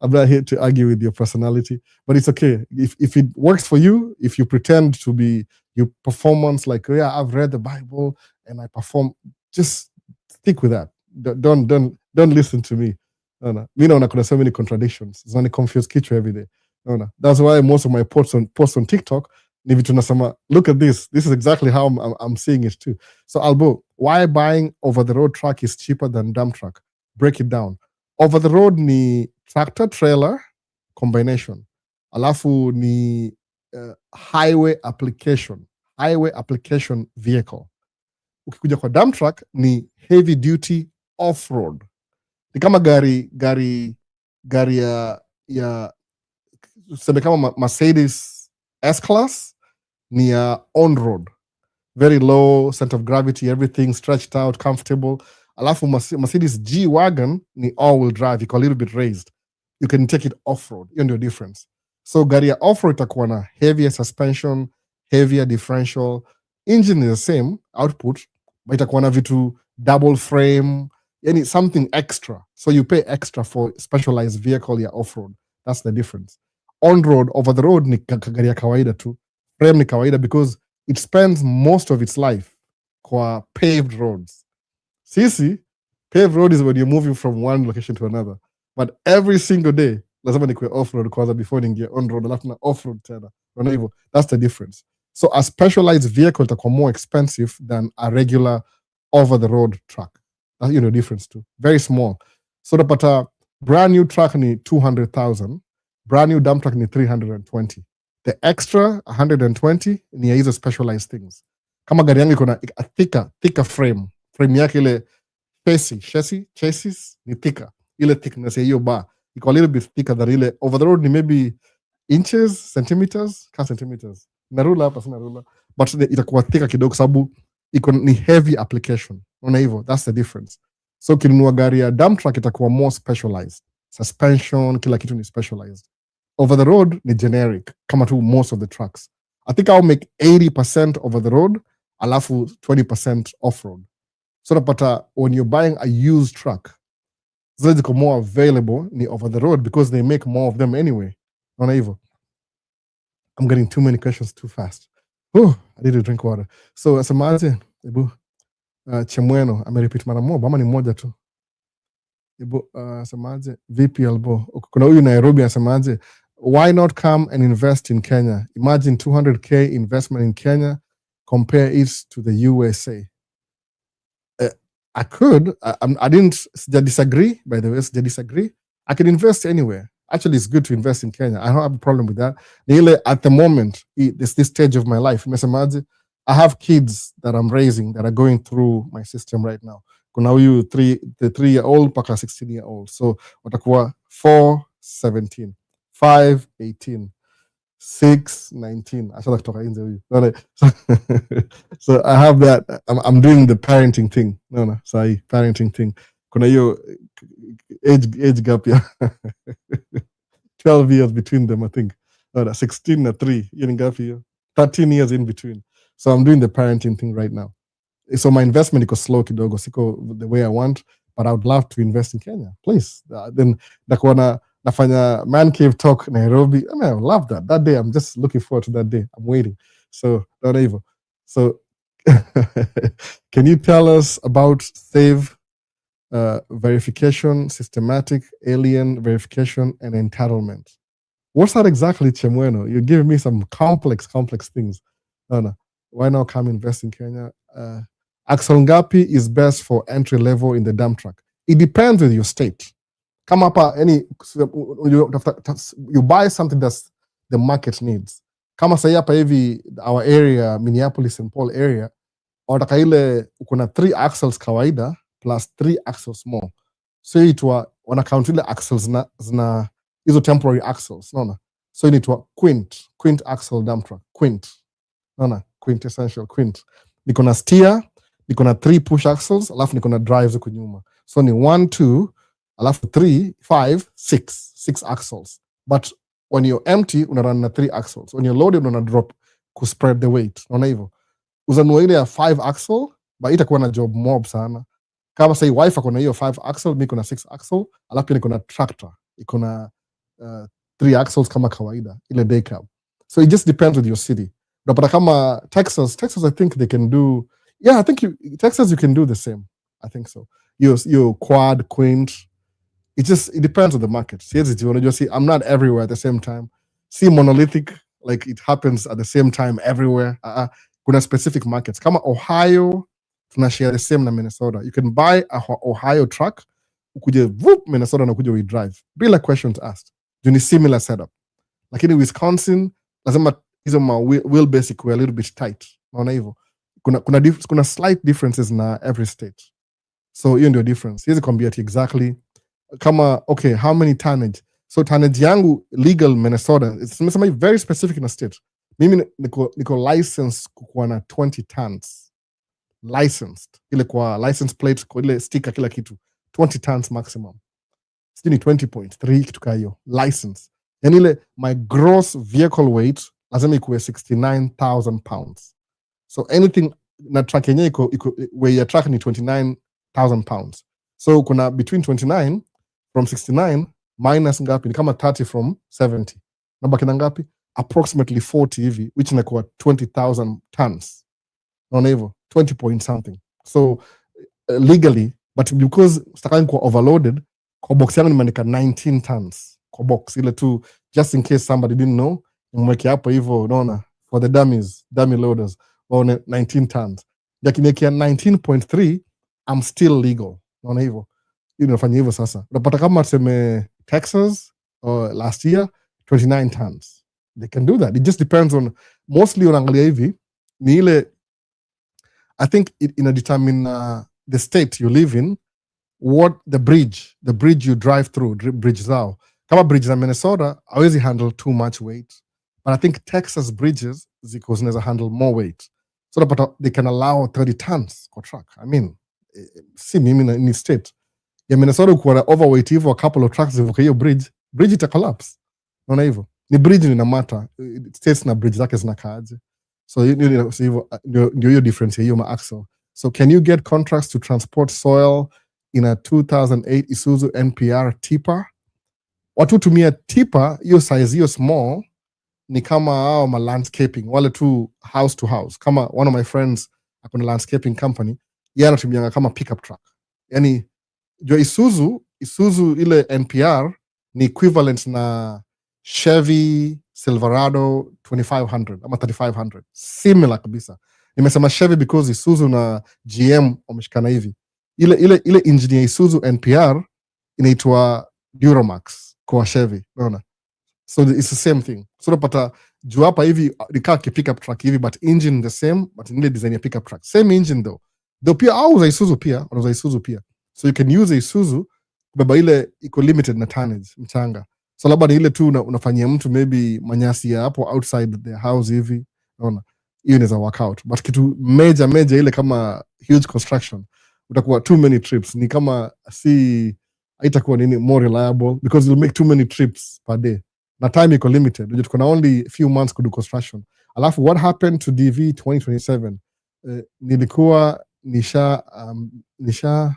Speaker 1: I'm not here to argue with your personality, but it's okay. If it works for you, if you pretend to be your performance, like, yeah, I've read the Bible and I perform, just stick with that. Don't listen to me. No. Kuna so many contradictions. It's only confused kichwa every day. No. That's why most of my posts on TikTok, look at this. This is exactly how I'm seeing it too. So Albo, why buying over-the-road truck is cheaper than dump truck? Break it down. Over-the-road ni tractor trailer combination, alafu ni highway application vehicle. Ukikuja kwa dump truck ni heavy duty off-road. ni kama gari ya tuseme kama Mercedes S-Class ni on road, very low center of gravity, everything stretched out, comfortable. Alafu Mercedes G-Wagon ni all-wheel drive, iko a little bit raised, you can take it off-road. Hiyo ndio difference. So gari ya off-road itakuwa na heavier suspension, heavier differential, engine is the same output, but itakuwa na vitu double frame, yani something extra, so you pay extra for specialized vehicle ya off-road. That's the difference. On-road, over the road ni gari ya kawaida tu, frame ni kawaida because it spends most of its life kwa paved roads. Sisi, paved road is when you're moving from one location to another, but every single day lazima nikwe off-road kwanza before ningie on-road, alafu na off-road tena. That's the difference. So a specialized vehicle itakuwa more expensive than a regular over-the-road truck. That's the difference too. Very small. So the brand new truck ni 200,000, brand new dump truck ni 320. The extra 120 ni ya hizo specialized things. Kama gari yangu iko na a thicker frame yake ile chassis ni thicker, ile thickness ya hiyo bar iko a little bit thicker than ile over the road, ni maybe inches, centimeters, narula hapa sina rula, but itakuwa thicker kidogo sababu iko ni heavy application. Unaona hivyo, that's the difference. So kinunua gari ya dump truck itakuwa more specialized, suspension, kila kitu ni specialized. Over the road ni generic kama tu most of the trucks. I think I'll make 80% over the road, alafu 20% off-road. So napata when you're buying a used truck, zile ziko more available ni over the road because they make more of them anyway. Unaona hivyo. I'm getting too many questions too fast. I need to drink water. So asemaje, ebu Chemweno amerepeat mara moja ama ni moja tu? Ebu asemaje, vipi albo? Kuna huyu Nairobi asemaje, why not come and invest in Kenya? Imagine 200k investment in Kenya, compare it to the USA. I could. I didn't disagree, by the way. I can invest anywhere. Actually, it's good to invest in Kenya. I don't have a problem with that. At the moment, this stage of my life, I have kids that I'm raising that are going through my system right now. Kuna huyu the 3-year-old paka 16-year-old. So watakuwa 4, 17, 5, 18, 6, 19. Acha kutoka nje huyu. So I have that. I'm doing the parenting thing. Parenting thing. Kuna hiyo age gap ya 12 years between them, I think. 16 na 3. Hiyo ni ngapi hiyo? 13 years in between. So I'm doing the parenting thing right now. So my investment iko slow kidogo, siko the way I want, but I would love to invest in Kenya. Please. Then nakuwa nafanya Man Cave Talk Nairobi. I mean, I love that. That day, I'm just looking forward to that day. I'm waiting. So, not evil. So, can you tell us about SAVE verification, systematic, alien verification, and entitlement? What's that exactly, Chemweno? You're giving me some complex things. No. Why not come invest in Kenya? Axle ngapi is best for entry level in the dump truck? It depends on your state. Come up you buy something that the market needs. Kama sahi hapa hivi our area, Minneapolis St. Paul area, wanataka ile kuna 3 axles kawaida plus 3 axles more. So itwa wana count ile axles na hizo temporary axles, unaona? So inaitwa quint axle dump truck, quint. Unaona? Quintessential quint. Niko na steer, niko na 3 push axles, alafu niko na drives huko nyuma. So ni 1 2 alafu 3 5 6 axles. But when you're empty unarun na 3 axles. When you're loaded una drop ku spread the weight. Unaona hivyo? Uzanua ile ya 5 axle, but itakuwa na job mob sana. Kama say wife akona hiyo 5 axle, mimi kuna 6 axle, alafu niko na tractor. Iko na 3 axles kama kawaida, ile day cab. So it just depends with your city. But kama Texas, I think they can do. Yeah, I think Texas you can do the same. I think so. Your quad, quint. It depends on the market. See, I'm not everywhere at the same time. See, monolithic, like it happens at the same time everywhere. Kuna specific markets. Kama Ohio, tunashare the same na Minnesota. You can buy a Ohio truck, ukuje whoop Minnesota na kuja we drive. Bila questions asked. You need similar setup. Lakini Wisconsin, lazima hizo ma wheelbase ikuwe a little bit tight. Naona hivyo. Kuna slight differences na every state. So hiyo ndio difference. Siwezi kuambia ati exactly kama okay, how many tonnage? So tonnage yangu legal Minnesota, it's very specific in a state. Mimi niko licensed kuwa na 20 tons. Licensed. Ile kwa license plate, kwa ile sticker kila kitu. 20 tons maximum. Sini 20.3 kitu ka hiyo. License. Yani ile my gross vehicle weight lazima ikuwe 69,000 pounds. So anything na truck yenye where your truck ni 29,000 pounds. So kuna between 29 from 69 minus ngapi ni kama 30 from 70. Nabaki na ngapi? Approximately 40 hivi, which inakuwa 20,000 tons. Naona hivyo 20 point something. So legally, but because stakani kuwa overloaded, kwa box yangu nimeandika 19 tons kwa box ile tu, just in case somebody didn't know, nimewekea hapo hivyo, unaona, for the dummies, dummy loaders, waone 19 tons. Yakiniekea 19.3, I'm still legal. Unaona hivyo. Hiyo nafanya hivyo sasa. Unapata kama tuseme Texas last year 29 tons. They can do that. It just depends on, mostly unaangalia hivi ni ile, I think it determine the state you live in, what the bridge you drive through, bridge zao. Kama bridge za Minnesota hawezi handle too much weight, but I think Texas bridges ziko zinaweza handle more weight. So they can allow 30 tons kwa truck. I mean, si mimi ni state ya Minnesota kuwa overweight hivyo, a couple of trucks zivuka hiyo bridge ita collapse. Unaona hivyo? Ni bridge ni matter. States na bridge zake zinakaaje. So hivyo ndio hiyo difference hiyo ma axle. So can you get contracts to transport soil in a 2008 Isuzu NPR tipper? Watu tumia tipper hiyo size hiyo small ni kama hao ma landscaping, wale tu house to house. Kama one of my friends akona landscaping company, yeye anatumia kama pickup truck. Yani jo Isuzu ile NPR ni equivalent na Chevy Silverado 2500 ama 3500. Similar kabisa. Nimesema Chevy because Isuzu na GM wameshikana hivi. Ile engine ya Isuzu NPR inaitwa Duramax kwa Chevy, unaona? So it's the same thing. So unapata juu hapa hivi nikaa pickup truck hivi, but engine the same, but ile design ya pickup truck. Same engine though. Pia auza Isuzu pia. So you can use Isuzu kubeba ile iko limited na tonnage mchanga. So labda ni ile tu unafanyia mtu maybe manyasi ya hapo outside the house hivi, unaona? Hiyo inaweza work out. But kitu major ile kama huge construction, utakuwa too many trips. Ni kama haitakuwa nini more reliable because you'll make too many trips per day. Na time iko limited. Unajua tuko na only few months to do construction. Alafu what happened to DV 2027? Nilikuwa nisha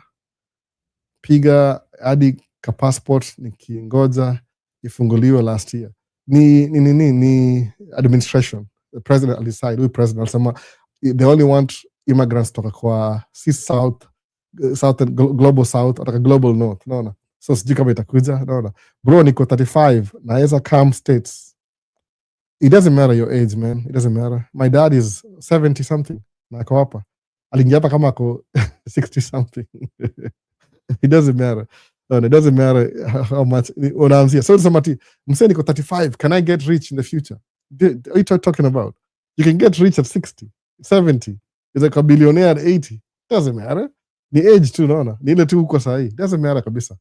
Speaker 1: piga hadi ka passport nikingoja ifunguliwe last year. Ni administration. The president aliside, we president alisema they only want immigrants toka kwa south global south ataka global north, unaona? So sijui kama itakuja, unaona? Bro, niko 35 naweza come states. It doesn't matter your age, man. It doesn't matter. My dad is 70 something na ako hapa. Aliingia hapa kama ako 60 something. It doesn't matter. No, it doesn't matter how much unaanzia. So somebody msee niko 35, can I get rich in the future? What are you talking about? You can get rich at 60, 70. Is like a billionaire at 80. Doesn't matter. Ni age tu, unaona? Ni ile tu uko sahi. Doesn't matter kabisa.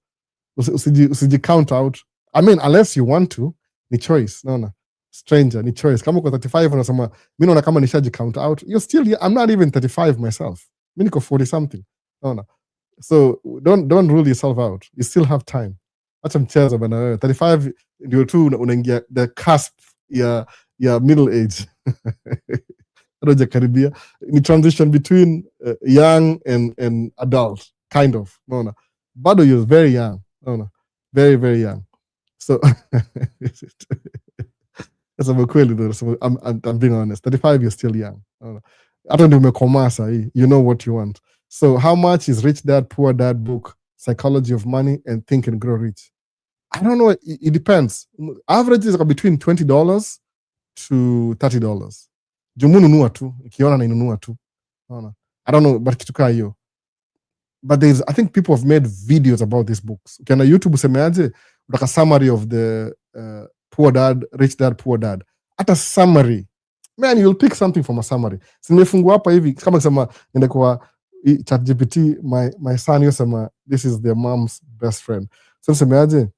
Speaker 1: Usiji count out. I mean, unless you want to, ni choice, unaona? Stranger, ni choice. Kama uko 35 unasema mimi naona kama nishaji count out. You're still, I'm not even 35 myself. Mimi niko 40 something. Unaona? So don't rule yourself out. You still have time. Acha mchezo bana wewe. 35 ndio tu unaingia the cusp ya middle age. Roja karibia. Ni transition between young and adult, kind of. Unaona? Bado you're very young. Unaona? Very, very young. So that's a kweli though. So I'm being honest. 35 you're still young. Unaona? Hata ndio umekomaa sahi. You know what you want. So how much is Rich Dad, Poor Dad book, Psychology of Money and Think and Grow Rich? I don't know. It depends. Average is between $20 to $30. Jumununua tu. Ikiona na inunua tu. I don't know. But kituka hiyo. But I think people have made videos about these books. Ukiana YouTube usemeaje, like a summary of the Poor Dad, Rich Dad, Poor Dad. At a summary. Man, you'll pick something from a summary. Nimefungua hapa hivi, kama kusema, nende kwa ChatGPT, my son yosema, this is their mom's best friend. So nisemeaje?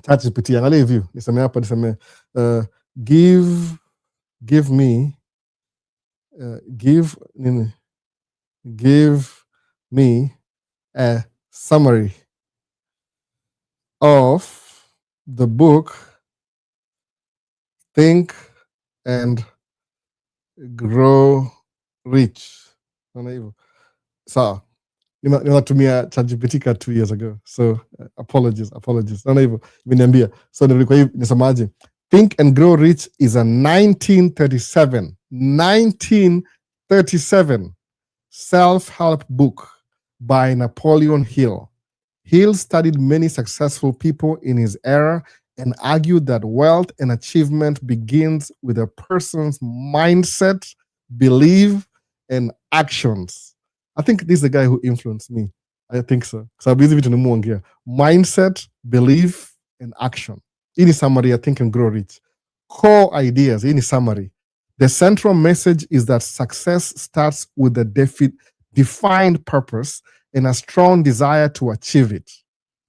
Speaker 1: ChatGPT, angalia hivi, niseme hapa, niseme give me give me a summary of the book Think and Grow Rich. Naona hivyo. Sawa. Nimetumia ChatGPT 2 years ago. So apologies. Naona hivyo. Imeniambia. So nilikuwa hivi nisemaje? Think and Grow Rich is a 1937 self-help book by Napoleon Hill. Hill studied many successful people in his era and argued that wealth and achievement begins with a person's mindset, belief, and actions. I think this is the guy who influenced me. I think so. So I'm busy with the mindset, belief, and action. In summary, I think and grow rich. Core ideas in summary. The central message is that success starts with a defined purpose and a strong desire to achieve it.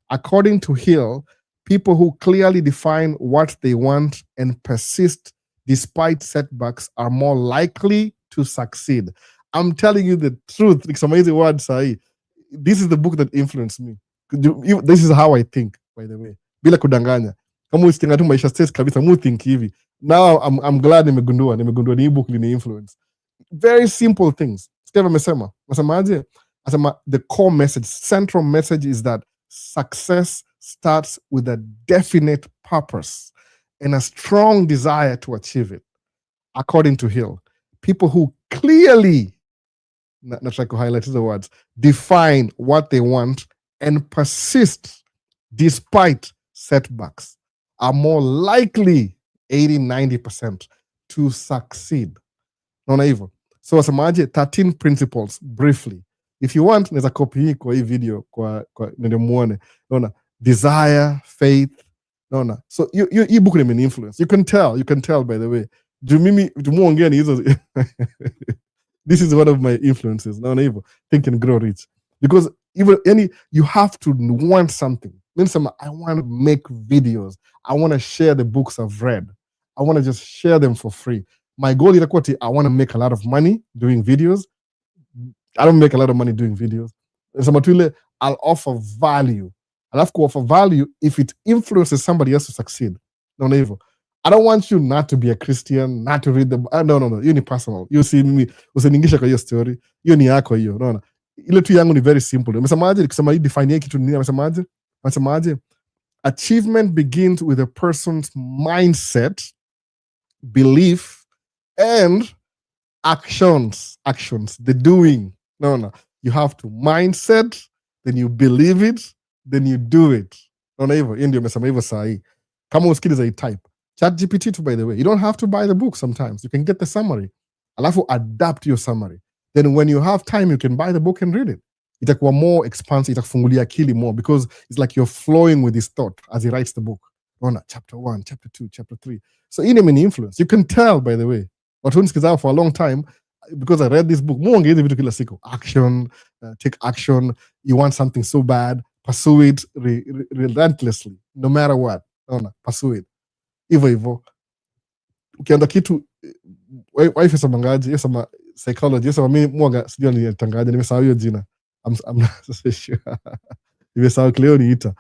Speaker 1: According to Hill, people who clearly define what they want and persist despite setbacks are more likely to succeed. I'm telling you the truth. It's amazing word, Sai. This is the book that influenced me. This is how I think, by the way. Bila kudanganya. Kama usitinga tu Maisha says kabisa, mu think hivi. Now I'm glad nimegundua ni book lini influence. Very simple things. Steve amesema. Nasemaje? Asema the core message, central message is that success starts with a definite purpose and a strong desire to achieve it. According to Hill, people who clearly, not try to highlight the words, define what they want and persist despite setbacks are more likely 80-90% to succeed. Naona hivyo. So wasemaje 13 principles briefly. If you want, naweza copy hii kwa hii video kwa ndio muone. Naona desire, faith. Naona. So hii book ni influence. You can tell by the way. Muongea ni hizo. This is one of my influences. Naona hivyo. Think and Grow Rich. Because even you have to want something. I want to make videos. I want to share the books I've read. I want to just share them for free. My goal is I want to make a lot of money doing videos. I don't make a lot of money doing videos. I'll offer value. I'll have to offer value if it influences somebody else to succeed. No, never. I don't want you not to be a Christian, not to read the no. You need personal. You see me, usiningisha kwa hiyo story. You ni yako hiyo. No. Ile tu yangu ni very simple. Nimesemaje nikisema hii define kitu nini nimesemaje? Achievement begins with a person's mindset, belief, and actions, the doing. No. You have to mindset, then you believe it, then you do it. No, hivyo. Ndio nimesema hivyo sahi. Kama usikiliza hii type. ChatGPT too, by the way. You don't have to buy the book sometimes. You can get the summary. Alafu adapt your summary. Then when you have time, you can buy the book and read it. Itakuwa more expansive, itakufungulia akili more because it's like you're flowing with his thought as he writes the book. Chapter 1, chapter 2, chapter 3. So in him influence. You can tell, by the way. Watu nisikiza for a long time because I read this book. Muongea hizi vitu kila siku. Action, take action. You want something so bad, pursue it relentlessly, no matter what. Pursue it. Hivyo. Ukianda kitu wife samangaji, yesama psychology, yesama mimi muaga sijui nitangaje, nimesahau hiyo jina. I'm not so sure. Nimesahau Cleo niita.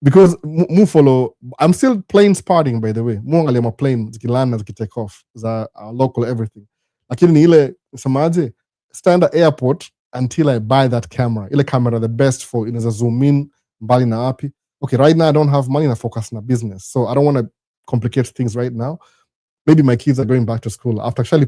Speaker 1: Because mu follow, I'm still plane spotting, by the way. Muangalia ma plane zikilanda zikitake off za local everything. Lakini ni ile samaje stand at airport until I buy that camera. Ile camera the best for inaweza zoom in mbali na wapi. Okay, right now I don't have money na focus na business. So I don't want to complicate things right now. Maybe my kids are going back to school. After actually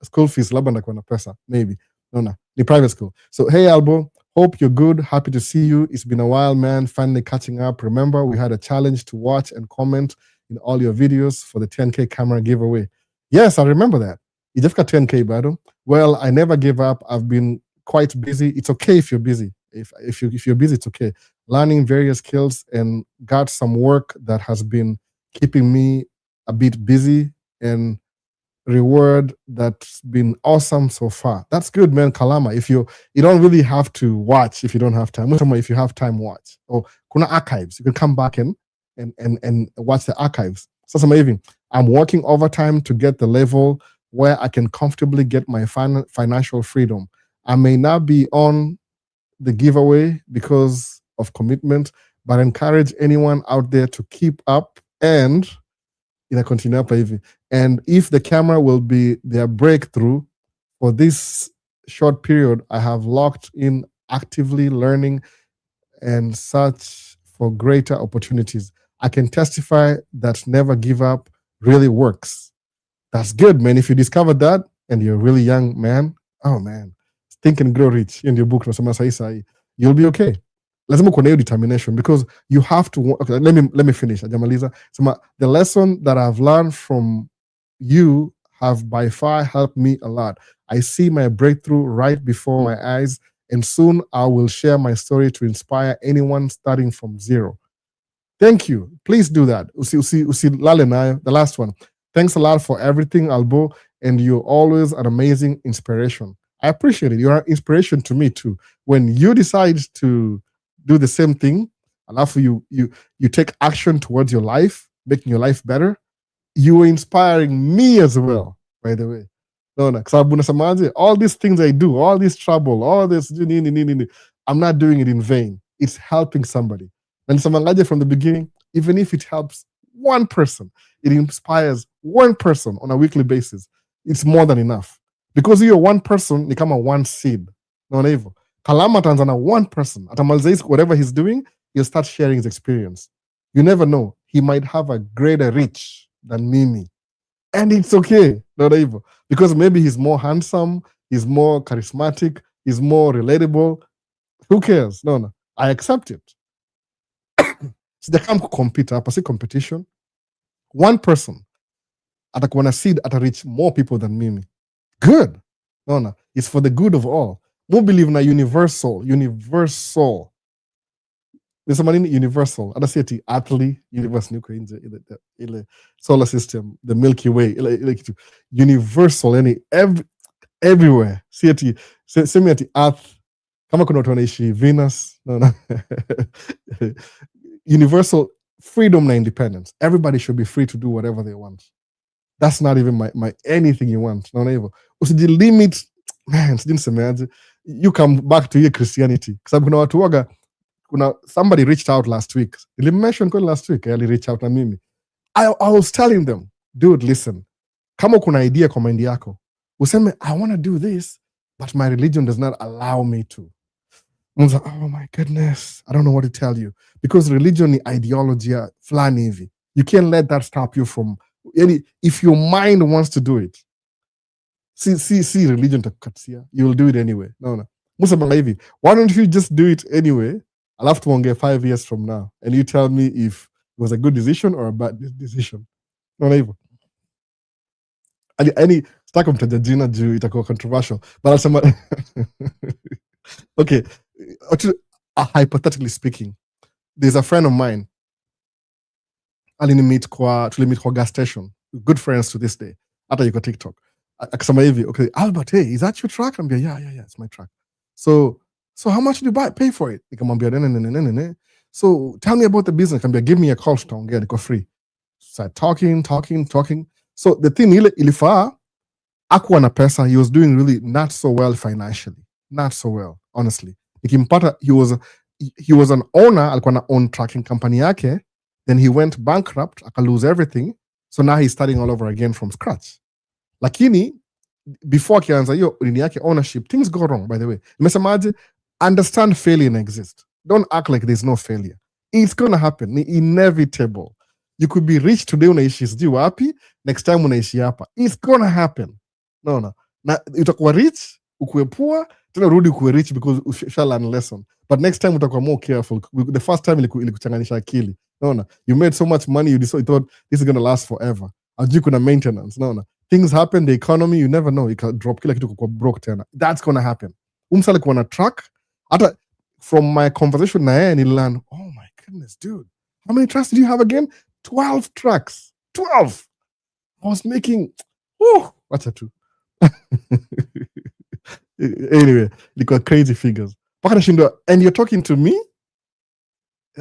Speaker 1: school fees labda ndakuwa na pesa. Maybe. No. Ni private school. So hey Albo, hope you're good. Happy to see you. It's been a while, man. Finally catching up. Remember, we had a challenge to watch and comment in all your videos for the 10K camera giveaway. Yes, I remember that. You just got 10K, bado. Well, I never gave up. I've been quite busy. It's okay if you're busy. If you're busy, it's okay. Learning various skills and got some work that has been keeping me a bit busy and reward that's been awesome so far. That's good, man. Kalama. If you don't really have to watch if you don't have time. If you have time, watch. Or kuna archives. You can come back and watch the archives. So amazing. I'm working overtime to get the level where I can comfortably get my financial freedom. I may not be on the giveaway because of commitment, but encourage anyone out there to keep up and continue playing. And if the camera will be their breakthrough for this short period, I have locked in actively learning and search for greater opportunities. I can testify that never give up really works. That's good, man. If you discovered that and you're a really young man, oh man, Think and Grow Rich in your book, you'll be okay. Lazima kuwa na hiyo determination because you have to. Okay, let me finish. Ajamaliza. The lesson that I've learned from you have by far helped me a lot. I see my breakthrough right before my eyes, and soon I will share my story to inspire anyone starting from zero. Thank you. Please do that. The last one. Thanks a lot for everything, Albo, and you're always an amazing inspiration. I appreciate it. You're an inspiration to me too. When you decide to do the same thing, alafu you take action towards your life, making your life better, you are inspiring me as well, by the way. All these things I do, all this trouble, all this, I'm not doing it in vain. It's helping somebody. And from the beginning, even if it helps one person, it inspires one person on a weekly basis, it's more than enough. Because you're one person, you become a one seed. No, never. Kalama Tanzana, one person. At Amalzais, whatever he's doing, he'll start sharing his experience. You never know. He might have a greater reach than Mimi. And it's okay. Not evil. Because maybe he's more handsome, he's more charismatic, he's more relatable. Who cares? No. I accept it. So they can't compete. I see competition. One person atakuwa na seed reach more people than Mimi. Good. No. It's for the good of all. We believe in a universal. There's somebody universal. I say it athlete, universe, in solar system, the Milky Way, universal, everywhere. See it, same at the Earth. Kama kuna watu wanaishi Venus. No. Universal freedom and independence. Everybody should be free to do whatever they want. That's not even my anything you want. No, never. The limit, man, you come back to your Christianity. Because somebody reached out last week. Did mention last week? I reached out to Mimi. I was telling them, dude, listen. Kama kuna idea kwa mind yako. Useme, I want to do this, but my religion does not allow me to. Like, oh my goodness, I don't know what to tell you. Because religion is ideology, flani hivi. You can't let that stop you from, if your mind wants to do it, see religion takatia, you'll do it anyway. No. Why don't you just do it anyway? I'll have to get 5 years from now, and you tell me if it was a good decision or a bad decision. No, even. Any stack of Tajajina Jew, itakuwa controversial. But I'll say, okay, hypothetically speaking, there's a friend of mine. Tulimit kwa gas station. Good friends to this day. Hata yuko TikTok. Akasema hivi, okay, Albert, hey, is that your truck? I'm like, yeah, it's my truck. So how much did you pay for it? Nikamwambia ne. So tell me about the business. Nikamwambia, give me a call, tutaongea, niko free. Start talking. So the thing ilifaa, akuwa na pesa, he was doing really not so well financially. Not so well, honestly. Nikimpata, he was an owner, alikuwa na own trucking company yake, then he went bankrupt, aka lose everything, so now he's starting all over again from scratch. Lakini, before akianza hiyo nini yake ownership, things go wrong, by the way. Nimesemaje, understand failure exists. Don't act like there's no failure. It's gonna happen. It's inevitable. You could be rich today, unaishi sijui wapi, next time unaishi hapa. It's gonna happen. No. Na utakuwa rich, ukuwe poor, tena rudi ukuwe rich because you shall learn a lesson. But next time utakuwa more careful. The first time ilikuchanganisha akili. No. You made so much money, you thought this is gonna last forever. Ajui kuna maintenance. No. Things happen, the economy, you never know. You can drop kila kitu kwa broke tena. That's gonna happen. Umsale kwa na truck. Hata from my conversation na yeye nilearn, oh my goodness, dude. How many trucks did you have again? 12 trucks. 12. I was making, wacha tu. Anyway, ilikuwa crazy figures. Mpaka nashindwa, and you're talking to me?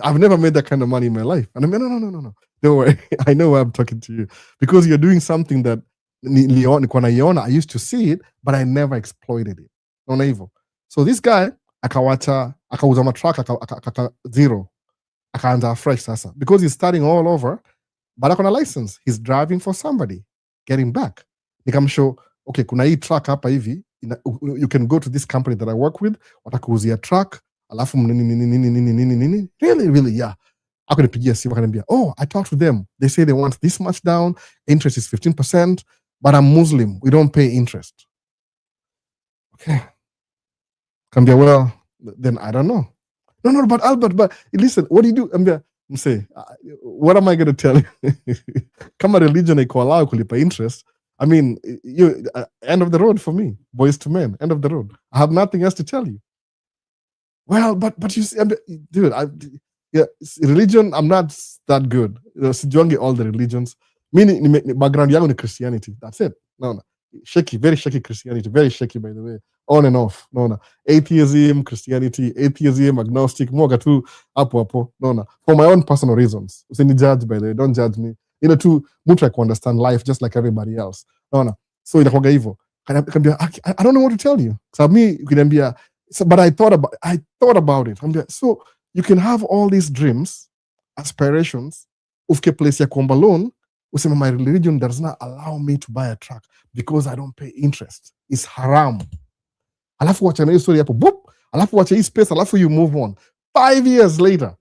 Speaker 1: I've never made that kind of money in my life. And I'm like, no. Don't worry. I know why I'm talking to you. Because you're doing something that I used to see it, but I never exploited it. Naona hivyo. So this guy, akauza matruck, zero. Akaanza fresh sasa. Because he's starting all over, but akona license. He's driving for somebody. Getting back. Nikamshow, okay, kuna hii truck hapa hivi. You can go to this company that I work with. Watakuuzia truck. Alafu nini. Really, yeah. Akanipigia simu akaniambia, oh, I talked to them. They say they want this much down. Interest is 15%, but I'm Muslim. We don't pay interest. Okay. Kambia, well, then I don't know. No, but Albert, but listen, what do you do? Kambia, say, what am I going to tell you? Kama religion iko allow kulipa interest, I mean, you end of the road for me. Boys to men, end of the road. I have nothing else to tell you. Well, but you see, dude, religion, I'm not that good. Sijuangi all the religions. Background yangu ni Christianity. That's it. No. Shaky, very shaky Christianity. Very shaky, by the way. On and off. No. Atheism, Christianity, atheism, agnostic, moga tu, hapo. No. For my own personal reasons. Usini judge, by the way. Don't judge me. To try to understand life just like everybody else. No. So inakuwaga hivyo. I don't know what to tell you. So me, ukiniambia, but I thought about it. So you can have all these dreams, aspirations, ufike place ya kuomba loan, useme my religion does not allow me to buy a truck because I don't pay interest. It's haram. Alafu wacha na hiyo story hapo, boop, alafu wacha hii space, alafu you move on. 5 years later,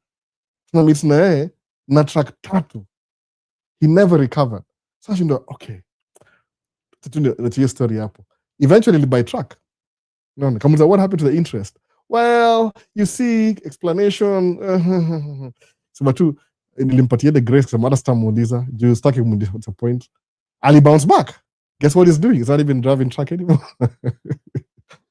Speaker 1: tunamit na yeye na truck 3. He never recovered. So I know, okay. That's your story hapo. Eventually, he buy truck. No, kamuza, what happened to the interest? Well, you see, explanation. So tu nilimpatia the grace kama hata muuliza juu staki kumuuliza what's the point. Ali bounce back. Guess what he's doing? He's not even driving truck anymore.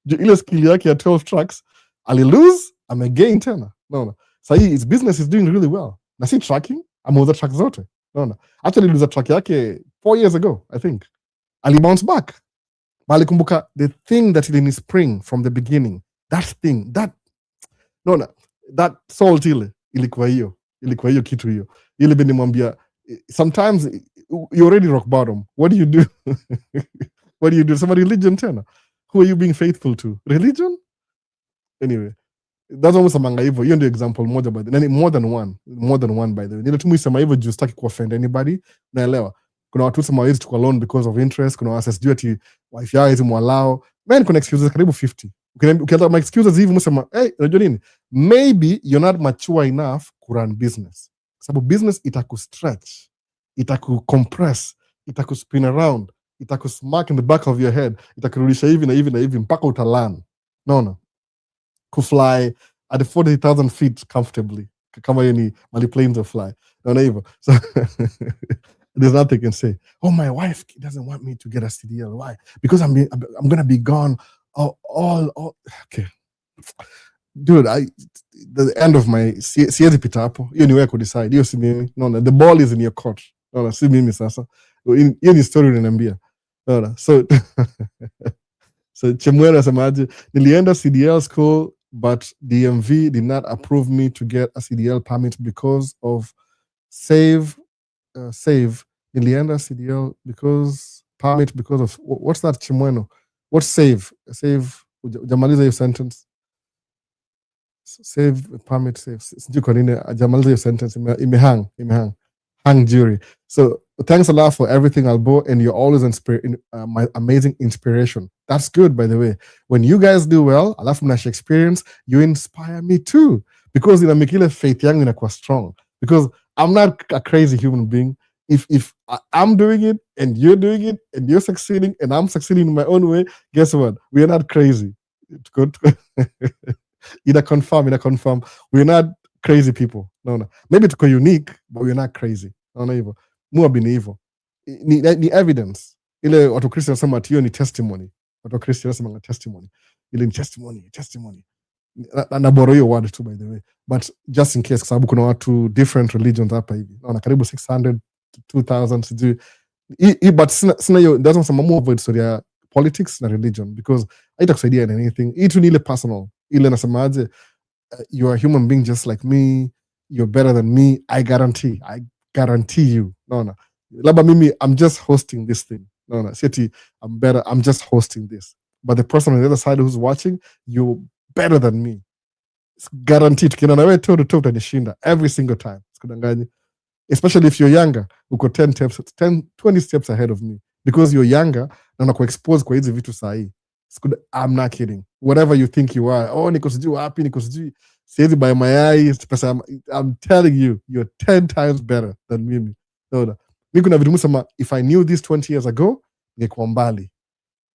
Speaker 1: Ile skill yake ya 12 trucks, ali lose, gain tena. No. So his business is doing really well. Na si tracking, ameuza truck zote. No. Actually, aliuza truck yake 4 years ago, I think. Ali bounce back. Alikumbuka the thing that in his spring from the beginning, that salt ilikuwa hiyo kitu hiyo. Ile nimwambia, sometimes you already rock bottom. What do you do? What do you do? Some religion tena. Who are you being faithful to? Religion? Anyway, that's almost amanga hivyo. Hiyo ndio example moja by the way. More than one by the way. Nile tumusema hivyo juu sitaki kuoffend anybody. Naelewa. Kuna watu sema hawezi chukua loan because of interest. Kuna wasa sijui ati wife yao hizi mwalao. Man, kuna excuses karibu 50. Ukianza my excuses hivi msema, hey, unajua nini? Maybe you're not mature enough to run business. Sababu business itakustretch, itakucompress, itakuspin around, itakusmack in the back of your head, itakurudisha hivi na hivi na hivi mpaka utalan. No. Kufly at 40,000 feet comfortably. Kama yeni mali planes of fly. No hivyo. So there's nothing you can say. Oh, my wife doesn't want me to get a CDL. Why? Because I'm going to be gone all. Okay. Dude, the end of my siezi pita hapo. Hiyo ni wewe kudecide. Hiyo si mimi. No, the ball is in your court. No, si mimi sasa. Hiyo ni story unaniambia. No. So Chemwera asemaje, nilienda CDL school but DMV did not approve me to get a CDL permit because of save nilienda CDL because of what's that Chimweno? What's save ujamaliza hiyo sentence. Save permit save sijui kwa nini ajamaliza hiyo sentence hang jury. So thanks a lot for everything, Albo, and you're always my amazing inspiration. That's good, by the way. When you guys do well, alafu mnasha experience, you inspire me too, because inamikile faith yangu inakuwa strong, because I'm not a crazy human being. If I'm doing it and you're doing it and you're succeeding and I'm succeeding in my own way, guess what? We are not crazy. It's good. Ina confirm. We're not crazy people. No. Maybe tuko unique, but we're not crazy. No hivyo. Mua bini hivyo. Ni evidence. Ile watu Kristo nasema ati hiyo ni testimony. Watu Kristo nasema testimony. Ile ni testimony. Na borrow hiyo word too, by the way. But just in case, kwa sababu kuna watu different religions hapa hivi. Naona karibu 600 to 2000 sijui. But sina hiyo, that's some more avoid story ya politics na religion because haitakusaidia in anything. Hii tu ni ile personal, ile nasemaje, you're a human being just like me, you're better than me, I guarantee you. No. Labda mimi, I'm just hosting this thing. No. Seti, I'm better, I'm just hosting this. But the person on the other side who's watching, you're better than me. It's guaranteed. Tukienda na wewe toe to toe utanishinda every single time. Sikudanganyi. Especially if you're younger, uko 20 steps ahead of me because you're younger na nakuexpose kwa hizi vitu sahi. I'm not kidding. Whatever you think you are, niko sijui wapi, niko sijui siwezi buy mayai, I'm telling you, you're 10 times better than mimi. Mi kuna vitu musema, if I knew this 20 years ago, ningekuwa mbali.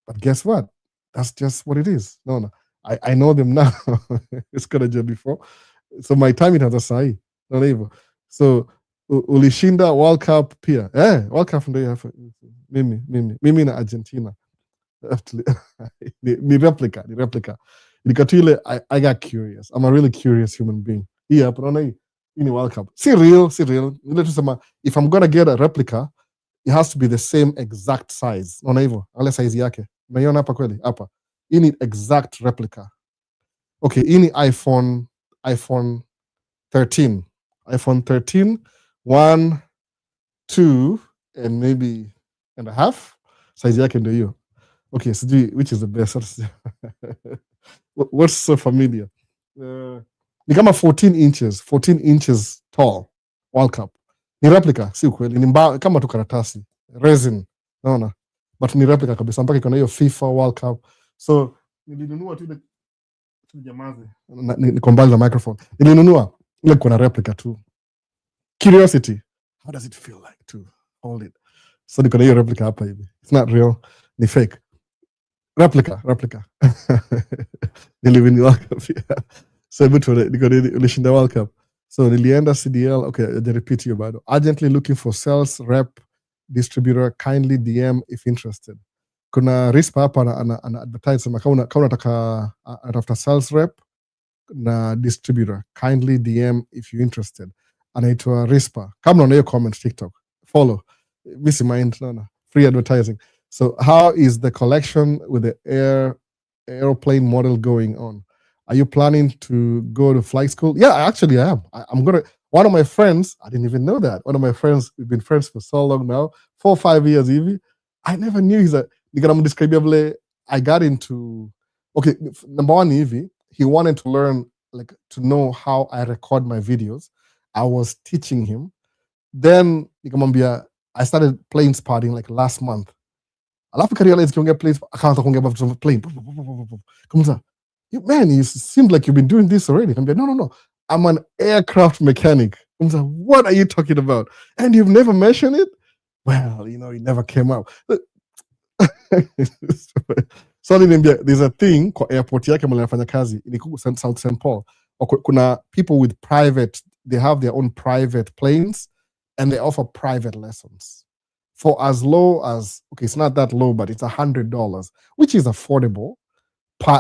Speaker 1: But guess what? That's just what it is. No. I know them now. It's gonna do before. So my time itaanza sahi. Not hivyo. So ulishinda World Cup pia. World Cup ndio mimi na Argentina. Ni replica. Nikatu ile, I got curious. I'm a really curious human being. Hii hapa naona hii ni World Cup. Si real. Ile tusema, if I'm gonna get a replica, it has to be the same exact size. Naona hivyo. Ale size yake. Unaiona hapa kweli? Hapa. Hii ni exact replica. Okay, hii ni iPhone 13. iPhone 13, 1, 2, and maybe and a half. Size yake ndio hiyo. Okay, so which is the best? What's so familiar? Ni kama 14 inches tall. World Cup. Ni replica, si ukweli. Ni kama tu karatasi. Resin. Naona. But ni replica kabisa. Mpaka iko na hiyo FIFA World Cup. So, nilinunua tu ile jamaze. Niko mbali na microphone. Nilinunua ile kuna replica tu. Curiosity. How does it feel like to hold it? So niko na hiyo replica hapa hivi. It's not real. Ni fake. Replica. Niliwin World Cup. So nilishinda World Cup. So nilienda CDL. Okay, I repeat you bado. Urgently looking for sales rep distributor. Kindly DM if interested. Kuna RISPA hapa ana advertise kama unataka atafuta sales rep na distributor. Kindly DM if you're interested. Anaitwa RISPA. Kama unaona hiyo comment TikTok, follow. Miss mind free advertising. So how is the collection with the airplane model going on? Are you planning to go to flight school? Yeah, actually I am. I'm gonna. One of my friends, I didn't even know that. One of my friends, we've been friends for so long now, 4 or 5 years even. I never knew he's a. I got into. Okay, number one, Evie, he wanted to learn, like, to know how I record my videos. I was teaching him. Then I started plane spotting like last month. Alafu karealize kiongea planes, akaanza kuongea about plane. Kumza, man, you seem like you've been doing this already. No. I'm an aircraft mechanic. Kumza, what are you talking about? And you've never mentioned it? Well, it never came up. So there's a thing kwa airport yake mali nafanya kazi in South St. Paul. Kuna people with they have their own private planes and they offer private lessons for as low as, okay, it's not that low, but it's $100, which is affordable.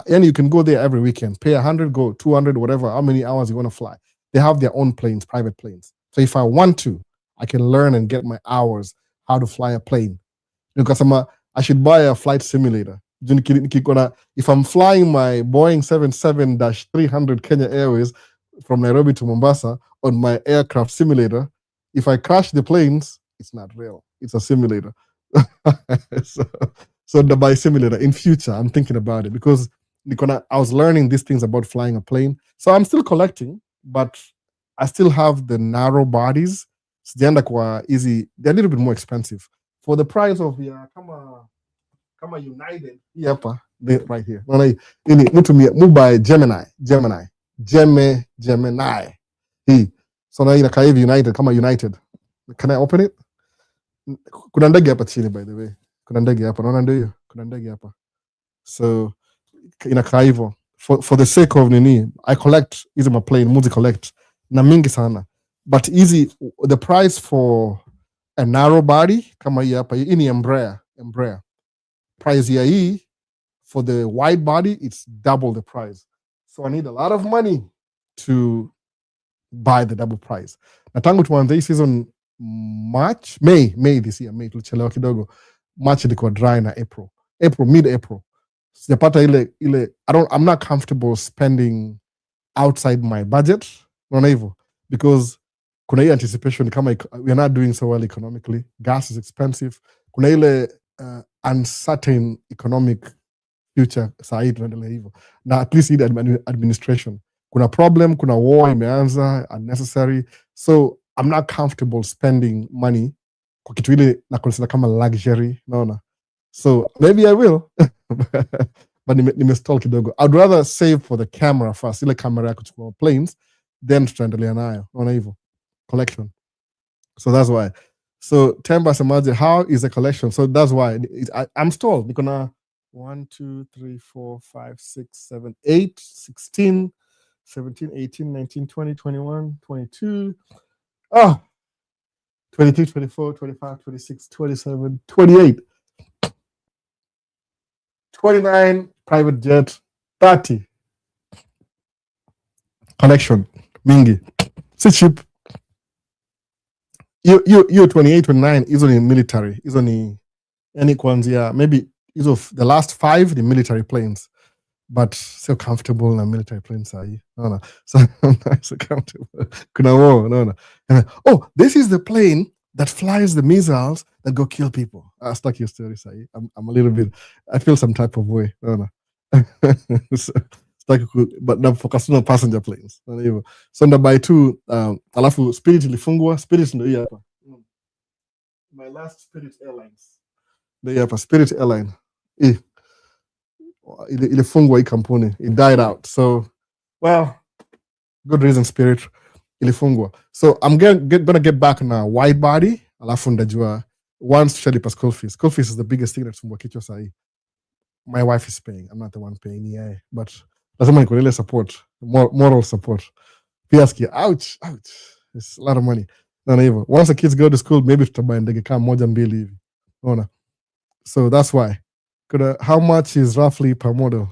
Speaker 1: And you can go there every weekend, pay $100, go 200, whatever, how many hours you want to fly. They have their own planes, private planes. So if I want to, I can learn and get my hours how to fly a plane. Because I should buy a flight simulator. If I'm flying my Boeing 77-300 Kenya Airways from Nairobi to Mombasa on my aircraft simulator, if I crash the planes, it's not real. It's a simulator. So the simulator in future, I'm thinking about it because I was learning these things about flying a plane. So I'm still collecting, but I still have the narrow bodies. Sijaenda kwa easy. They're a little bit more expensive. For the price of kama United, right here. Mtu buy Gemini. So na inakaa hivi United, kama United. Can I open it? Kuna ndege hapa chini, by the way. Kuna ndege hapa. Naona ndio hiyo. Kuna ndege hapa. So inakaa hivyo. For the sake of I collect, hizi plane, muzi collect. Na mingi sana. But the price for a narrow body, kama hii hapa, hii ni Embraer. Price ya hii, for the wide body, it's double the price. So I need a lot of money to buy the double price. Na tangu tuanze hii season, May this year. May tulichelewa kidogo. March ilikuwa dry na mid April. Sijapata ile I'm not comfortable spending outside my budget. Unaona hivyo? Because kuna hii anticipation kama we are not doing so well economically. Gas is expensive. Kuna ile uncertain economic future saa hii tunaendelea hivyo. Na at least hii administration. Kuna problem, kuna war imeanza, unnecessary. So I'm not comfortable spending money kwa kitu ile na consider kama luxury. Naona. So maybe I will. But nimestall kidogo. I'd rather save for the camera first. Ile camera ya kuchukua planes, then tutaendelea nayo. Naona hivyo. Collection. So that's why. So Temba semaje, how is the collection? So that's why I'm stalled. Niko na 1, 2, 3, 4, 5, 6, 7, 8, 16, 17, 18, 19, 20, 21, 22. 22, 24, 25, 26, 27, 28. 29 private jet, 30 collection mingi, si cheap. You 28, 29 hizo ni military, hizo ni yani kuanzia maybe hizo the last 5 the military planes, but so comfortable na military planes sahi. No. So I'm not so comfortable. Kuna war, no. Oh, this is the plane that flies the missiles that go kill people. I stuck your story, sahi. I'm a little bit, I feel some type of way. No. So, but na focus on passenger planes. So by 2 alafu Spirit ilifungwa. Spirit ndio hii hapa. My last Spirit Airlines. Ndio hapa Spirit Airline. Ilifungwa hii kampuni. It died out. So well, good reason Spirit ilifungwa. So I'm gonna get back na wide body. Alafu ndajua once shalipa school fees. School fees is the biggest thing that's kichwa sahi. My wife is paying. I'm not the one paying. Yeah, but lazima niko ile support, moral support. Piaski, ouch. It's a lot of money. No, hivyo. Once the kids go to school, maybe tutabuy ndege kama 1-2 hivi. Unaona? So that's why. How much is roughly per model?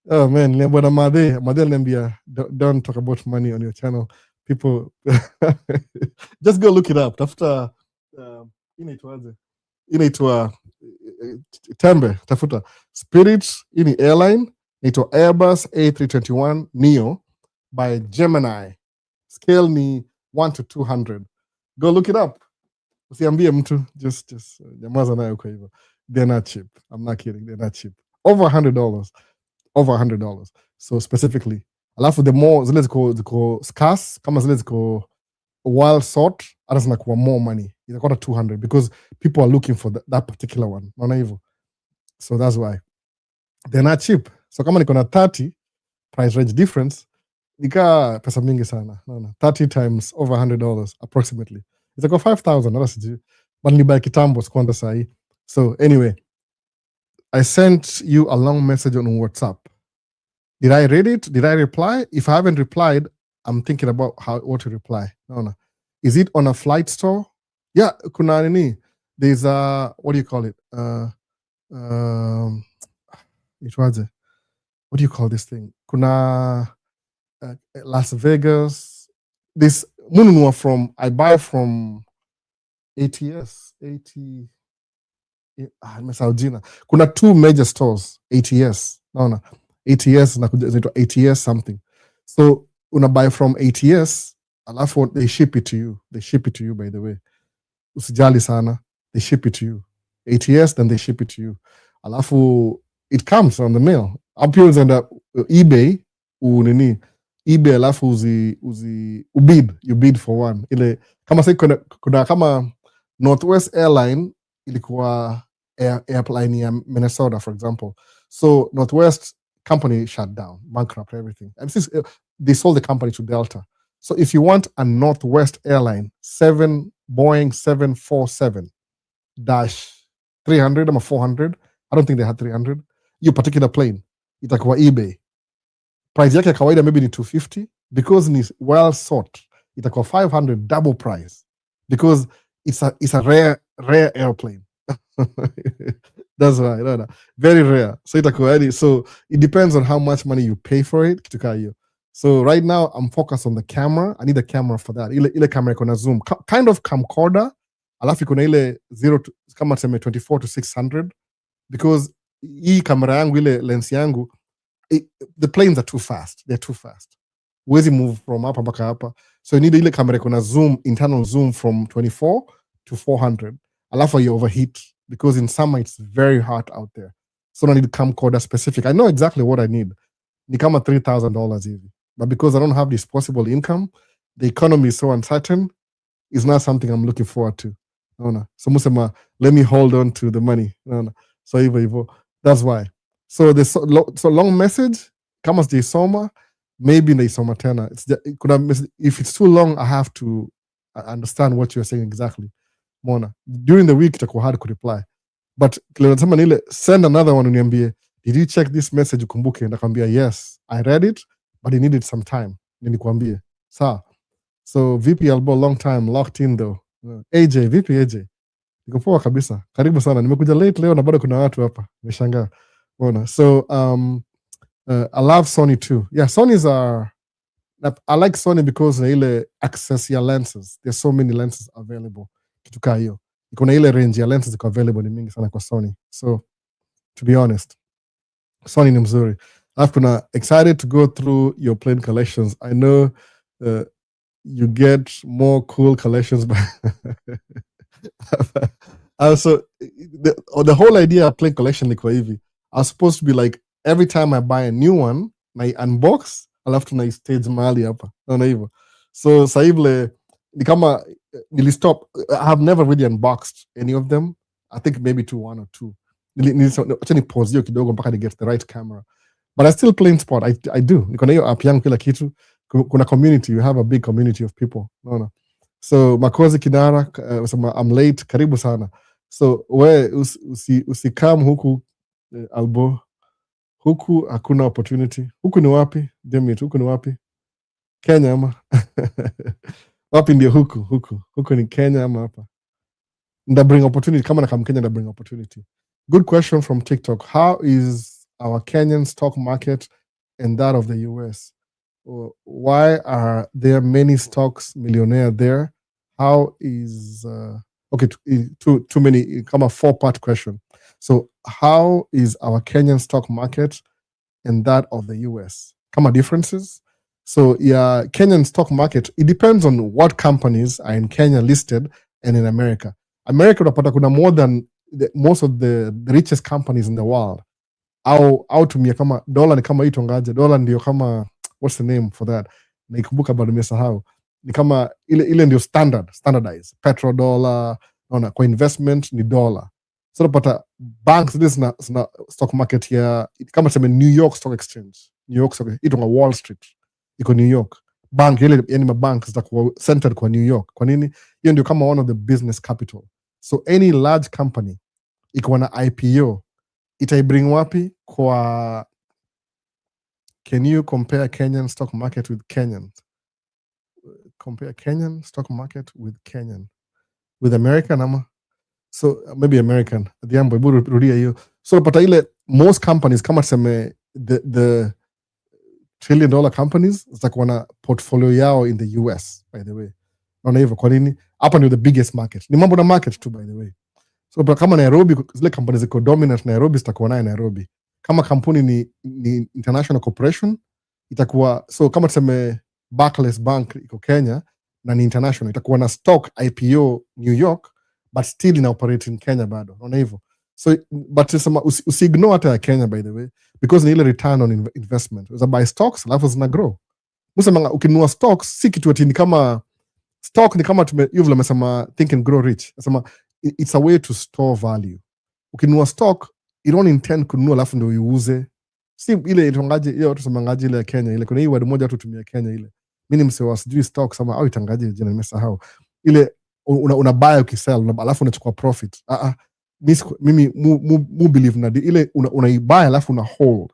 Speaker 1: Oh man, bwana Madel niambia, don't talk about money on your channel. People just go look it up. Tafuta inaitwa Tembe, tafuta Spirit, ini airline, inaitwa Airbus A321 Neo by Gemini. Scale ni 1 to 200. Go look it up. Usiambie mtu, just nyamaza nayo kwa hivyo. They're not cheap. I'm not kidding. They're not cheap. Over $100. Over $100. So specifically, alafu the more zile ziko scarce, kama zile ziko well sought, hata zinakuwa more money. Inakuwa 200 because people are looking for that particular one. Naona hivyo. So that's why they're not cheap. So kama niko na 30 price range difference, nika pesa mingi sana. Naona 30 times over $100 approximately. It's like 5,000. Hata sijui. But nilibuy kitambo sikuanda sahi. So anyway, I sent you a long message on WhatsApp. Did I read it? Did I reply? If I haven't replied, I'm thinking about what to reply. No. Is it on a flight store? Yeah, kuna nini. There's what do you call it? What do you call this thing? Kuna Las Vegas. This mununua I buy from ATS. Nimesahau. Kuna 2 major stores, ATS. Naona ATS na zinaitwa ATS something. So una buy from ATS, alafu they ship it to you. They ship it to you, by the way. Usijali sana. They ship it to you. ATS, then they ship it to you. Alafu it comes on the mail. Hapo unaenda eBay, eBay alafu you bid for one. Ile kama sasa kuna kama Northwest Airline ilikuwa airplane ya Minnesota, for example. So Northwest company shut down, bankrupt, everything. And since they sold the company to Delta. So if you want a Northwest Airline Boeing 747-300 or 400, I don't think they had 300. Your particular plane, itakuwa eBay. Price yake kawaida maybe ni 250, because ni well sought. Itakuwa 500, double price, because it's a rare airplane. That's right. No. Very rare. So it depends on how much money you pay for it. So right now I'm focused on the camera. I need a camera for that. Ile camera iko na zoom kind of camcorder, alafu iko na ile 0 to kama tuseme 24 to 600, because hii camera yangu ile lens yangu the planes are too fast. They're too fast. Huwezi move from hapa mpaka hapa. So you need ile camera iko na zoom, internal zoom from 24 to 400. Alafu you overheat because in summer it's very hot out there. So I need camcorder specific. I know exactly what I need. Ni kama $3,000 hivi. But because I don't have disposable income, the economy is so uncertain, it's not something I'm looking forward to. No. So musema, let me hold on to the money. No. So hivyo. That's why. So the so long message, kama sijaisoma, maybe naisoma tena. If it's too long, I have to understand what you're saying exactly. Mona. During the week, itakuwa hard to reply. But nasema nile, send another one uniambie, did you check this message ukumbuke? Nakwambia, yes, I read it, but it needed some time. Nikuambie. So VP Albo, long time, locked in though. AJ, VP AJ. Niko poa kabisa. Karibu sana. Nimekuja late leo na bado kuna watu hapa. Nimeshangaa. So I love Sony too. Yeah, I like Sony because ile access ya lenses. There's so many lenses available. Kitu kaa hiyo. Iko na ile range ya lenses iko available ni mingi sana kwa Sony. So to be honest, Sony ni mzuri. Alafu excited to go through your plane collections. I know you get more cool collections, but also the whole idea of plane collection liko hivi. I was supposed to be like, every time I buy a new one, I unbox, I'll have to stage mahali hapa. Naona hivyo. So saible ni kama nilistop. I have never really unboxed any of them. I think maybe one or two. Acha ni pause hiyo kidogo mpaka ni get the right camera. But I still plane spot. I do. Niko na hiyo app yangu kila kitu. Kuna community. You have a big community of people. Naona. So Makozi Kinara, I'm late. Karibu sana. So we usikam huku Albo. Huku hakuna opportunity. Huku ni wapi? Demit, huku ni wapi? Kenya ama? Wapi ndio huku? Huku ni Kenya ama hapa? Nda bring opportunity. Kama na Kenya nda bring opportunity. Good question from TikTok. How is our Kenyan stock market and that of the US? Why are there many stocks millionaire there? How is okay, too many, come a 4-part question. So how is our Kenyan stock market and that of the US? Come differences. So yeah, Kenyan stock market, it depends on what companies are in Kenya listed and in America. America unapata kuna more than most of the richest companies in the world. Au tumia kama dola ni kama itongaje. Dola ndio kama, what's the name for that? Naikumbuka bado nimesahau. Ni kama ile ndio standardized. Petrodollar, naona kwa investment ni dollar. So unapata banks this na stock market ya kama tuseme New York Stock Exchange. New York Stock, itonga Wall Street. Iko New York. Bank ile yani mabank zitakuwa centered kwa New York. Kwa nini? Hiyo ndio kama one of the business capital. So any large company iko na IPO itaibring wapi kwa. Can you compare Kenyan stock market with Kenyan? Compare Kenyan stock market with Kenyan. With American ama? So maybe American. Adhiambo, ibu rudia hiyo. So pata ile most companies kama tuseme the $1 trillion companies zitakuwa na portfolio yao in the US, by the way. Naona hivyo kwa nini? Hapa ndio the biggest market. Ni mambo na market too, by the way. So kama Nairobi, zile companies ziko dominant Nairobi zitakuwa nayo Nairobi. Kama kampuni ni international corporation itakuwa, so kama tuseme Barclays Bank iko Kenya na ni international, itakuwa na stock IPO New York but still ina operate in Kenya bado. Unaona hivyo? So but usiignore hata ya Kenya, by the way, because ni ile return on investment. Uza buy stocks alafu zina grow. Msema ukinunua stocks si kitu ati ni kama stock ni kama vile umesema think and grow rich. Nasema it's a way to store value. Ukinunua stock, you don't intend kununua alafu ndio uiuze. Si ile itangaje ile watu semangaje ile ya Kenya ile. Kuna hii word moja watu tumia Kenya ile. Mimi ni msewa sijui stock sama au itangaje jina nimesahau. Ile una buy ukisell alafu unachukua profit. Mimi mu believe na ile una buy alafu una hold.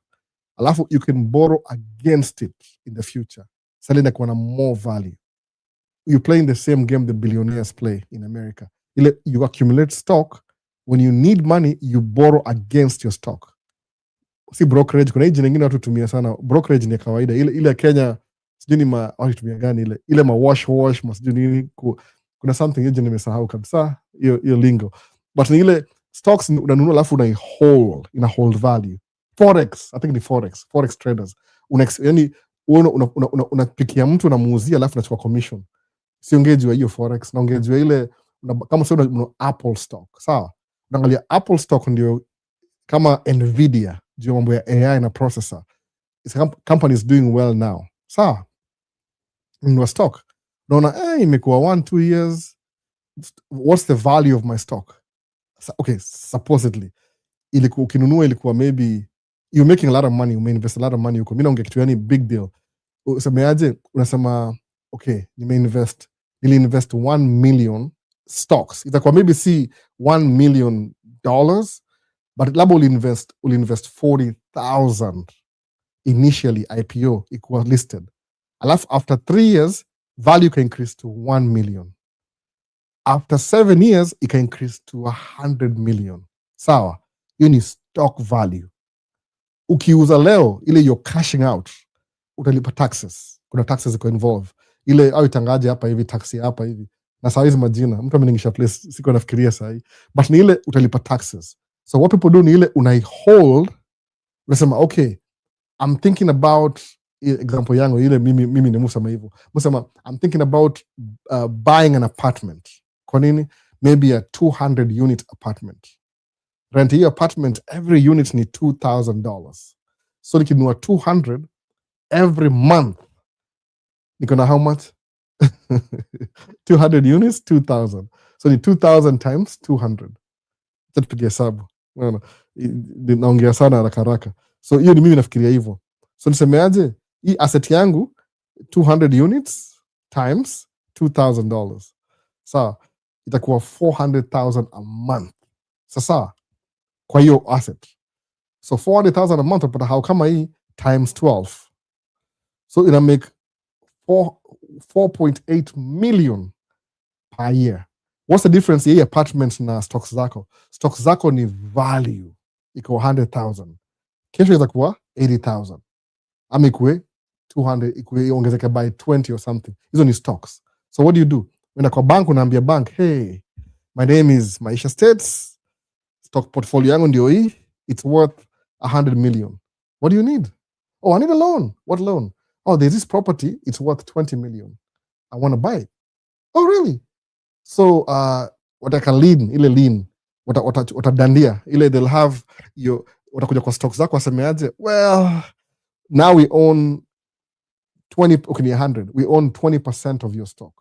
Speaker 1: Alafu you can borrow against it in the future. Sasa inakuwa na more value. You're playing the same game the billionaires play in America. Ile you accumulate stock. When you need money, you borrow against your stock. Si brokerage, kuna hii jina nyingine watu tumia sana. Brokerage ni kawaida. Ile Kenya sijui ni walitumia gani ile ma wash masijui nini, kuna something hiyo nimesahau kabisa hiyo lingo, but ni ile stocks unanunua alafu ina hold value. Forex, I think ni forex traders, yani unapikia mtu unamuuzia alafu unachukua commission. Siongejwa hiyo forex, naongejwa ile kama sio una Apple stock, sawa? Unaangalia Apple stock ndio kama Nvidia, ndio mambo ya AI na processor. It's a company is doing well now, sawa? Nunua stock, naona imekuwa 1-2 years, what's the value of my stock? Okay, supposedly ukinunua ilikuwa maybe you're making a lot of money, umeinvest a lot of money huko. Mimi naongea kitu yani big deal. Usemeaje? Unasema okay, niliinvest 1 million stocks. Itakuwa maybe see $1 million, but labda ulinvest 40,000 initially IPO ikuwa listed. Alafu after 3 years value can increase to 1 million. After 7 years it can increase to 100 million. Sawa? Hiyo ni stock value. Ukiuza leo ile you're cashing out, utalipa taxes. Kuna taxes ziko involve. Ile au itangaje hapa hivi, taxi hapa hivi. Na saa hizi majina, mtu ameningisha place, siko nafikiria saa hii. But ni ile utalipa taxes. So what people do ni ile unaihold, unasema okay, I'm thinking about, example yangu ile mimi ni Musama hivyo. Musama, I'm thinking about buying an apartment. Kwa nini? Maybe a 200 unit apartment. Rent hiyo apartment, every unit ni $2,000. So nikinunua 200 every month, niko na how much? 200 units, 2,000. So ni 2,000 times 200. Tupige hesabu. Naongea sana haraka. So hiyo ni mimi nafikiria hivyo. So nisemeaje? Hii asset yangu 200 units times $2,000. Sawa, itakuwa 400,000 a month. Sasa kwa hiyo asset. So 400,000 a month, but how kama hii times 12. So ina make 4.8 million per year. What's the difference hii apartment na stocks zako? Stocks zako ni value, iko 100,000. Kesho itakuwa 80,000. Ama ikue 200, ikue ongezeke by 20 or something. Hizo ni stocks. So what do? Wenda kwa bank, unaambia bank, hey, my name is Maisha States, stock portfolio yangu ndio hii, it's worth 100 million. What do you need? Oh, I need a loan. What loan? Oh, there's this property, it's worth 20 million. I want to buy it. Oh, really? So wataka lean, watadandia ile, they'll have your, watakuja kwa stocks zako wasemeaje, well, now we own 20, okay, 100, we own 20% of your stock.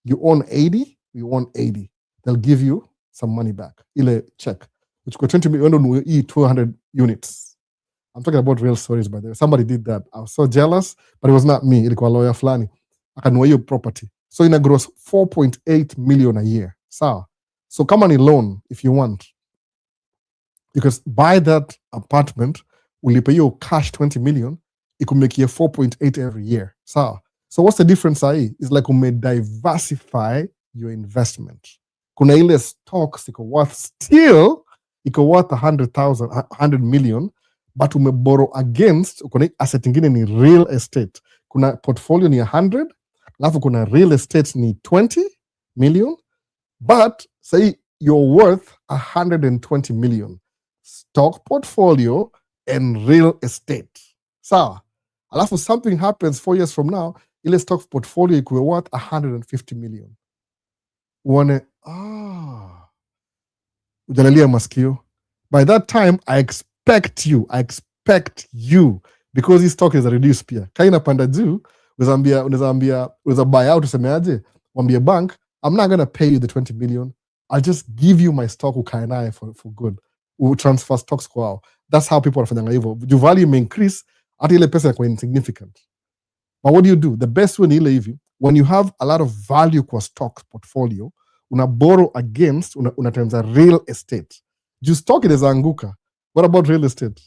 Speaker 1: You own 80, we own 80. They'll give you some money back. Ile check, which go 20 million, 200 units. I'm talking about real stories, by the way. Somebody did that. I was so jealous, but it was not me. Ilikuwa lawyer fulani. Akanunua hiyo property. So ina gross 4.8 million a year. So come on a loan if you want. You can buy that apartment, ulipe hiyo cash 20 million, ikumekia 4.8 every year. So what's the difference ahí? It's like diversify your investment. Kuna ile stocks iko worth still, iko worth 100 million, but borrow against, kuna asset ingine ni real estate. Kuna portfolio ni 100, alafu kuna real estate ni 20 million, but say you're worth 120 million. Stock portfolio and real estate. Sawa. Alafu something happens 4 years from now, ile stock portfolio ikuwe worth 150 million. Uone, ujalalia maskio. By that time, I expect you, because this stock is a reduced pia. Kaina panda juu, unaweza buy out, usemeaje? Wambia bank, I'm not going to pay you the 20 million. I'll just give you my stock ukae naye for good. Transfer stocks kwao. That's how people wanafanyanga hivyo. Your value may increase, hata ile pesa yako insignificant. But what do? The best way ni ile hivi, when you have a lot of value kwa stock portfolio, una borrow against, unatenza real estate. Juu stock inaweza anguka. What about real estate?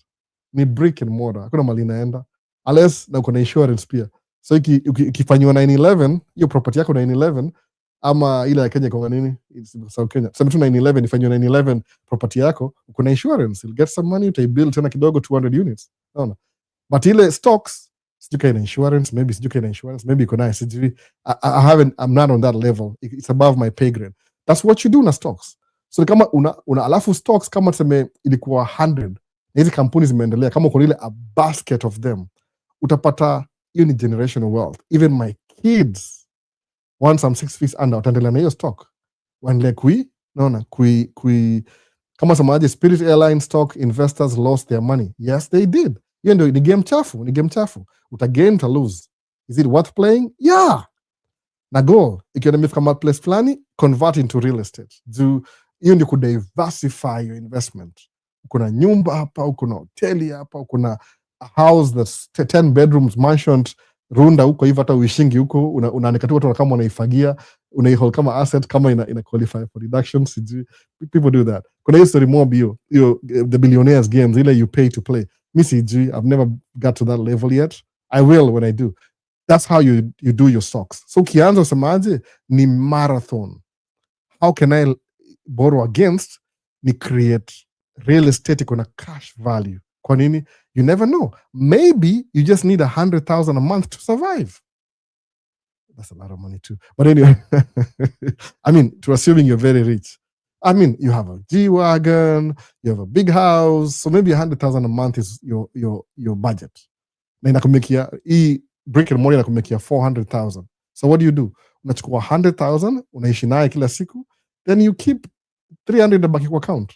Speaker 1: Ni brick and mortar. Hakuna mali inaenda. Unless na uko na insurance pia. So ikifanywa 9/11, hiyo property yako 9/11, ama ile ya Kenya kwa nini? South Kenya. Sema tu 9/11, ifanywa 9/11 property yako, uko na insurance, you'll get some money, utaibuild tena kidogo 200 units. Unaona? But ile stocks sijui ina insurance, maybe sijui ina insurance, maybe iko nayo sijui. I'm not on that level. It's above my pay grade. That's what you do na stocks. So kama una alafu stocks kama tuseme ilikuwa 100 na hizi kampuni zimeendelea, kama uko ile a basket of them, utapata hiyo ni generational wealth. Even my kids, once I'm 6 feet under, wataendelea na hiyo stock. Waendelee kama samaje Spirit Airline stock investors lost their money. Yes, they did. Hiyo ndio ni game chafu. Utagain, uta lose. Is it worth playing? Yeah. Na goal, ikiwa nimefika kama place fulani, convert into real estate. Hiyo ndio kudiversify your investment. Kuna nyumba hapa, kuna hoteli hapa, kuna a house that's 10 bedrooms mansion runda huko hivi, hata uishingi huko, unaonekana watu kama wanaifagia, unaihold kama asset, kama ina qualify for deductions. People do that. Kuna hiyo story more bio, the billionaires games, ile you pay to play. I've never got to that level yet. I will when I do. That's how you do your stocks. So ukianza usemaje ni marathon. How can I borrow against? Ni create real estate iko cash value. Kwa nini? You never know. Maybe you just need 100,000 a month to survive. That's a lot of money too. But anyway, I mean, to assuming you're very rich. I mean, you have a G-Wagon, you have a big house, so maybe 100,000 a month is your budget. Na inakumekia, brick and mortar inakumekia 400,000. So what do? Unachukua 100,000, unaishi naye kila siku, then you keep 300 baki kwa account.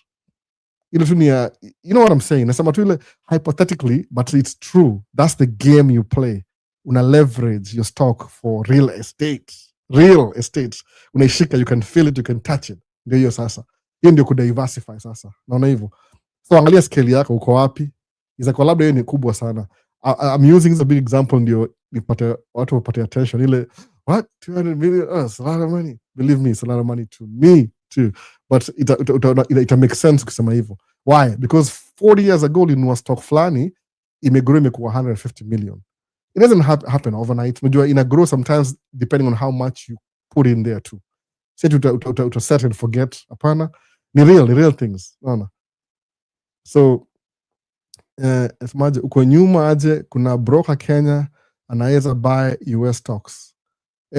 Speaker 1: You know what I'm saying? Nasema tu ile hypothetically, but it's true. That's the game you play. Una leverage your stock for real estate. Real estate. Unaishika, you can feel it, you can touch it. Ndio hiyo sasa. Hiyo ndio kudiversify sasa. Naona hivyo. So angalia scale yako uko wapi? Kwa labda hiyo ni kubwa sana. I'm using this a big example ndio nipate watu wapate attention. Ile what 200 million? It's a lot of money. Believe me, it's a lot of money to me too. But it makes sense kusema hivyo. Why? Because 40 years ago linunua stock fulani imegrow imekuwa 150 million. It doesn't happen overnight. Unajua ina grow sometimes depending on how much you put in there too. Say to set and forget. Hapana. Ni real things. Unaona? So uko nyuma aje kuna broker Kenya anaweza buy US stocks.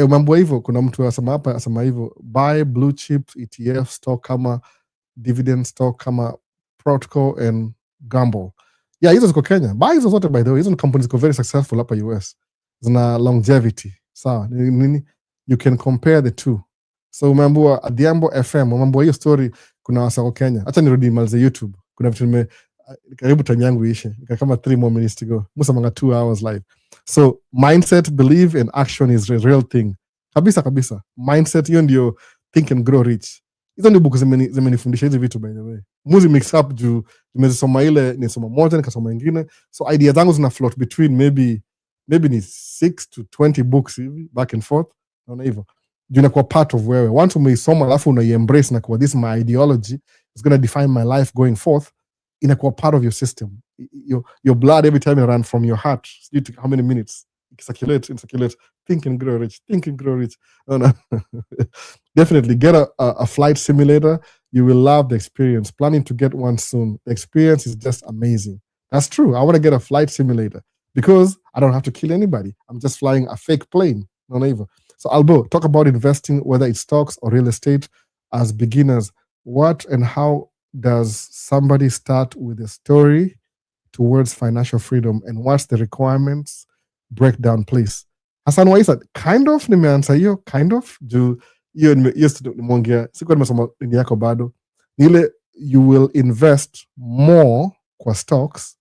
Speaker 1: Mambo hivyo kuna mtu asema hivyo buy blue chip ETF stock kama dividend stock kama Protocol and Gamble. Yeah, hizo ziko Kenya. Buy hizo zote by the way. Hizo companies ziko very successful hapa US. Zina longevity. Sawa. Nini? You can compare the two. So umeambiwa Adhiambo FM, umeambiwa hiyo story kuna wasako Kenya. Acha nirudi malize YouTube. Kuna vitu karibu time yangu ishe. Kama 3 more minutes to go. Musa manga 2 hours live. So mindset, believe and action is a real thing. Kabisa. Mindset hiyo ndio think and grow rich. Hizo ndio books zimenifundisha hizi vitu by the way. Muzi mix up juu nimesoma ile nisoma moja nikasoma nyingine. So ideas zangu zina float between maybe ni 6 to 20 books hivi back and forth. Naona hivyo. Juu inakuwa part of wewe. Once umeisoma alafu una-embrace na kuwa this is my ideology, it's going to define my life going forth. Inakuwa part of your system. Your blood every time you run from your heart, how many minutes? Circulate. Think and grow rich. Oh, no. Definitely get a flight simulator. You will love the experience. Planning to get one soon. The experience is just amazing. That's true. I want to get a flight simulator because I don't have to kill anybody. I'm just flying a fake plane. No, even. So Albo, talk about investing, whether it's stocks or real estate as beginners. What and how does somebody start with a story towards financial freedom, and what's the requirements? Breakdown, please. Hassan Waisa, kind of nimeansa hiyo, kind of juu hiyo nimeongea sikuwa nimesoma nini yako bado. Ile you will invest more kwa stocks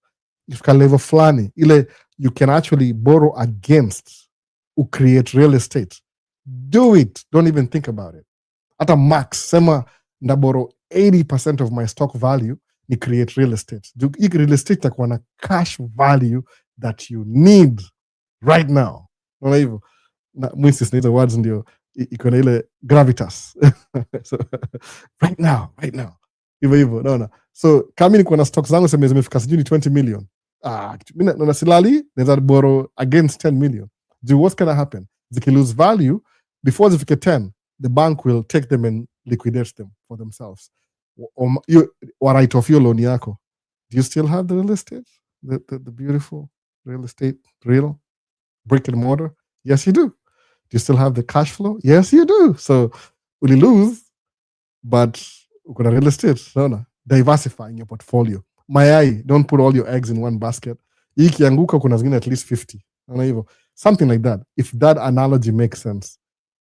Speaker 1: ifika level fulani ile you can actually borrow against create real estate. Do it. Don't even think about it. Hata max sema nda borrow 80% of my stock value ni create real estate. Real estate itakuwa na cash value that you need right now. Unaona hivyo? Na mwinsis na hizo words ndio iko na ile gravitas. So, right now. Hivyo, unaona? So, kama niko na stocks zangu zimefika sijui 20 million. Mimi na silali naweza borrow against 10 million. What's going to happen? They lose value before zifike 10. The bank will take them and liquidate them for themselves. Or write off your loan yako. Do you still have the real estate? The beautiful real estate? Real? brick and mortar? Yes, you do. Do you still have the cash flow? Yes, you do. So will you lose? But uko na real estate, unaona? Diversifying your portfolio. Mayai, don't put all your eggs in one basket. Hii ikianguka kuna zingine at least 50. Unaona hivyo? Something like that. If that analogy makes sense.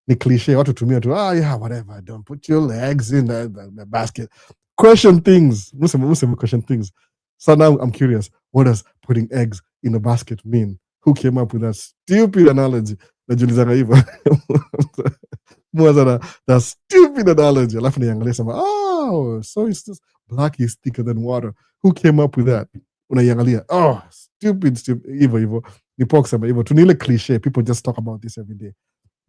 Speaker 1: Ni cliche, watu tumia tu, yeah, whatever, don't put your eggs in the basket. Question things. Museme question things. So now I'm curious, what does putting eggs in a basket mean? Who came up with that stupid analogy? Najiulizanga hivyo. That stupid analogy. Alafu niangalia sema, so it's just black is thicker than water. Who came up with that? Unaiangalia, stupid, hivyo. Nipo kusema hivyo. Tunile cliche, people just talk about this every day.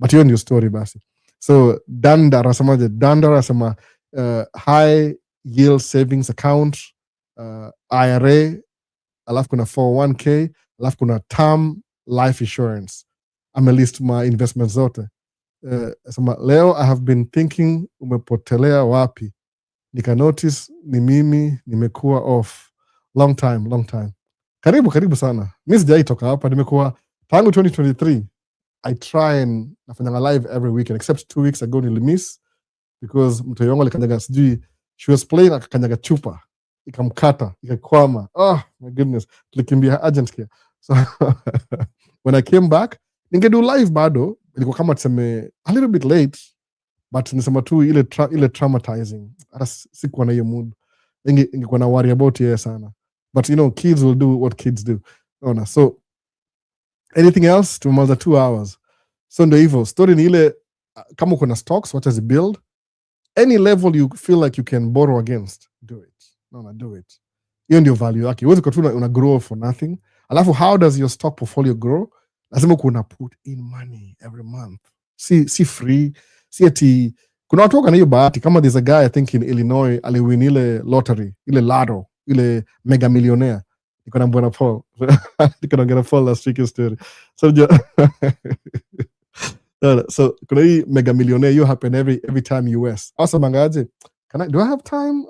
Speaker 1: But hiyo ndio story basi. So Danda anasema high yield savings account, IRA, alafu kuna 401k, alafu kuna term life insurance. Amelist my investments zote. Sema leo I have been thinking umepotelea wapi. Nika notice ni mimi nimekuwa off. Long time. Karibu sana. Mimi sijai toka hapa, nimekuwa tangu 2023. I try and nafanya live every weekend, except 2 weeks ago nilimiss because mtu yongo alikanyaga sijui, she was playing akakanyaga chupa ikamkata ikakwama. My goodness, tulikimbia urgent care. So when I came back ningedu live bado, ilikuwa kama tuseme a little bit late, but nisema tu ile traumatizing. Hata sikuwa na hiyo mood, ingekuwa na worry about yeye sana, but you know kids will do what kids do. So anything else? Tumemaliza 2 hours. So ndio hivyo, story ni ile, kama uko na stocks, what does it build? Any level you feel like you can borrow against, do it. Do it. Hiyo ndio value yake. Huwezi kwa tu una grow for nothing. Alafu how does your stock portfolio grow? Lazima kuna put in money every month. Si free. Si ati kuna watu wako na hiyo bahati, kama there's a guy I think in Illinois aliwin ile lottery, ile lotto, ile mega millionaire. Niko na Bwana Paul. Niko na Paul last week story. So kuna hii mega millionaire, you happen every time US. Asa mangaje, do I have time?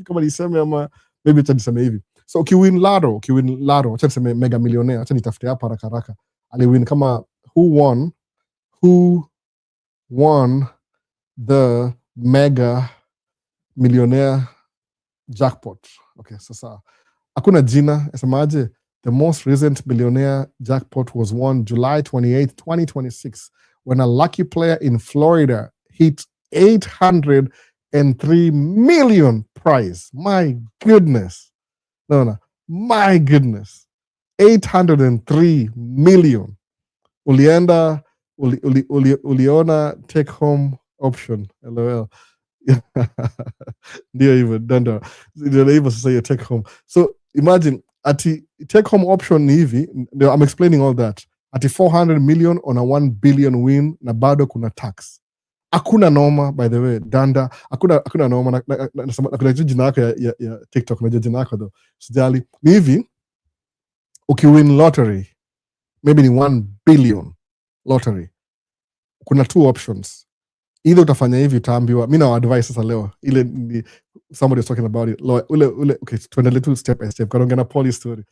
Speaker 1: Kama niseme ama maybe acha niseme hivi. So ukiwin lotto, acha niseme mega millionaire, acha nitafute hapa haraka. Aliwin kama who won the mega millionaire jackpot. Okay, sasa hakuna jina, esemaje? The most recent billionaire jackpot was won July 28th, 2026, when a lucky player in Florida hit $803 million prize. My goodness. No. My goodness. $803 million. Uliona take home option. LOL. Ndio hivyo, Danda. Ndio hivyo sasa hiyo take home. So imagine ati take home option ni hivi, I'm explaining all that. Ati 400 million on a 1 billion win na bado kuna tax. Hakuna noma, by the way, Danda. Hakuna noma. Na jina yako ya TikTok, na jina yako though. Sijali. Ni hivi, ukiwin lottery, maybe ni 1 billion lottery, kuna 2 options. Either utafanya hivi, utaambiwa, mimi na advice sasa leo, ile somebody was talking about it. Okay, tuendelee tu step by step. Karonga na Pauli story.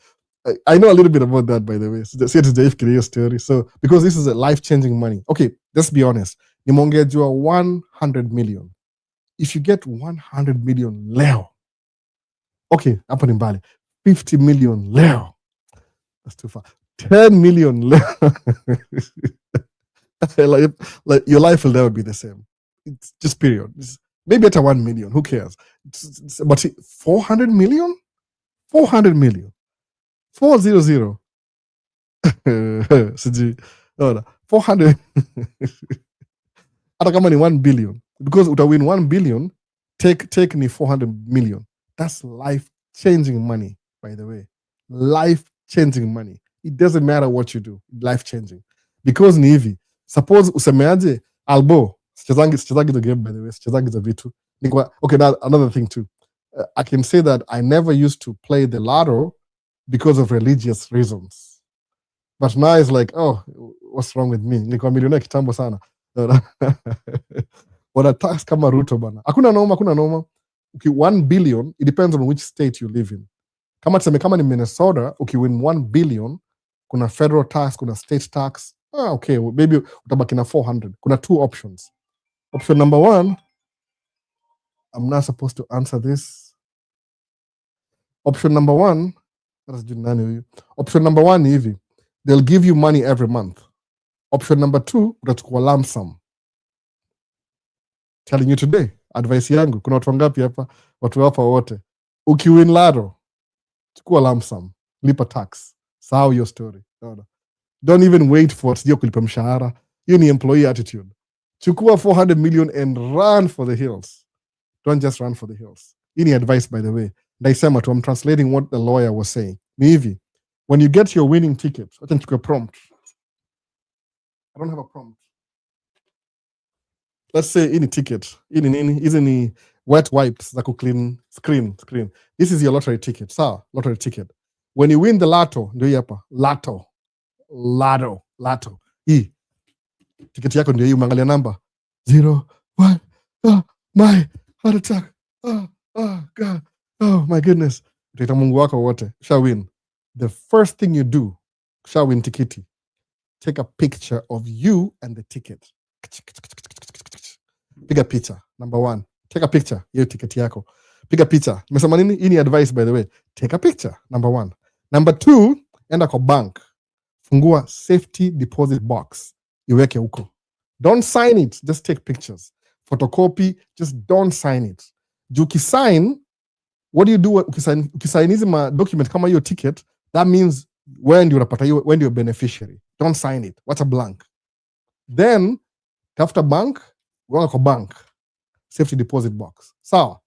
Speaker 1: I know a little bit about that, by the way. So see, it's the story. So because this is a life-changing money. Okay, let's be honest. Nimongejua 100 million. If you get 100 million leo, okay, hapo ni mbali. 50 million leo, that's too far. 10 million leo. like your life will never be the same. It's just period. Maybe at a 1 million, who cares? But 400 million? 400 million. 400. 400. Hata kama ni 1 billion. Because uta win 1 billion, take ni 400 million. That's life-changing money, by the way. Life-changing money. It doesn't matter what you do. Life-changing. Because ni hivi. Suppose usemeaje, Albo, sichezangi the game, by the way, sichezangi za vitu. Okay, now another thing too. I can say that I never used to play the lotto because of religious reasons. But now it's like, what's wrong with me? Niko millionaire kitambo sana. Wana tax kama Ruto bana. Hakuna noma. Okay, 1 billion, it depends on which state you live in. Kama tuseme kama ni Minnesota, okay, win 1 billion, kuna federal tax, kuna state tax. Okay, maybe utabaki na 400. Kuna 2 options. Option number 1, I'm not supposed to answer this. Option number 1, option number 1 ni hivi, they'll give you money every month. Option number 2, utachukua lump sum. Telling you today, advice yangu, kuna watu wangapi hapa, watu hapa wote, ukiwin lotto, chukua lump sum, lipa tax, sahau your story. Don't even wait for sio kulipa mshahara. Hiyo ni employee attitude. Chukua 400 million and run for the hills. Don't just run for the hills. Any advice, by the way. Naisema tu, I'm translating what the lawyer was saying. Ni hivi, when you get your winning ticket, wacha nichukue prompt. I don't have a prompt. Let's say any ticket, any wet wipes za clean screen. This is your lottery ticket. Sawa, lottery ticket. When you win the lotto, ndio hapa, lotto. Hii ticket yako ndio hii, umeangalia namba 01. My heart attack. God. Oh my goodness. Utaita Mungu wako wote. Shall win. The first thing you do, shall win tiketi. Take a picture of you and the ticket. Piga picha. Number 1. Take a picture. Hiyo tiketi yako. Piga picha. Nimesema nini? Hii ni advice, by the way. Take a picture. Number 1. Number 2, enda kwa bank. Fungua safety deposit box. Iweke huko. Don't sign it. Just take pictures. Photocopy. Just don't sign it. Juu kisign, what do you do? Ukisign hizi ma document kama hiyo ticket, that means when you unapata hiyo, when you're beneficiary. Don't sign it. What's a blank? Then, tafuta bank, wanga kwa bank. Safety deposit box. Sawa.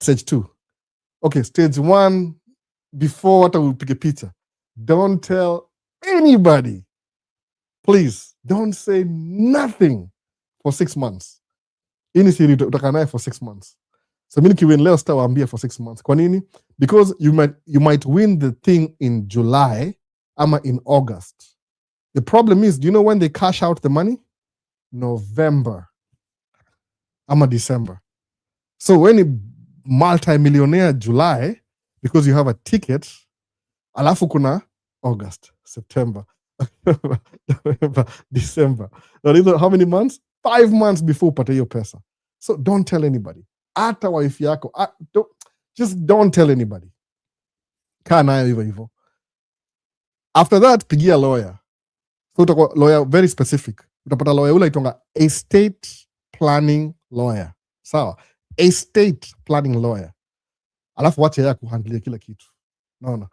Speaker 1: Stage 2. Okay, stage 1, before hata upige picha. Don't tell anybody. Please, don't say nothing for 6 months. Ini siri utakaa naye for 6 months. So mimi nikiwin leo sitawaambia for 6 months. Kwa nini? Because you might win the thing in July ama in August. The problem is, do you know when they cash out the money? November ama December. So when you multi-millionaire July, because you have a ticket, alafu kuna August, September, November, December. How many months? 5 months before upate hiyo pesa. So don't tell anybody. Hata wife yako. Just don't tell anybody. Kaa nayo hivyo hivyo. After that, pigia lawyer. So utakuwa lawyer very specific. Utapata lawyer ule itonga estate planning lawyer. Sawa? Estate planning lawyer. Alafu wacha yeye kuhandle kila kitu. Naona.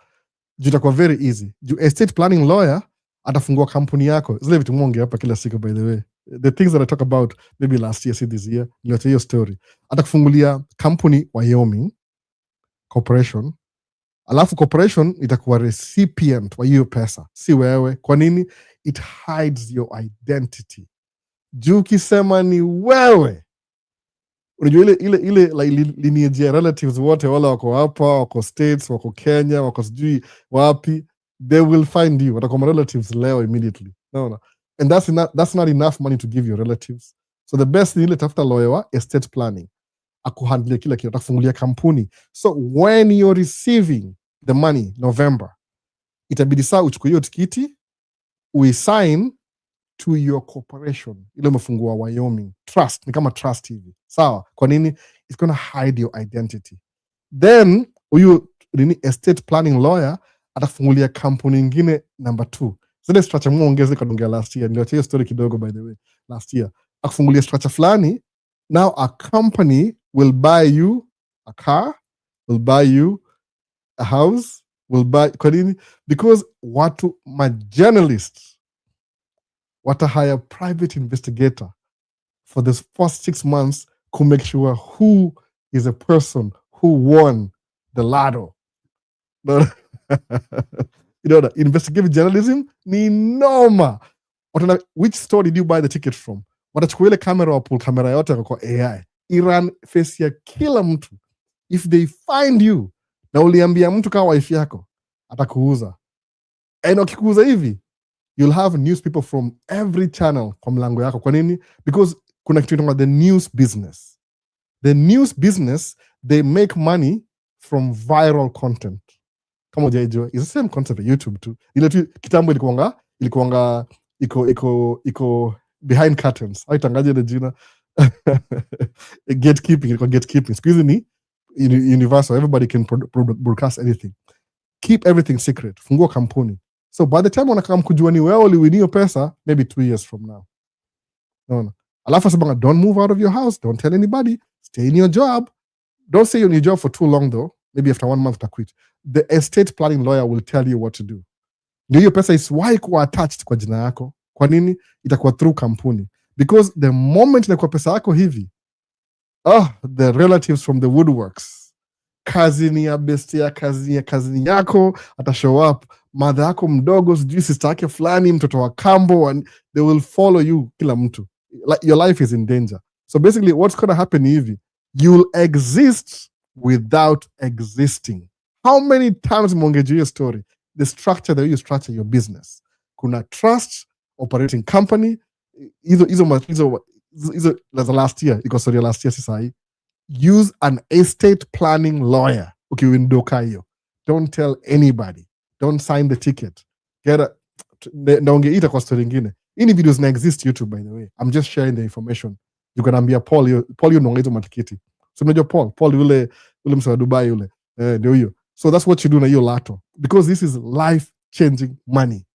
Speaker 1: Juu itakuwa very easy. Juu estate planning lawyer atafungua kampuni yako. Zile vitu mwonge hapa kila siku, by the way. The things that I talk about maybe last year, see this year, nileta hiyo story. Atakufungulia kampuni Wyoming Corporation. Alafu corporation itakuwa recipient wa hiyo pesa, si wewe. Kwa nini? It hides your identity. Juu kisema ni wewe, unajua ile lineage ya relatives wote wala wako hapa, wako States, wako Kenya, wako sijui wapi, they will find you. Watakuwa relatives leo immediately. No. And that's not enough money to give your relatives. So the best thing, ile tafuta lawyer wa estate planning. Akuhandle kila kitu, atakufungulia kampuni. So when you're receiving the money, November, itabidi saa uchukue hiyo tikiti, uisign to your corporation. Ile umefungua Wyoming. Trust, ni kama trust hivi. Sawa, kwa nini? It's gonna hide your identity. Then, huyu estate planning lawyer, atafungulia kampuni ingine number 2. Zile structure muongeze kadongea last year. Ndio hiyo story kidogo, by the way. Last year. Akufungulia structure fulani. Now a company will buy you a car, will buy you a house, will buy, kwa nini? Because watu journalists wata hire private investigator for this first 6 months to make sure who is a person who won the lotto. You know, the investigative journalism ni noma. Which store did you buy the ticket from? Watachukua ile kamera wa pull kamera yote kwa AI. Iran face ya kila mtu. If they find you, na uliambia mtu kama wife yako, atakuuza. And wakikuuza hivi, you'll have newspeople from every channel kwa mlango yako. Kwa nini? Because kuna kitu inaitwa the news business. The news business, they make money from viral content. kama hujaijua, it's the same concept ya YouTube tu. Ile tu kitambo ilikuwanga iko behind curtains. Haitangaje ile jina. Gatekeeping, ilikuwa gatekeeping. Siku hizi ni universal, everybody can broadcast anything. Keep everything secret. Fungua kampuni. So by the time wanakam kujua ni wewe uliwinio pesa, maybe 2 years from now. No. Alafu sabanga, don't move out of your house, don't tell anybody, stay in your job. Don't stay in your job for too long though. Maybe after 1 month to quit. The estate planning lawyer will tell you what to do. Ndio hiyo pesa isiwahi kuwa attached kwa jina yako. Kwa nini? Itakuwa through kampuni. Because the moment inakuwa pesa yako hivi, the relatives from the woodworks, kazini ya bestia, kazini yako ata show up, mother yako mdogo, sijui sister yake fulani, mtoto wa kambo, and they will follow you, kila mtu. Like your life is in danger. So basically what's going to happen hivi, you'll exist without existing. How many times mongeju your story? The structure that you structure your business. Kuna trust, operating company, hizo last year, iko story last year sisai. Use an estate planning lawyer. Okay, windoka hiyo. Don't tell anybody. Don't sign the ticket. Naongeita kwa story nyingine. Ini videos na exist YouTube, by the way. I'm just sharing the information. You can ambia Paul you know hizo matikiti. So unajua Paul yule msa wa Dubai yule. Ndio hiyo. So that's what you do na hiyo lato. Because this is life-changing money.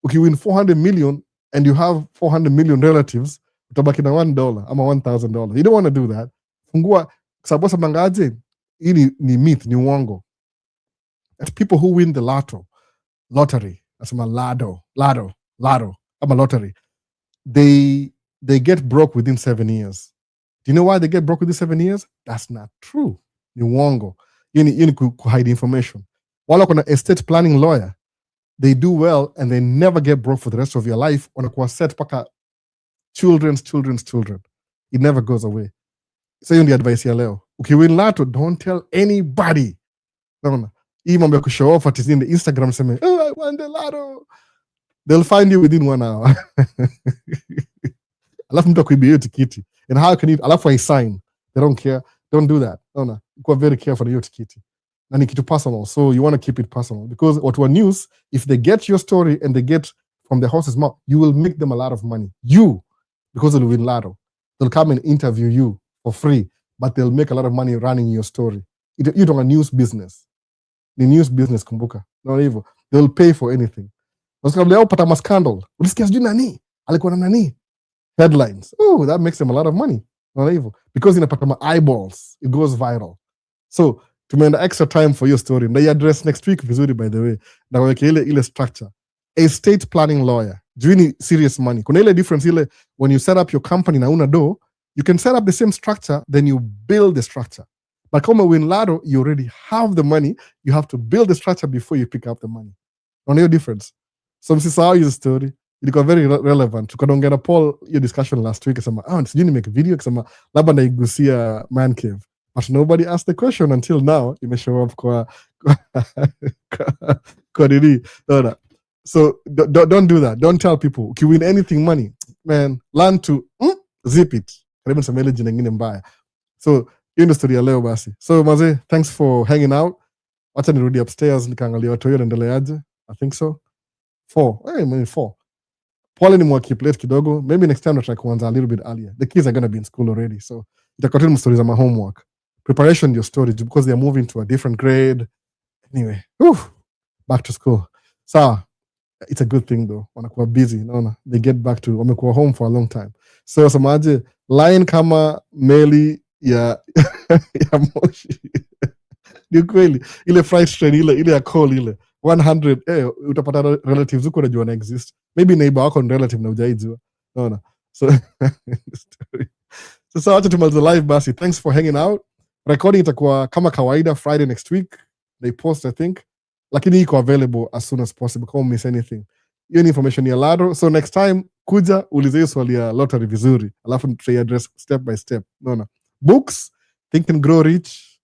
Speaker 1: Okay, win 400 million and you have 400 million relatives, utabaki na $1 ama $1,000. You don't want to do that. Fungua, sababu sabangaje, hii ni myth, ni uongo. That people who win the lottery, nasema lotto, ama lottery, they get broke within 7 years. Do you know why they get broke within 7 years? That's not true. Ni uongo. Yini kuhide information. Wala kuna estate planning lawyer, they do well and they never get broke for the rest of your life. Wanakuwa set paka children's children. It never goes away. So hiyo ndio advice ya leo. Ukiwin lato, don't tell anybody. Naona hii mambo ya kushow off at in the Instagram sema, I won the lotto. They'll find you within 1 hour. Alafu mtu akuibia hiyo tikiti. And how can you, alafu I sign. They don't care. Don't do that. Naona kuwa very careful hiyo tikiti. Na ni kitu personal, so you want to keep it personal, because what one news, if they get your story and they get from the horse's mouth, you will make them a lot of money. Because they'll win lotto, they'll come and interview you for free, but they'll make a lot of money running your story. You don't a news business. The news business, kumbuka. Not evil. They'll pay for anything. Leo pata ma scandal. Ulisikia sijui nani? Alikuwa na nani? Headlines. Oh, that makes them a lot of money. Not evil. Because inapata ma eyeballs. It goes viral. So tumeenda extra time for your story. Na address next week vizuri, by the way. Na weke ile structure. Estate planning lawyer. Juini serious money. Kuna ile difference ile, when you set up your company na una do, you can set up the same structure, then you build the structure. But kama win lotto, you already have the money. You have to build the structure before you pick up the money. Unaona hiyo difference? So msisahau hiyo story. Ilikuwa very relevant. Tukaongea na Paul hiyo discussion last week, akasema, sijui nimeke video, akasema labda naigusia man cave. But nobody asked the question until now. Imeshow up kwa nini. So don't do that. Don't tell people. If you win anything money, man, learn to zip it. Karibu niseme ile jina nyingine mbaya. So hiyo ndio story ya leo basi. So mazee, thanks for hanging out. Wacha nirudi upstairs nikaangalia watu wao wanaendeleaje. I think so. 4. Pole ni mwakip late kidogo. Maybe next time I'll try kuanza a little bit earlier. The kids are going to be in school already. So itakuwa tena stories za my homework. Preparation your story because they're moving to a different grade. Anyway, back to school. So it's a good thing though. Wanakuwa busy, naona. They get back to, wamekuwa home for a long time. So samaje, line kama meli ya Moshi. Ni kweli. Ile freight train ile ya coal ile. 100, utapata relatives uko unajua na exist. Maybe neighbor wako ni relative na hujaijua. Naona. So so acha tumalize live basi. Thanks for hanging out. Recording itakuwa kama kawaida Friday next week. They post, I think. Lakini iko available as soon as possible. Can't miss anything. Hiyo ni information ya Lado. So next time, kuja ulize hiyo swali ya lottery vizuri. Alafu tutai address step by step. Naona. Books, Think and Grow Rich.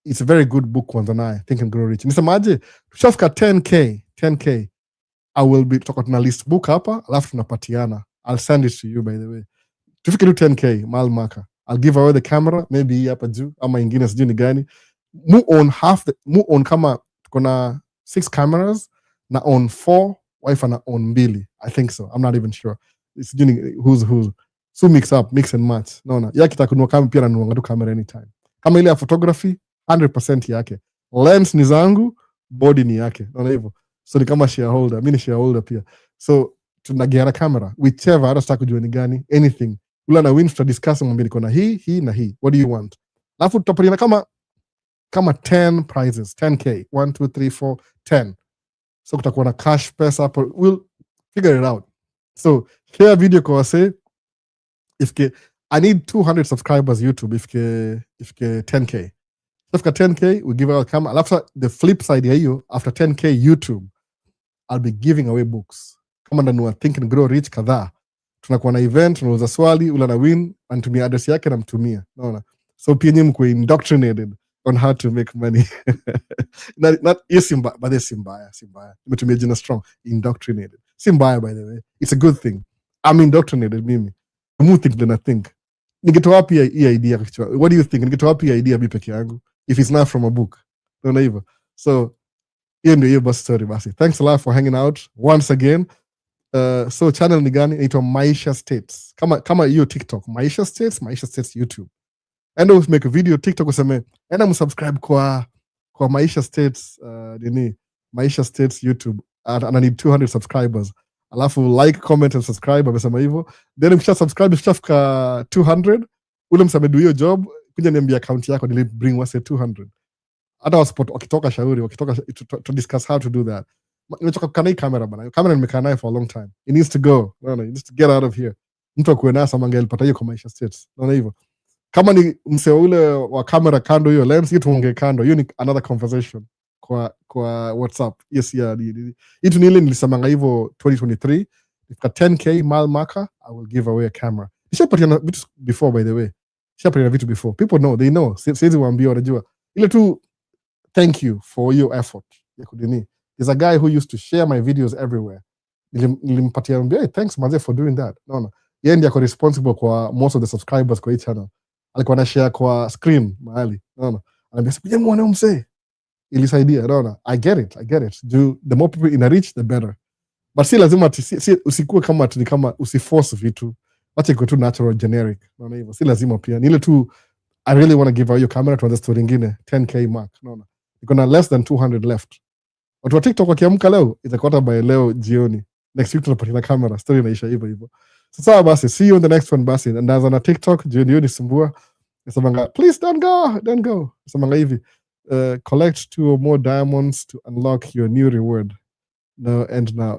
Speaker 1: It's a very good book kwanza naye. Think and Grow Rich. Nisemaje, tushafika 10K. I will be talking na list book hapa. Alafu tunapatiana. I'll send it to you, by the way. Tufike tu 10K, mile marker. I'll give away the camera, maybe hapa juu ama ingine sijui ni gani. Mu on kama tuko na 6 cameras na own 4, wife ana own 2. I think so, I'm not even sure. It's doing who's so mix and match. Naona yake takunua kama pia nanunua tu camera anytime. Kama ile ya photography 100% yake, lens ni zangu, body ni yake. Naona hivyo, so ni kama shareholder, mimi ni shareholder pia. So tunageana camera whichever, hata sitaki kujua ni gani, anything ula na win, tutadiscuss mwambie niko na hii na hii, what do you want, alafu tutapatiana kama 10 prizes, 10k, 1 2 3 4 10. So kutakuwa na cash pesa hapo, we'll figure it out. So share video kwa wase. I need 200 subscribers YouTube ifike 10k. Ifika 10k we give out a camera. After the flip side ya hiyo, after 10k YouTube I'll be giving away books. Kama ndanua Think and Grow Rich kadhaa, tunakuwa na event, tunauza swali, ula na win, anatumia address yake na mtumia. Naona, so pia nyinyi mko indoctrinated on how to make money. Not Simba, but this Simbaya. Nimetumia jina strong, indoctrinated. Simbaya, by the way, it's a good thing. I'm indoctrinated mimi. Mu think than I think. Ningetoa wapi hii idea kichwa? What do you think? Ningetoa wapi hii idea mimi peke yangu if it's not from a book? Naona hivyo. So hiyo ndio hiyo bus story basi. Thanks a lot for hanging out once again. So channel ni gani? Inaitwa Maisha States. Kama hiyo TikTok, Maisha States YouTube. Enda make a video TikTok useme, enda msubscribe kwa Maisha States Maisha States YouTube. And I need 200 subscribers. Alafu like, comment and subscribe, amesema hivyo. Then ukisha subscribe, ukishafika 200, ule msamedu hiyo job, kuja niambia account yako, nili bring wase 200. Hata wakitoka shauri, to discuss how to do that. Nimechoka kukaa na hii kamera bana. Kamera nimekaa nayo for a long time. It needs to go. No, it needs to get out of here. Mtu akuwe nasa mangelipata hiyo kwa Maisha States. Naona hivyo. Kama ni msee ule wa kamera kando hiyo lens, hiyo tuongee kando. Hiyo ni another conversation kwa WhatsApp. Yes, yeah. Itu ni ile nilisemanga hivyo 2023. Ifika 10k mile marker, I will give away a camera. Nishapatiana vitu before, by the way. Nishapatiana vitu before. People know, they know. Siwezi waambia, wanajua. Ile tu thank you for your effort. There's a guy who used to share my videos everywhere. Nilimpatia mbia, hey, thanks manze for doing that. No. Yeye ndiye ako responsible kwa most of the subscribers kwa hii channel. Alikuwa na share kwa screen mahali. No. Anambia sikuja muone msee. Ilisaidia, no. I get it. The more people in a reach, the better. But si lazima usikuwe kama usiforce vitu. Wacha iko tu natural, generic. Naona hivyo. Si lazima pia. Ni ile tu I really want to give out your camera to the story nyingine 10k mark. No. Iko na less than 200 left. Watu wa TikTok wakiamka leo, itakuwa by leo jioni. Next week tunapatia camera, story inaisha hivyo. Sasa basi, see you in the next one basi. Ndaanza na TikTok, jioni nisumbua. Nasemanga, please don't go. Nasemanga hivi, collect 2 or more diamonds to unlock your new reward. No, end now.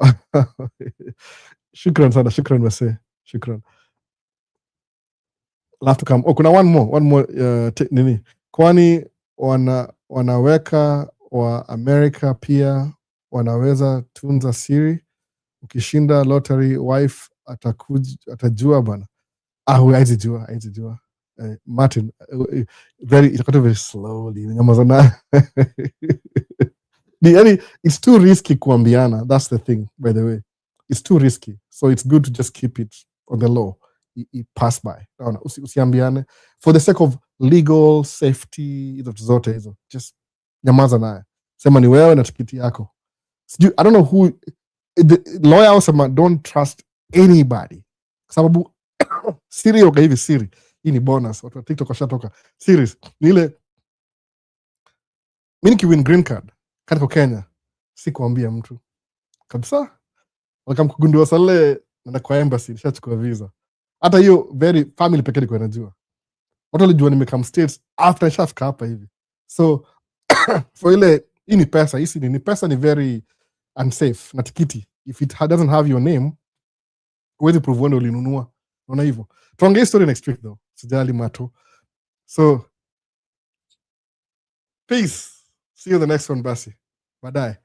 Speaker 1: Shukran sana, shukran wase. Shukran. Love to come. Oh, kuna one more nini? Kwani wanaweka wa America pia wanaweza tunza siri, ukishinda lottery wife atajua bana. Haijajua. Martin, very slowly. Nyamazana. It's too risky kuambiana. That's the thing, by the way. It's too risky. So it's good to just keep it on the low. Pass by. Usiambiane. For the sake of legal safety, zote hizo. Just nyamaza naye. Sema ni wewe na tikiti yako. I don't know who the lawyer sema don't trust anybody. Sababu siri yoga hivi siri. Hii ni bonus. Watu wa TikTok washatoka. Series. Ni ile mimi nikiwin green card katika Kenya, sikuambia mtu. Kabisa. Wakamkugundua sale na kwa embassy nishachukua visa. Hata hiyo very family pekee kwa najua. Watu walijua nimekam states after nishafika hapa hivi. So for ile hii ni pesa, ni pesa, ni very unsafe na tikiti. If it doesn't have your name, huwezi prove wewe ulinunua. Unaona hivyo. Tuongee story next week though. Sijali mato. So peace. See you in the next one basi. Baadaye.